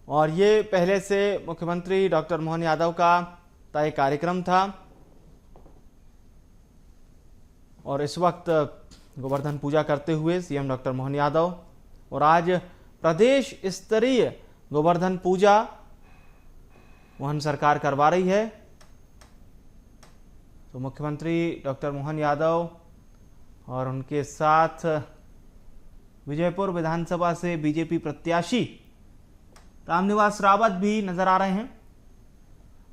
और ये पहले से मुख्यमंत्री डॉक्टर मोहन यादव का तय कार्यक्रम था और इस वक्त गोवर्धन पूजा करते हुए सीएम डॉक्टर मोहन यादव और आज प्रदेश स्तरीय गोवर्धन पूजा मोहन सरकार करवा रही है। तो मुख्यमंत्री डॉक्टर मोहन यादव और उनके साथ विजयपुर विधानसभा से बीजेपी प्रत्याशी रामनिवास रावत भी नजर आ रहे हैं।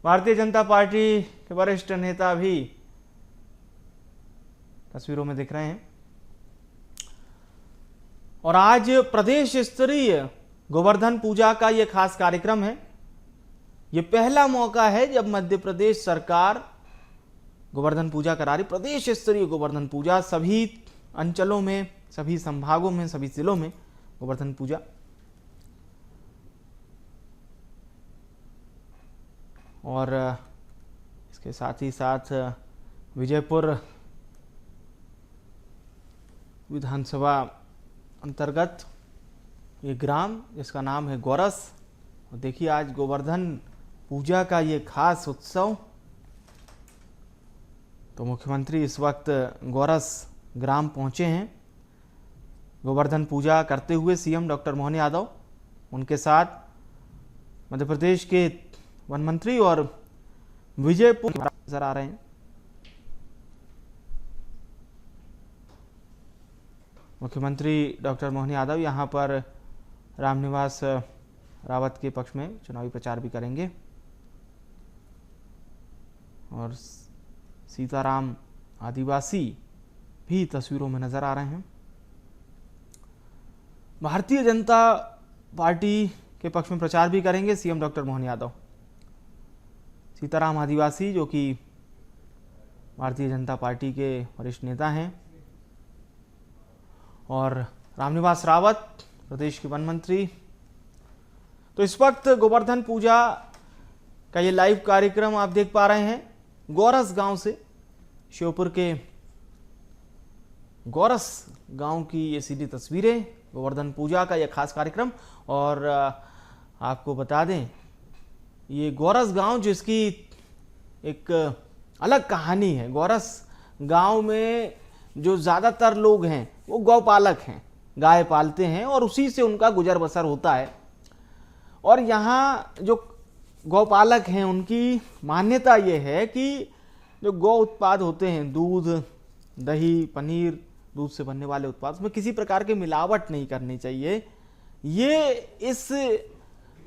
भारतीय जनता पार्टी के वरिष्ठ नेता भी तस्वीरों में दिख रहे हैं। और आज प्रदेश स्तरीय गोवर्धन पूजा का ये खास कार्यक्रम है। ये पहला मौका है जब मध्य प्रदेश सरकार गोवर्धन पूजा करा रही, प्रदेश स्तरीय गोवर्धन पूजा, सभी अंचलों में, सभी संभागों में, सभी जिलों में गोवर्धन पूजा। और इसके साथ ही साथ विजयपुर विधानसभा अंतर्गत ये ग्राम जिसका नाम है गौरस, और देखिए आज गोवर्धन पूजा का ये खास उत्सव। तो मुख्यमंत्री इस वक्त गौरस ग्राम पहुंचे हैं गोवर्धन पूजा करते हुए। सीएम डॉक्टर मोहन यादव, उनके साथ मध्य प्रदेश के वन मंत्री और विजयपुर नजर आ रहे हैं। मुख्यमंत्री डॉक्टर मोहन यादव यहां पर रामनिवास रावत के पक्ष में चुनावी प्रचार भी करेंगे और सीताराम आदिवासी भी तस्वीरों में नजर आ रहे हैं। भारतीय जनता पार्टी के पक्ष में प्रचार भी करेंगे सीएम डॉक्टर मोहन यादव। सीताराम आदिवासी जो कि भारतीय जनता पार्टी के वरिष्ठ नेता हैं, और रामनिवास रावत प्रदेश के वन मंत्री। तो इस वक्त गोवर्धन पूजा का ये लाइव कार्यक्रम आप देख पा रहे हैं गौरस गांव से। श्योपुर के गौरस गांव की ये सीधी तस्वीरें, गोवर्धन पूजा का ये खास कार्यक्रम। और आपको बता दें ये गौरस गांव जिसकी एक अलग कहानी है। गौरस गांव में जो ज़्यादातर लोग हैं वो गौपालक हैं, गाय पालते हैं और उसी से उनका गुजर बसर होता है। और यहाँ जो गौपालक हैं उनकी मान्यता ये है कि जो गौ उत्पाद होते हैं, दूध, दही, पनीर, दूध से बनने वाले उत्पाद, उसमें किसी प्रकार की मिलावट नहीं करनी चाहिए। ये इस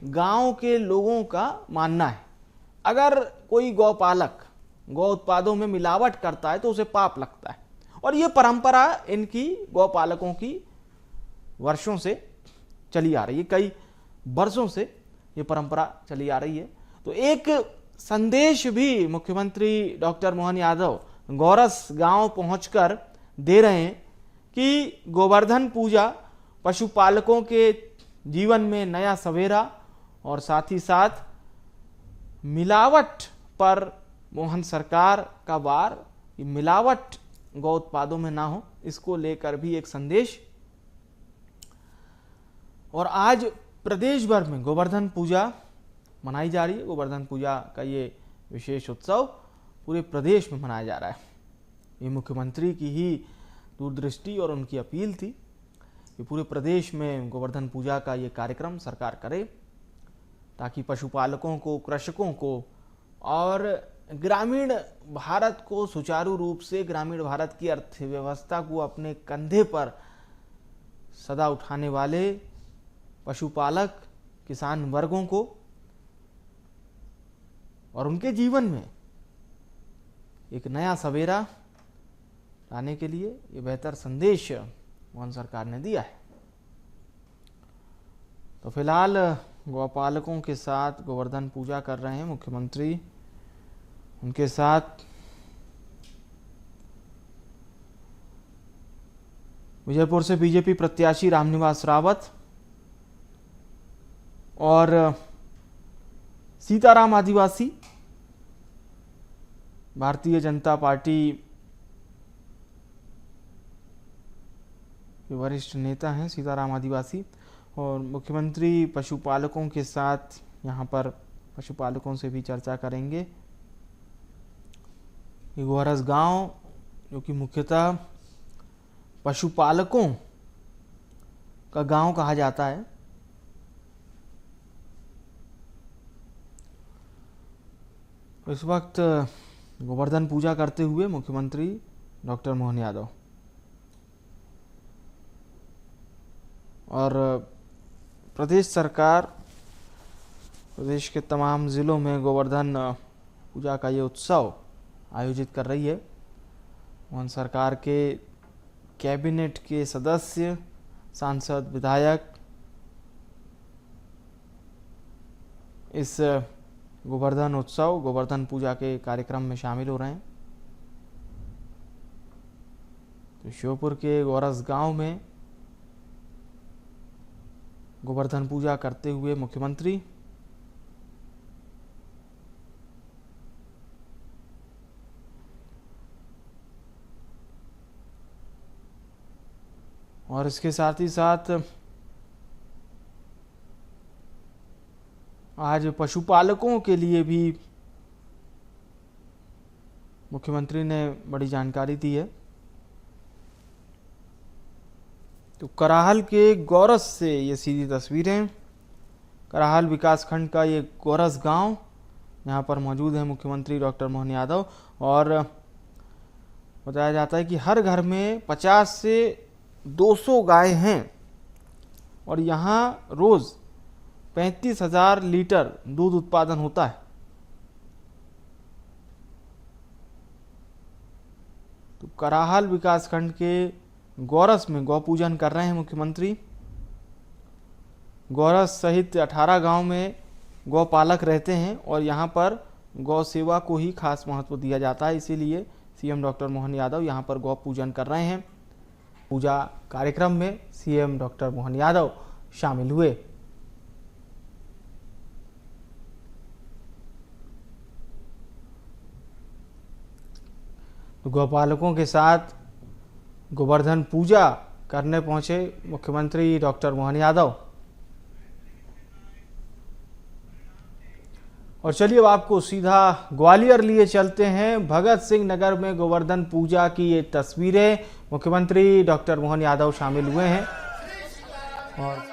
गांव के लोगों का मानना है। अगर कोई गौपालक गौ उत्पादों में मिलावट करता है तो उसे पाप लगता है। और ये परंपरा इनकी गौपालकों की वर्षों से चली आ रही है, कई वर्षों से ये परंपरा चली आ रही है। तो एक संदेश भी मुख्यमंत्री डॉक्टर मोहन यादव गौरस गांव पहुंचकर दे रहे हैं कि गोवर्धन पूजा पशुपालकों के जीवन में नया सवेरा और साथ ही साथ मिलावट पर मोहन सरकार का वार, मिलावट गौ उत्पादों में ना हो, इसको लेकर भी एक संदेश। और आज प्रदेश भर में गोवर्धन पूजा मनाई जा रही है। गोवर्धन पूजा का ये विशेष उत्सव पूरे प्रदेश में मनाया जा रहा है। ये मुख्यमंत्री की ही दूरदृष्टि और उनकी अपील थी कि पूरे प्रदेश में गोवर्धन पूजा का ये कार्यक्रम सरकार करे, ताकि पशुपालकों को, कृषकों को और ग्रामीण भारत को सुचारू रूप से, ग्रामीण भारत की अर्थव्यवस्था को अपने कंधे पर सदा उठाने वाले पशुपालक किसान वर्गों को और उनके जीवन में एक नया सवेरा लाने के लिए ये बेहतर संदेश मोहन सरकार ने दिया है। तो फिलहाल गौपालकों के साथ गोवर्धन पूजा कर रहे हैं मुख्यमंत्री, उनके साथ विजयपुर से बीजेपी प्रत्याशी रामनिवास रावत और सीताराम आदिवासी भारतीय जनता पार्टी के वरिष्ठ नेता हैं सीताराम आदिवासी। और मुख्यमंत्री पशुपालकों के साथ यहाँ पर पशुपालकों से भी चर्चा करेंगे। ये गौरस गांव जो कि मुख्यतः पशुपालकों का गांव कहा जाता है। इस वक्त गोवर्धन पूजा करते हुए मुख्यमंत्री डॉक्टर मोहन यादव और प्रदेश सरकार प्रदेश के तमाम ज़िलों में गोवर्धन पूजा का ये उत्सव आयोजित कर रही है। मोहन सरकार के कैबिनेट के सदस्य, सांसद, विधायक इस गोवर्धन उत्सव, गोवर्धन पूजा के कार्यक्रम में शामिल हो रहे हैं। तो श्योपुर के गोरस गांव में गोवर्धन पूजा करते हुए मुख्यमंत्री और इसके साथ ही साथ आज पशुपालकों के लिए भी मुख्यमंत्री ने बड़ी जानकारी दी है। तो कराहल के गोरस से ये सीधी तस्वीरें, कराहल विकासखंड का ये गोरस गांव, यहाँ पर मौजूद है मुख्यमंत्री डॉक्टर मोहन यादव। और बताया जाता है कि हर घर में 50 से 200 गाय हैं और यहाँ रोज 35,000 लीटर दूध उत्पादन होता है। तो कराहल विकासखंड के गोरस में गौ पूजन कर रहे हैं मुख्यमंत्री। गोरस सहित 18 गांव में गौ पालक रहते हैं और यहाँ पर गौ सेवा को ही खास महत्व दिया जाता है, इसीलिए सीएम डॉक्टर मोहन यादव यहाँ पर गौ पूजन कर रहे हैं। पूजा कार्यक्रम में सीएम डॉक्टर मोहन यादव शामिल हुए। गौपालकों के साथ गोवर्धन पूजा करने पहुंचे मुख्यमंत्री डॉक्टर मोहन यादव। और चलिए अब आपको सीधा ग्वालियर लिए चलते हैं। भगत सिंह नगर में गोवर्धन पूजा की ये तस्वीरें, मुख्यमंत्री डॉक्टर मोहन यादव शामिल हुए हैं। और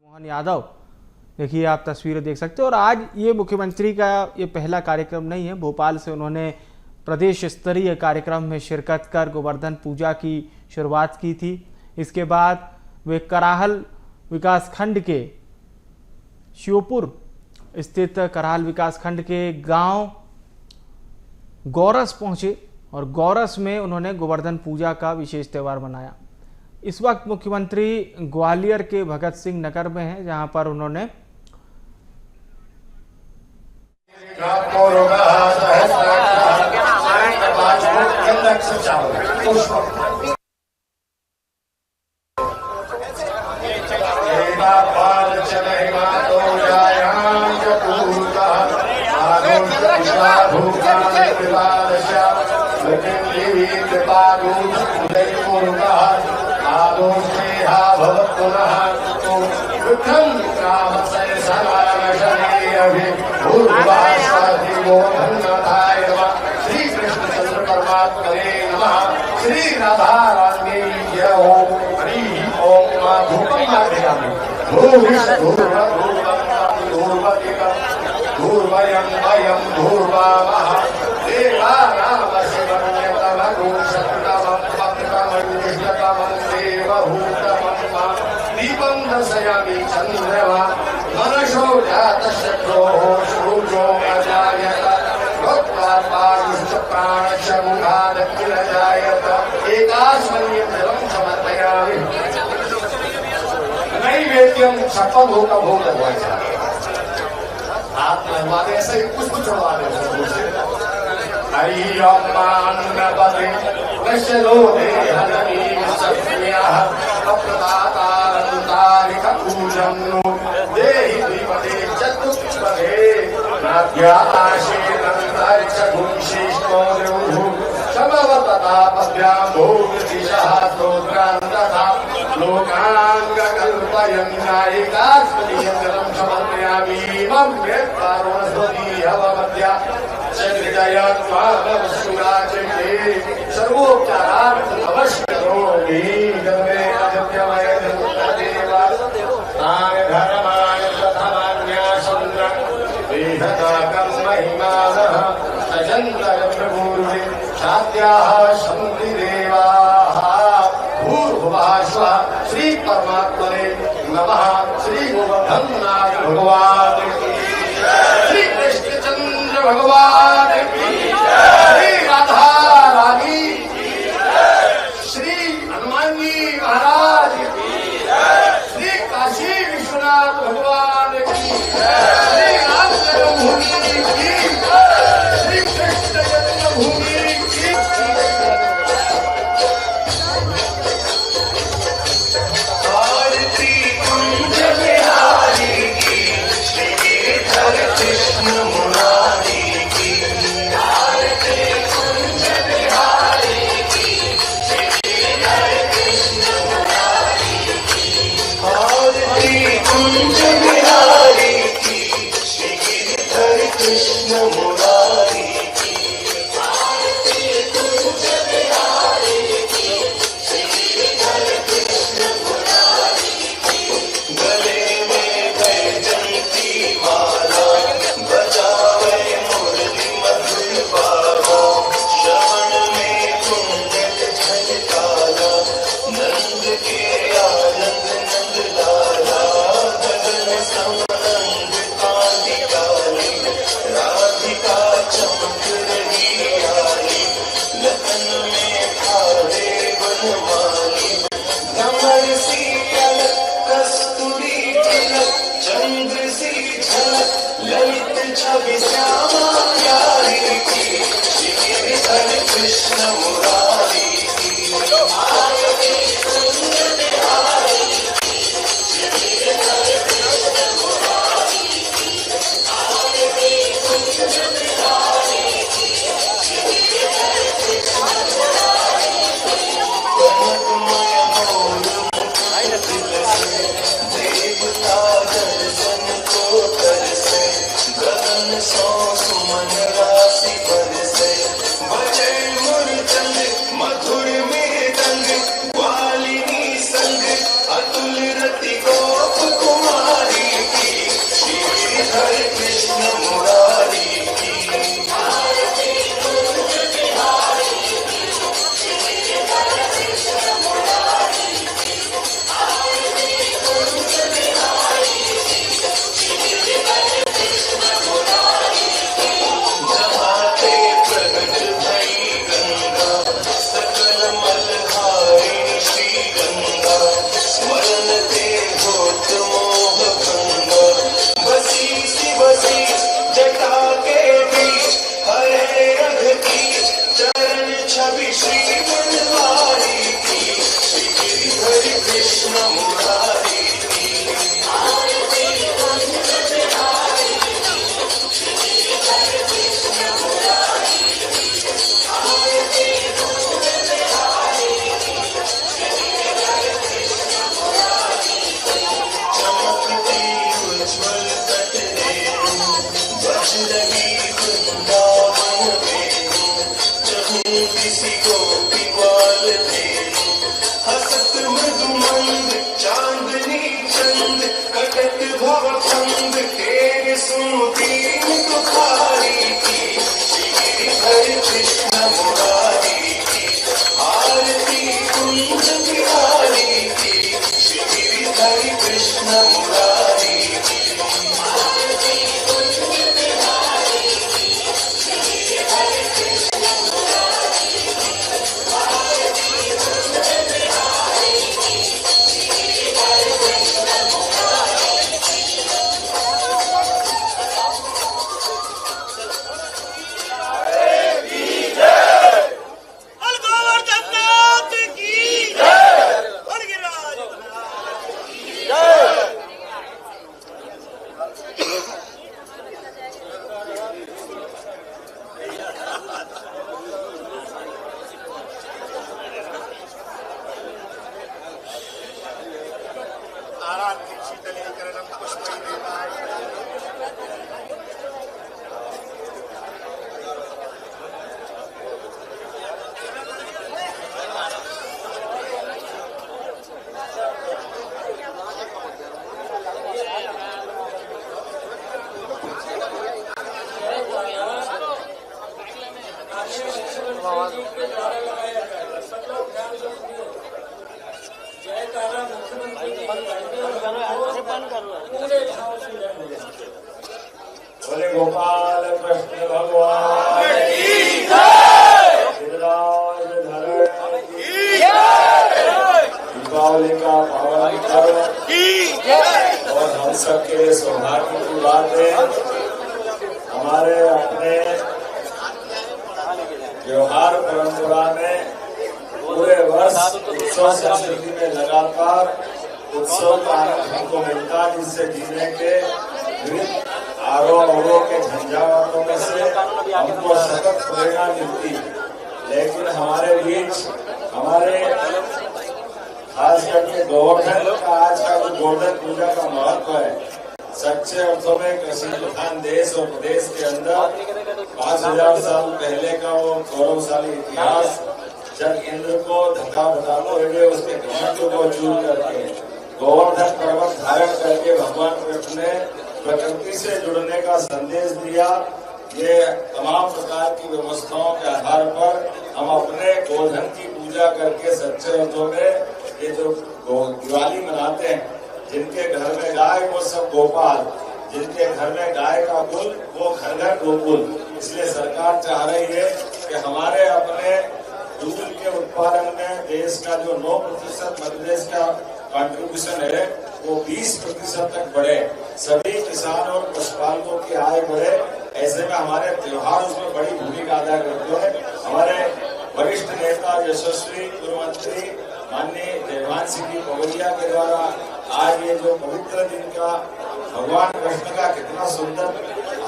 मोहन यादव, देखिए आप तस्वीरें देख सकते हो। और आज ये मुख्यमंत्री का ये पहला कार्यक्रम नहीं है। भोपाल से उन्होंने प्रदेश स्तरीय कार्यक्रम में शिरकत कर गोवर्धन पूजा की शुरुआत की थी। इसके बाद वे कराहल विकासखंड के श्योपुर स्थित कराहल विकासखंड के गांव गोरस पहुंचे और गोरस में उन्होंने गोवर्धन पूजा का विशेष त्यौहार मनाया। इस वक्त मुख्यमंत्री ग्वालियर के भगत सिंह नगर में हैं, जहां पर उन्होंने श्री कृष्ण चंद्र परमात्मने नमः। श्री राधा रानी जय ओम हरि ओम। धूपम धूर्वयं वयं धूर्वामः देवानाम शिवन्यतमं शततमं भक्तमं देवभूतमं दीपं दर्शयामि चन्द्रमा मनसो जातशत्रोः सूर्यो अजायत भक्त्वापायुश्च प्राणश्च मुखादग्निरजायत एकास्मन्यं जलं समर्पयामि। नैवेद्यं सर्वभूतभूत भोजनं हाथ में हमारे ऐसे ही कुछ चढ़वा दे। हरि ओम अन्नपते वैश्यलो देहननी सत्याः अप्रदातारंतारिक पूजन देहि विपदे चतुष्पदे नाद्याशेनन्तरिक्ष गुंशिष्टो देवु समवतता पद्यां भूतिशः स्तोत्रान्तथा लोकांगकल्पयन् नायिकास्मदीयं समर्पयामि। मम वेत्तारुणस्वती हवमद्या चन्द्रजयत्वामवसुराचके सर्वोपचारात् अवश्य करोमि। जन्मे अजत्यमय देवा तान् धर्मान् प्रथमान्यासन्द्रं वेदताकं महिमानः सजन्तरं प्रभुर्वे सात्याः सन्ति देवा। नमः शिवाय श्री परमात्मने नमः श्री गोवर्धननाथ भगवान की श्री कृष्णचंद्र भगवान की श्री राधा रानी श्री हनुमान जी महाराज की श्री काशी विश्वनाथ भगवान की श्री राम जन्मभूमि की श्री कृष्ण जन्मभूमि की आरती कुंज बिहारी की श्री गिरिधर कृष्ण मुरारी की आरती कुंज बिहारी की श्री गिरिधर कृष्ण मुरारी की आरती कुंज बिहारी की श्री गिरिधर कृष्ण मुरारी की आरती कुंज बिहारी की श्री गिरिधर कृष्ण मुरारी की गले में बैजंती माला बजावे मुरली मधुर बाबा श्रवण में कुंडल झलकाला नंद के आनंद नंद लाला गगन समरंग काली काली राधिका चमक रही आई लगन में खारे बनवाली कमर सी अलग कस्तूरी तिलक चंद्र सी झलक ललित छवि श्यामा प्यारी की श्री गिरिधर कृष्ण मुरारी की आरती कुंज बिहारी श्री गिरिधर कृष्ण मुरारी की आरती कुंज बिहारी श्री गिरिधर कृष्ण मुरारी कनकमय मोर मुकुट तिलक देवता दर्शन को तरसे गगन सो सुमन राशि बरसे बजे मुरचंद मधुर मृदंग ग्वालिनी संग अतुल रति गोप कुमारी की श्री गिरिधर कृष्ण मुरारी की आरती कुंज बिहारी की श्री गिरिधर कृष्ण मुरारी की आरती कुंज बिहारी की श्री गिरिधर कृष्ण मुरारी की जहाँ ते प्रगट भई गंगा सकल मलहारिणी श्री गंगा स्मरण ते होत मोह भंगा बसी सी बसी जटा के बीच हरे रघ की चरण छवि श्री बनवारी की श्री गिरिधर कृष्ण मुरारी की आरती कुंज बिहारी की श्री गिरिधर कृष्ण मुरारी की आरती कुंज बिहारी की श्री गिरिधर कृष्ण मुरारी की चमकती उज्ज्वल तट रेणु बज रही वृंदावन वेणु जहूं किसी गोपी ग्वाल धेनु हसत मृदुमंद चांदनी चंद कटत भवखंड तेरे सुनु दीन दुखारी की श्री गिरिधर कृष्ण मुरारी की आरती कुंज बिहारी की श्री गिरिधर कृष्ण मुरारी की आरती कुंज बिहारी की श्री गिरिधर कृष्ण मुरारी की आरती कुंज बिहारी की श्री गिरिधर कृष्ण मुरारी की गोपाल कृष्ण भगवान की जय। गिरिराज धरण की जय। दीपावली का पावन पर्व और हम सबके सौभाग्य की बात है, हमारे अपने त्योहार परंपरा में पूरे वर्ष उत्सव संस्कृति में लगातार उत्सव का आनंद हमको मिलता है, जिससे जीने के विविध आरोपों के झंझावातों में से हमको सतत प्रेरणा मिलती है। लेकिन हमारे बीच हमारे खास करके गोवर्धन का आज का जो गोवर्धन पूजा का महत्व है, सच्चे अर्थों में कृषि प्रधान देश और प्रदेश के अंदर 5000 साल पहले का वो गौरवशाली इतिहास, जब इंद्र को धक्का बताते हुए उसके घमंड को चूर करके गोवर्धन पर्वत धारण करके भगवान कृष्ण ने प्रकृति से जुड़ने का संदेश दिया। ये तमाम प्रकार की व्यवस्थाओं के आधार पर हम अपने गोवर्धन की पूजा करके सच्चे अर्थों में ये जो दिवाली मनाते हैं, जिनके घर में गाय वो सब गोपाल, जिनके घर में गाय का कुल वो घर घर गोकुल। इसलिए सरकार चाह रही है कि हमारे अपने दूध के उत्पादन में देश का जो 9% मध्य प्रदेश का कंट्रीब्यूशन है वो 20% तक बढ़े, सभी किसान और पशुपालकों की आय बढ़े। ऐसे में हमारे त्योहार उसमें बड़ी भूमिका अदा करते हैं। हमारे वरिष्ठ नेता यशस्वी पूर्व मंत्री माननीय जयवान सिंह जी पवैया के द्वारा आज ये जो पवित्र दिन का भगवान कृष्ण का कितना सुंदर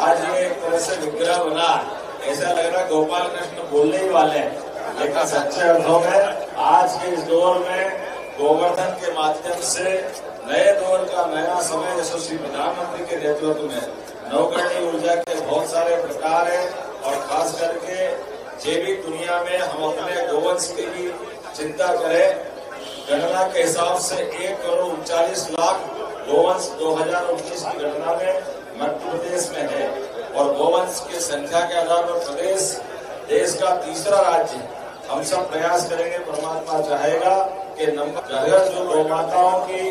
आज ये एक तरह से विग्रह बना, ऐसा लग रहा है गोपाल कृष्ण बोलने ही वाले हैं। लेकिन सच्चे अर्थों में आज के इस दौर में गोवर्धन के माध्यम से नए दौर का नया समय यशस्वी प्रधानमंत्री के नेतृत्व में नवकरणीय ऊर्जा के बहुत सारे प्रकार है, और खास करके जैविक दुनिया में हम अपने गोवंश की भी चिंता करें। गणना के हिसाब से 1,40,00,000 गोवंश 2019 की गणना में मध्य प्रदेश में है, और गोवंश की संख्या के आधार पर प्रदेश देश का तीसरा राज्य है। हम सब प्रयास करेंगे, परमात्मा चाहेगा कि नंबर घर जो गौ माताओं की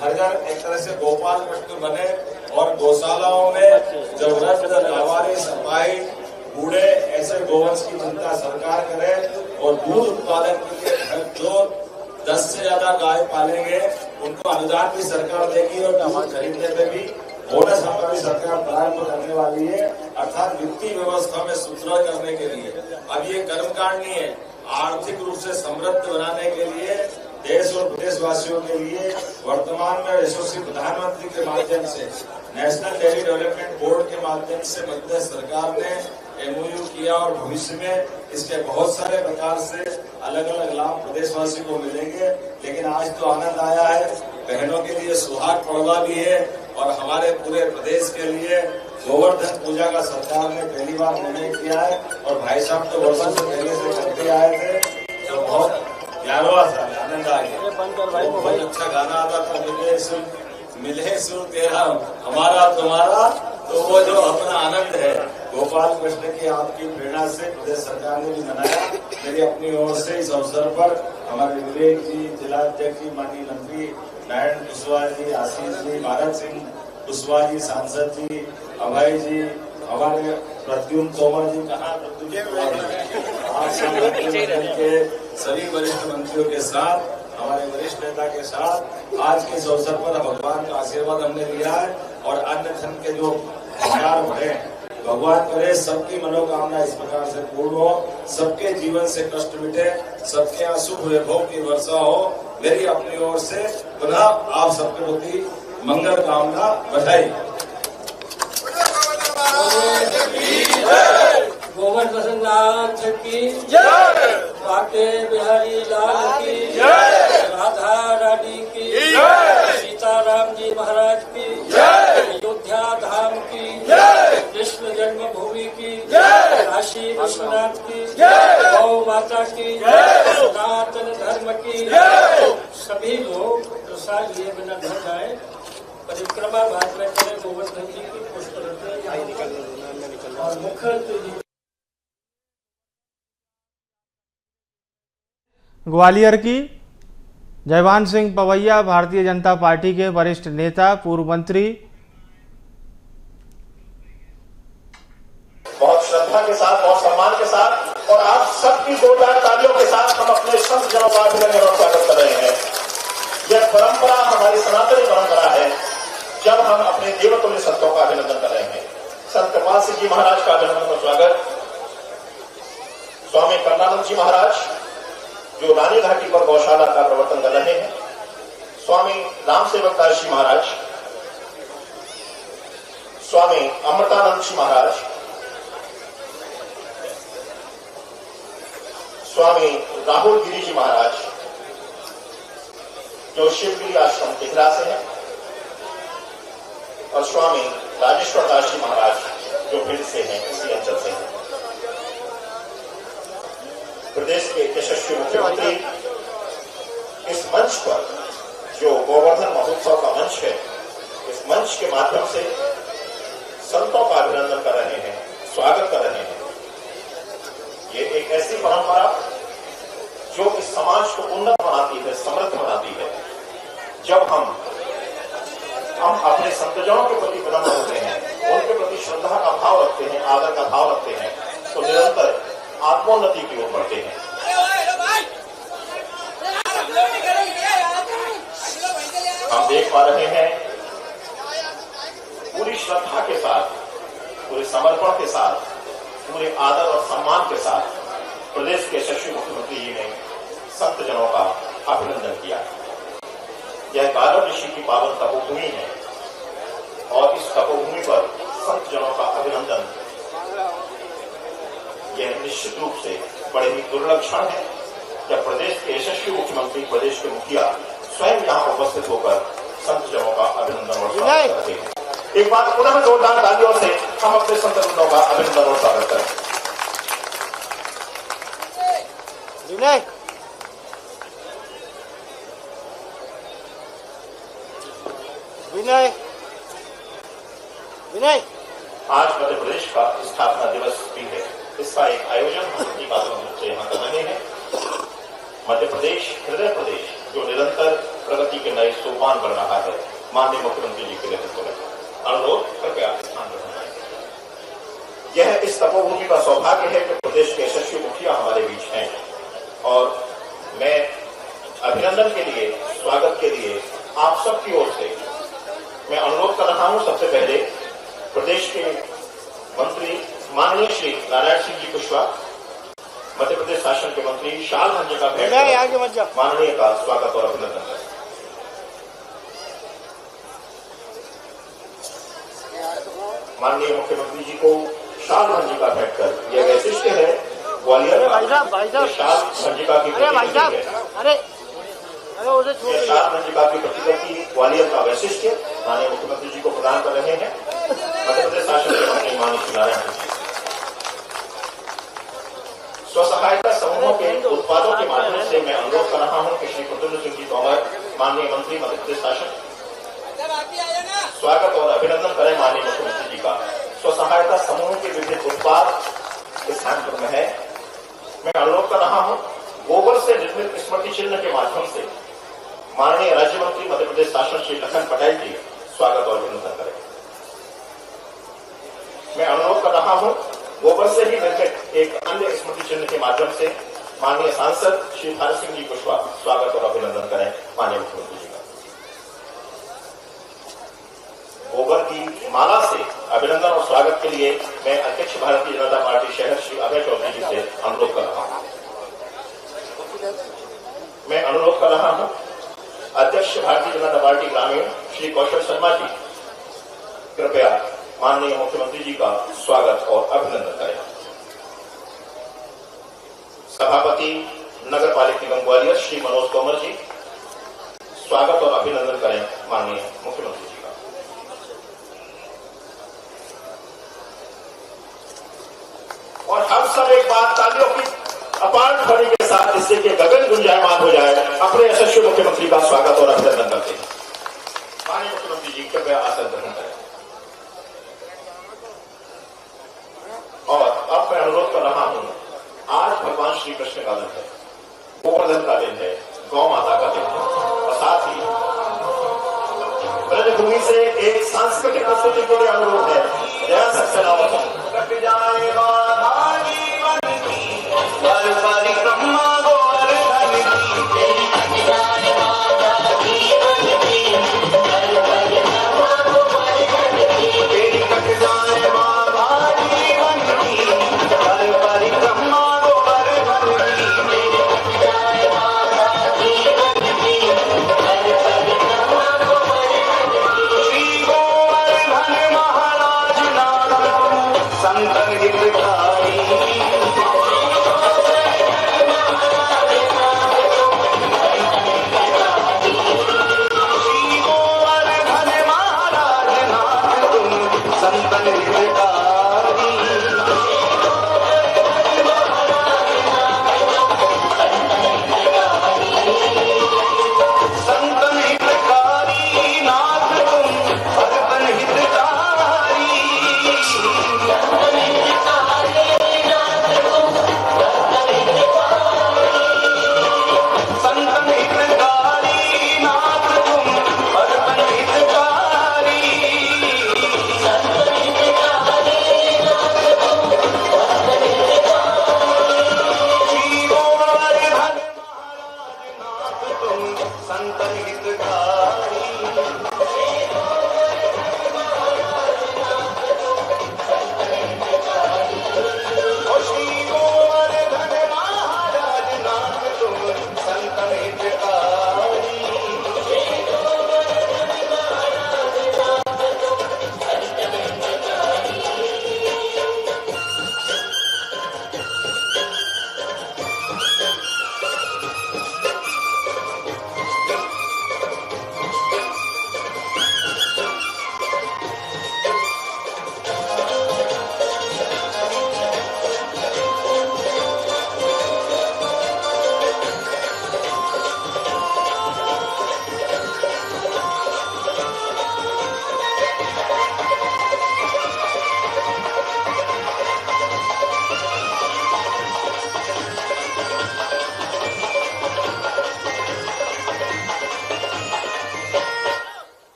घर घर एक तरह से गोपाल कृष्ण बने, और गौशालाओं में जब वृद्ध लावारी सिपाही बूढ़े ऐसे गोवंश की चिंता सरकार करे, और दूध उत्पादन के लिए घर जो 10 से ज्यादा गाय पालेंगे उनको अनुदान भी सरकार देगी, और दूध खरीदने में भी बोनस हमारी सरकार प्रारंभ करने वाली है, अर्थात वित्तीय व्यवस्था में सुदृढ़ करने के लिए। अब ये कर्मकांड नहीं है, आर्थिक रूप से समृद्ध बनाने के लिए देश और प्रदेशवासियों के लिए वर्तमान में यशस्वी प्रधानमंत्री के माध्यम से नेशनल डेयरी डेवलपमेंट बोर्ड के माध्यम से मध्य प्रदेश सरकार ने MOU किया, और भविष्य में इसके बहुत सारे प्रकार से अलग अलग लाभ प्रदेशवासी को मिलेंगे। लेकिन आज तो आनंद आया है, बहनों के लिए सुहाग पर्व भी है, और हमारे पूरे प्रदेश के लिए गोवर्धन पूजा का सरकार ने पहली बार निर्णय किया है, और भाई साहब तो वर्षों से पहले से करते आए थे, तो बहुत 11वां साल आनंद आ गया। बहुत अच्छा गाना आता था, मिले सुर तेरा हमारा तुम्हारा, तो वो जो अपना आनंद है गोपाल कृष्ण की आपकी प्रेरणा से प्रदेश सरकार ने भी मनाया। मेरी अपनी ओर से इस अवसर पर हमारे विवेक जी, जिलाध्यक्ष जी, माननीय मंत्री नारायण कुशवाहा जी, आशीष जी, भारत सिंह कुशवाहा जी, सांसद जी, अभय जी, हमारे प्रद्युम्न तोमर जी, कहाँ के सभी वरिष्ठ मंत्रियों के साथ, हमारे वरिष्ठ नेता के साथ आज के इस अवसर पर भगवान का आशीर्वाद हमने लिया है, और अन्य धन के जो विचार बढ़े, भगवान करे सबकी मनोकामना इस प्रकार से पूर्ण हो, सबके जीवन से कष्ट मिटे, सबके यहाँ सुख वैभव की वर्षा हो। मेरी अपनी ओर से पुनः आप सबके प्रति मंगल कामना बधाई। गोवर्धन नाथ की जय, बाके बिहारी लाल की जय, राधा रानी की जय, सीताराम जी महाराज की जय, अयोध्या धाम की जय, कृष्ण जन्मभूमि की जय, काशी विश्वनाथ की जय, गौ माता की जय, सनातन धर्म की जय। सभी लोग प्रसाद लिए बिना घर जाए, परिक्रमा मार्ग में करें, गोवर्धन जी की पुष्प और मुख्यमंत्री जी। ग्वालियर की जयवान सिंह पवैया भारतीय जनता पार्टी के वरिष्ठ नेता, पूर्व मंत्री श्रद्धा के साथ और सम्मान के साथ और आप सबकी जोरदार तालियों के साथ हम अपने संत जनों का अभिनंदन और स्वागत कर रहे हैं। यह परंपरा हमारी सनातनी परंपरा है जब हम अपने देवतुल्य संतों का अभिनंदन कर रहे हैं। संत कृपाल सिंह जी महाराज का अभिनंदन और स्वागत, स्वामी करुणानंद जी महाराज जो रानी घाटी पर गौशाला का प्रवर्तन कर रहे हैं, स्वामी राम सेवक दास जी महाराज, स्वामी अमृतानंद जी महाराज, स्वामी राहुल गिरी जी महाराज जो शिवगिरी आश्रम तिहरा से हैं, और स्वामी राजेश्वर दास जी महाराज जो भिंड से हैं, इसी अंचल से हैं। प्रदेश के यशस्वी मुख्यमंत्री इस मंच पर जो गोवर्धन महोत्सव का मंच है, इस मंच के माध्यम से संतों का अभिनंदन कर रहे हैं, स्वागत कर रहे हैं। ये एक ऐसी परंपरा जो इस समाज को उन्नत बनाती है, समृद्ध बनाती है। जब हम अपने संतजनों के प्रति विनम्र होते हैं, उनके प्रति श्रद्धा का भाव रखते हैं, आदर का भाव रखते हैं, तो निरंतर आत्मोन्नति की ओर बढ़ते हैं। हम देख पा रहे हैं पूरी श्रद्धा के साथ, पूरे समर्पण के साथ, पूरे आदर और सम्मान के साथ प्रदेश के यशस्वी मुख्यमंत्री जी ने संत जनों का अभिनंदन किया। यह गारव ऋषि की पावन तपोभूमि है और इस तपोभूमि पर संत जनों का अभिनंदन यह निश्चित रूप से बड़े ही दुर्लभ क्षण है जब प्रदेश के यशस्वी मुख्यमंत्री, प्रदेश के मुखिया स्वयं यहां उपस्थित होकर संत जनों का अभिनंदन और स्वागत करते हैं। एक बार पुनः जोरदार तालियों से हम अपने संत जनों का अभिनंदन और स्वागत करें। विनय विनय विनय आज मध्य प्रदेश का स्थापना दिवस भी है। इसका एक आयोजन हम अपनी बातों से यहाँ कर रहे हैं। मध्य प्रदेश हृदय प्रदेश जो निरंतर प्रगति के नए सोपान बढ़ रहा है, माननीय मुख्यमंत्री जी के नेतृत्व में अनुरोध कृपया स्थान पर बनाएं। यह इस तपोभूमि का सौभाग्य है कि प्रदेश के यशस्वी मुखिया हमारे बीच हैं और मैं अभिनंदन के लिए, स्वागत के लिए आप सबकी ओर से मैं अनुरोध कर रहा हूं। सबसे पहले प्रदेश के मंत्री माननीय श्री नारायण सिंह जी कुशवाहा, मध्य प्रदेश शासन के मंत्री शाल भंजे का भेंट माननीय का स्वागत और अभिनंदन करें। माननीय मुख्यमंत्री जी को शाल भंजिका भेंट कर यह वैशिष्ट है ग्वालियर शाल भंजिका की शाल भंजिका की प्रतिकृति ग्वालियर का वैशिष्ट माननीय मुख्यमंत्री जी को प्रदान कर रहे हैं मध्य प्रदेश शासन के मंत्री माननीय श्री नारायण सिंह। स्वसहायता समूहों के उत्पादों के माध्यम से मैं अनुरोध कर रहा हूं कि श्री प्रद्युम्न सिंह जी तोमर, माननीय मंत्री मध्य प्रदेश शासन, स्वागत और अभिनंदन करें माननीय मुख्यमंत्री जी का। स्वसहायता समूह के विभिन्न उत्पाद इस कार्यक्रम में है। मैं अनुरोध कर रहा हूं गोबर से निर्मित स्मृति चिन्ह के माध्यम से माननीय राज्य मंत्री मध्य प्रदेश शासन श्री लखन पटेल जी स्वागत और अभिनंदन करें। मैं अनुरोध कर रहा हूं गोबर से ही निर्मित एक अन्य स्मृति चिन्ह के माध्यम से माननीय सांसद श्री हर सिंह जी कुशवाहा स्वागत और अभिनंदन करें माननीय मुख्यमंत्री जी का। गोबर की माला से अभिनंदन और स्वागत के लिए मैं अध्यक्ष भारतीय जनता पार्टी शहर श्री अभय चौधरी जी से अनुरोध कर रहा हूं। मैं अनुरोध कर रहा हूं अध्यक्ष भारतीय जनता पार्टी ग्रामीण श्री कौशल शर्मा जी, कृपया माननीय मुख्यमंत्री जी का स्वागत और अभिनंदन करें। सभापति नगर पालिका निगम ग्वालियर श्री मनोज तोमर जी स्वागत और अभिनंदन करें माननीय मुख्यमंत्री जी का। और हम सब एक बात तालियों की अपार ध्वनि के साथ इससे कि गगन गुंजायमान हो जाए अपने यशस्वी मुख्यमंत्री का स्वागत और अभिनंदन करते हैं। माननीय मुख्यमंत्री जी कृपया आसन ग्रहण करें। और अब मैं अनुरोध कर रहा हूं, आज भगवान श्री कृष्ण का दिन है, गोवर्धन का दिन है, गौ माता का दिन है और साथ ही ब्रजभूमि से एक सांस्कृतिक प्रस्तुति के लिए अनुरोध है। जय सत्यनारायण। कट जाए बाधा जीवन की, हर परिक्रमा गोवर्धन की, तेरी कट जाए बाधा जीवन की, हर परिक्रमा गोवर्धन की, तेरी कट जाए बाधा जीवन की, हर परिक्रमा गोवर्धन की, तेरी कट जाए बाधा जीवन की, हर परिक्रमा गोवर्धन की। श्री गोवर्धन महाराज नाथ संतन हितकारी, श्री गोवर्धन महाराज नाथ तुम संतन हितकारी, संतन हितकारी नाथ तुम भगतन हितकारी, संतन हितकारी नाथ तुम भगतन हितकारी, श्री गोवर्धन महाराज नाथ तुम संतन हितकारी, और श्री गोवर्धन महाराज नाथ तुम संतन हितकारी।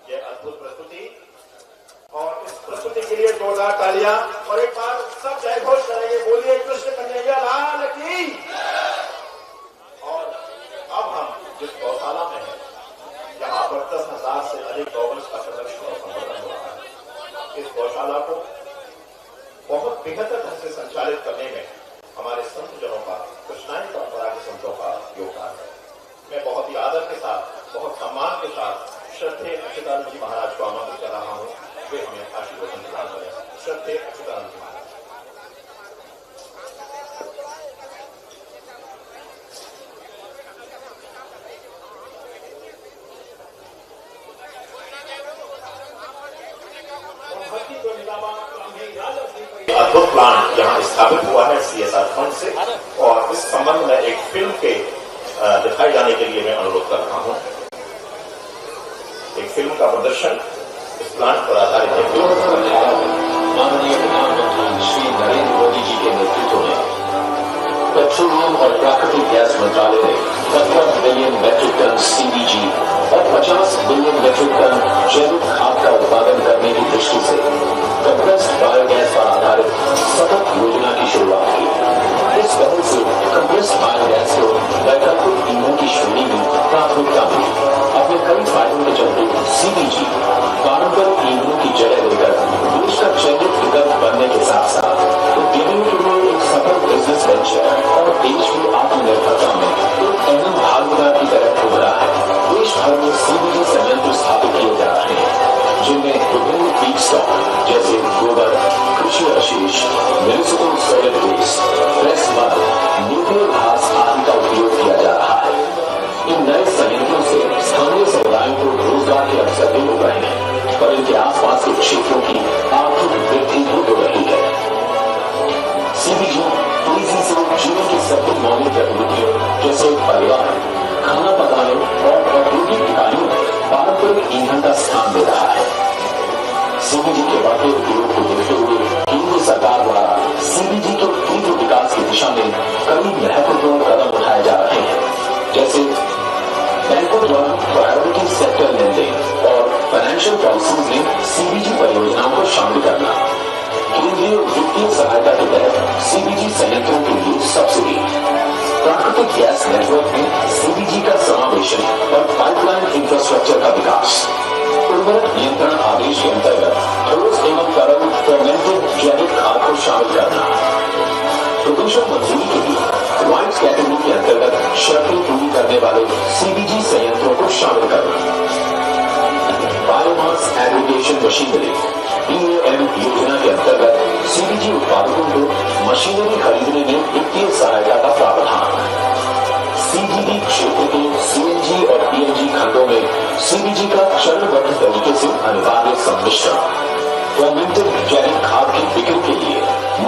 ये अद्भुत प्रस्तुति, और इस प्रस्तुति के लिए जोरदार तालियां, और एक बार सब जय घोष करेंगे, बोलिए कृष्ण कन्हैया लाल की। और अब हम जिस गौशाला में हैं, यहाँ पर 10,000 से अधिक गौवंश का संरक्षण और संवर्धन हो रहा है। इस गौशाला को बहुत बेहतर ढंग से संचालित करने में हमारे संत जनों का, कृष्णायन परंपरा के संतों का योगदान है। मैं बहुत ही आदर के साथ, बहुत सम्मान के साथ श्रद्धेय अच्युतानंद जी महाराज को आमंत्रित कर रहा हूँ, वे हमें आशीर्वचन प्रदान करें। श्रद्धेय अच्युतानंद जी महाराज। अद्भुत प्लान यहाँ स्थापित हुआ है CSR फंड से, और इस संबंध में एक फिल्म के दिखाए जाने के लिए मैं अनुरोध कर रहा हूँ। एक फिल्म का प्रदर्शन इस प्लान पर आधारित है। माननीय प्रधानमंत्री श्री नरेंद्र मोदी जी के नेतृत्व में पेट्रोलियम और प्राकृतिक गैस मंत्रालय ने 17 मिलियन मैट्रिक टन CBG और 50 मिलियन मैट्रिक टन जैविक खाद का उत्पादन करने की दृष्टि से कंप्रेस्ड बायोगैस पर आधारित सतत योजना की शुरुआत की। इस पहल से कंप्रेस्ड बायोगैस को वैकल्पिक ईंधन की श्रेणी में प्राथमिकता मिली। अपने कई फायदों के चलते CBG पारंपरिक ईंधनों की जगह लेकर देश का चयनित विकल्प बनने के साथ साथ उद्यमियों के लिए एक सफल बिजनेस वेंचर और देश की आत्मनिर्भरता में एक अहम भागीदार की तरह उभरा है। देश भर में CBG संयंत्र स्थापित किए जा रहे हैं, जिनमें विभिन्न फीड स्टॉक जैसे गोबर, कृषि अवशेष, municipal solid waste, press mud, nuclear घास आदि का उपयोग किया जा रहा है। इन नए संयंत्रों से स्थानीय समुदायों को रोजगार के अवसर भी मिल रहे हैं, और इनके आसपास के क्षेत्रों की आर्थिक वृद्धि भी हो रही है। CBG तेजी से जीवन की सभी मौलिक गतिविधियों जैसे परिवहन, खाना पकाने और औद्योगिक इकाइयों में पारंपरिक ईंधन का स्थान दे रहा है। CBG के बढ़ते उपयोग को देखते हुए केंद्र सरकार द्वारा CBG गैस नेटवर्क में सीबीजी का समावेशन और पाइपलाइन इंफ्रास्ट्रक्चर का विकास, उर्वरक नियंत्रण आदेश के अंतर्गत ठोस एवं तरल फर्मेंटेड जैविक खाद को शामिल करना, प्रदूषण मंजूरी के लिए व्हाइट कैटेगरी के अंतर्गत शर्तें पूरी करने वाले सीबीजी संयंत्रों को शामिल करना, बायोमास एग्रीगेशन मशीनरी BAM योजना के अंतर्गत सीबीजी उत्पादकों को मशीनरी खरीदने में वित्तीय सहायता का प्रावधान, सीजीडी क्षेत्र के CNG और PNG खंडों में सीबीजी का चरणबद्ध तरीके से अनिवार्य सम्मिश्रण, फर्मेंटेड जैविक खाद की बिक्री के लिए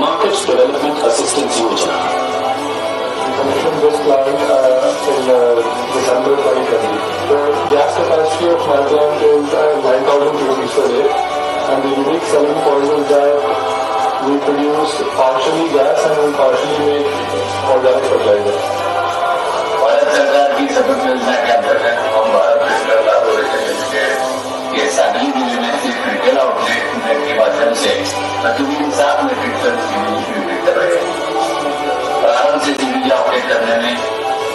मार्केट डेवलपमेंट असिस्टेंस योजना। This plant in December 2020. The gas capacity of my plant is 9,000 cubic per day, and the unique selling point is that we produce partially gas and partially make organic fertilizer. Bharat सरकार की सतत योजना के अंतर्गत हम Bharat digital corporation limited के सांगली जिले में एक रिटेल आउटलेट के माध्यम से प्रतिदिन 7 मीट्रिक टन सीबीजी वितरित कर रहे हैं। प्रारंभ से सीबीजी ऑपरेट करने में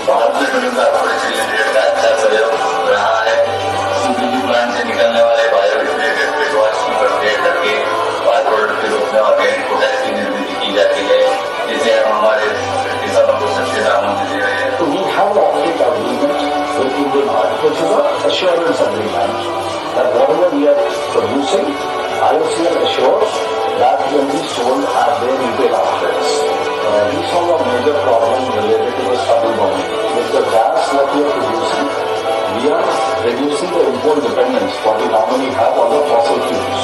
भारत पेट्रोलियम कॉर्पोरेशन लिमिटेड का अच्छा सहयोग रहा है। सीबीजी प्लांट से निकलने वाले बायो डिग्रेडेड वेस्ट वाश की प्रक्रिया करके बाय प्रोडक्ट के रूप में ऑर्गेनिक प्रोडक्ट की निर्मित की जाती है, जिसे हम हमारे किसानों को सबसे आमंत्रित दे रहे हैं। तो we have opted agreement with Indian Oil, which is an assurance agreement that whatever we are producing, IOCL assures that will be sold at their retail outlets. We saw a major problem related to the stubble burning. With the gas that we are producing, we are reducing the import dependence what we normally have on the fossil fuels.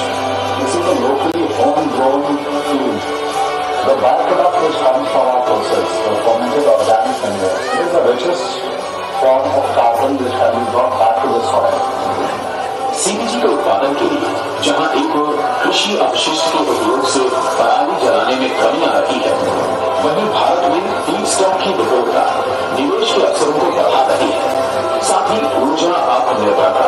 This is a locally homegrown fuel. The byproduct which comes from our process, the fermented organic manure, it is the richest form of carbon which can be brought back to the soil. CBG के उत्पादन के लिए जहां एक और कृषि अपशिष्ट के उपयोग से पराली जलाने में कमी आ रही है, वहीं भारत में फीड स्टॉक की विपुलता निवेश के अवसरों को बढ़ा रही है। साथ ही ऊर्जा आत्मनिर्भरता,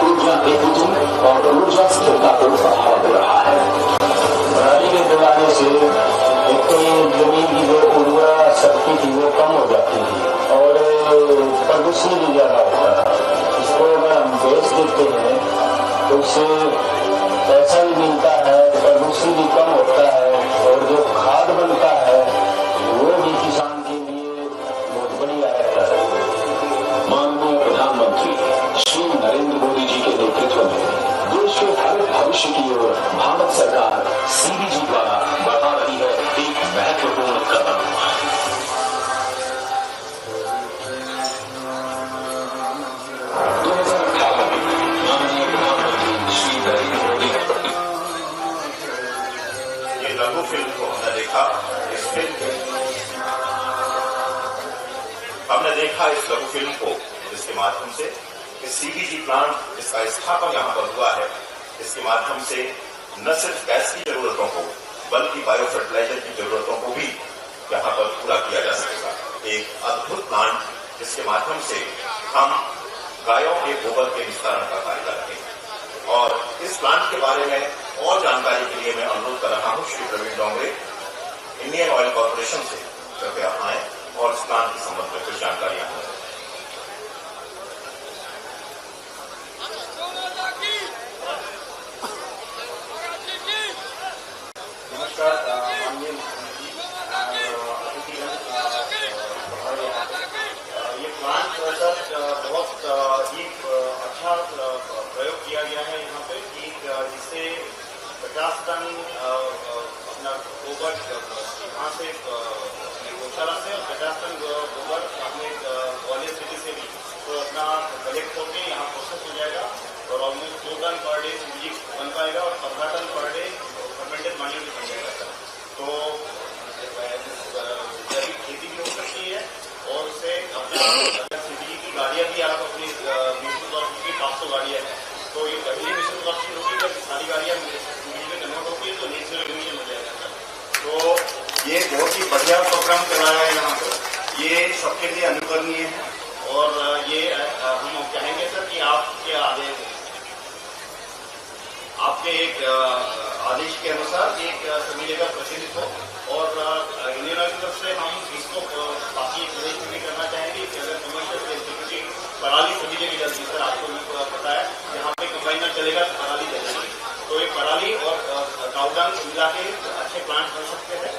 ऊर्जा इक्विटी और ऊर्जा स्थिरता को बढ़ावा दे रहा है। पराली के जलाने से एक तो जमीन की जो उर्वरा शक्ति थी वो कम हो जाती थी और प्रदूषण भी ज्यादा होता था। इसको अगर हम बेच देते हैं तो उससे पैसा भी मिलता है, प्रदूषण भी कम होता है और जो खाद बनता है वो भी किसान के लिए बहुत बढ़िया रहता है। माननीय प्रधानमंत्री श्री नरेंद्र मोदी जी के नेतृत्व में देश के हरित भविष्य की ओर भारत सरकार सीबीजी द्वारा बढ़ा रही है एक महत्वपूर्ण कदम। लघु फिल्म को हमने देखा। इस लघु फिल्म को जिसके माध्यम से इस सीबीजी प्लांट जिसका स्थापना यहाँ पर हुआ है, इसके माध्यम से न सिर्फ गैस की जरूरतों को बल्कि बायो फर्टिलाइजर की जरूरतों को भी यहाँ पर पूरा किया जा सकेगा। एक अद्भुत प्लांट जिसके माध्यम से हम गायों के गोबर के निस्तारण का कार्य करते हैं। और इस प्लांट के बारे में और जानकारी के लिए मैं अनुरोध कर रहा हूं Shri Praveen Dongre Indian Oil Corporation से कृपया आए और इस प्लांट के संबंध में कुछ जानकारियां दें। नमस्कार माननीय ये प्लांट सर बहुत ही अच्छा प्रयोग किया गया है यहाँ पे कि जिससे 50 टन अपना गोबर यहाँ से गौशाला से और 50 टन गोबर अपने ग्वालियर सिटी से भी तो अपना कलेक्ट होकर यहाँ प्रोसेस हो जाएगा और almost 2 ton per day CBG बन पाएगा और 15 ton per day fermented manure भी बन जाएगा। तो जैविक खेती भी हो सकती है और उससे अपना सीबीजी की गाड़ियाँ भी आप अपनी मिशन ऑप्शन की 500 गाड़ियाँ हैं तो ये पहली मिशन ऑप्शन होगी जब सारी गाड़ियाँ सीबीजी में कन्वर्ट होगी तो नेट जीरो इमिशन हो जाएगा। तो ये बहुत ही बढ़िया प्रोग्राम चलाया है यहाँ पर, ये सबके लिए अनुकरणीय है और ये हम कहेंगे सर कि आपके एक आदेश के अनुसार एक सभी जगह प्रचलित हो और इंडियन ऑयल की तरफ से हम इसको बाकी प्रदेश में भी करना चाहेंगे पूजा के अच्छे प्लांट बन सकते हैं,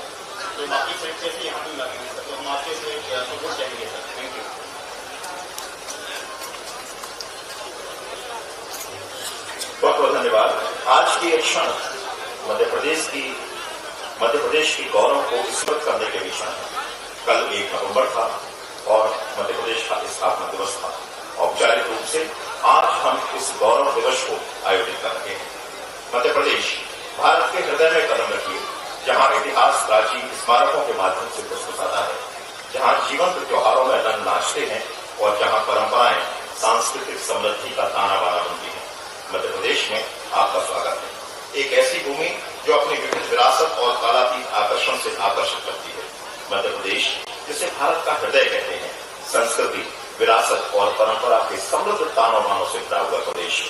तो बाकी सेक्टर से यहाँ भी लगेंगे सर, तो हम आपके से सपोर्ट चाहिए सर। Thank you. बहुत बहुत धन्यवाद। आज की एक क्षण मध्य प्रदेश की गौरव को स्मृत करने के भी क्षण है। कल 1 नवंबर था और मध्य प्रदेश का स्थापना दिवस था। औपचारिक रूप से आज हम इस गौरव दिवस को आयोजित कर रहे हैं। मध्य प्रदेश भारत के हृदय में कदम रखिए, जहां इतिहास प्राचीन स्मारकों के माध्यम से फुसफुसाता है, जहां जीवंत त्योहारों में रंग नाचते हैं और जहां परंपराएं सांस्कृतिक समृद्धि का ताना बाना बनती है। मध्य प्रदेश में आपका स्वागत है। एक ऐसी भूमि जो अपनी विविध विरासत और कालातीत आकर्षण से आकर्षित करती है। मध्य प्रदेश, जिसे भारत का हृदय कहते हैं, संस्कृति, विरासत और परंपरा के समृद्ध तानों बानों से भरा हुआ प्रदेश।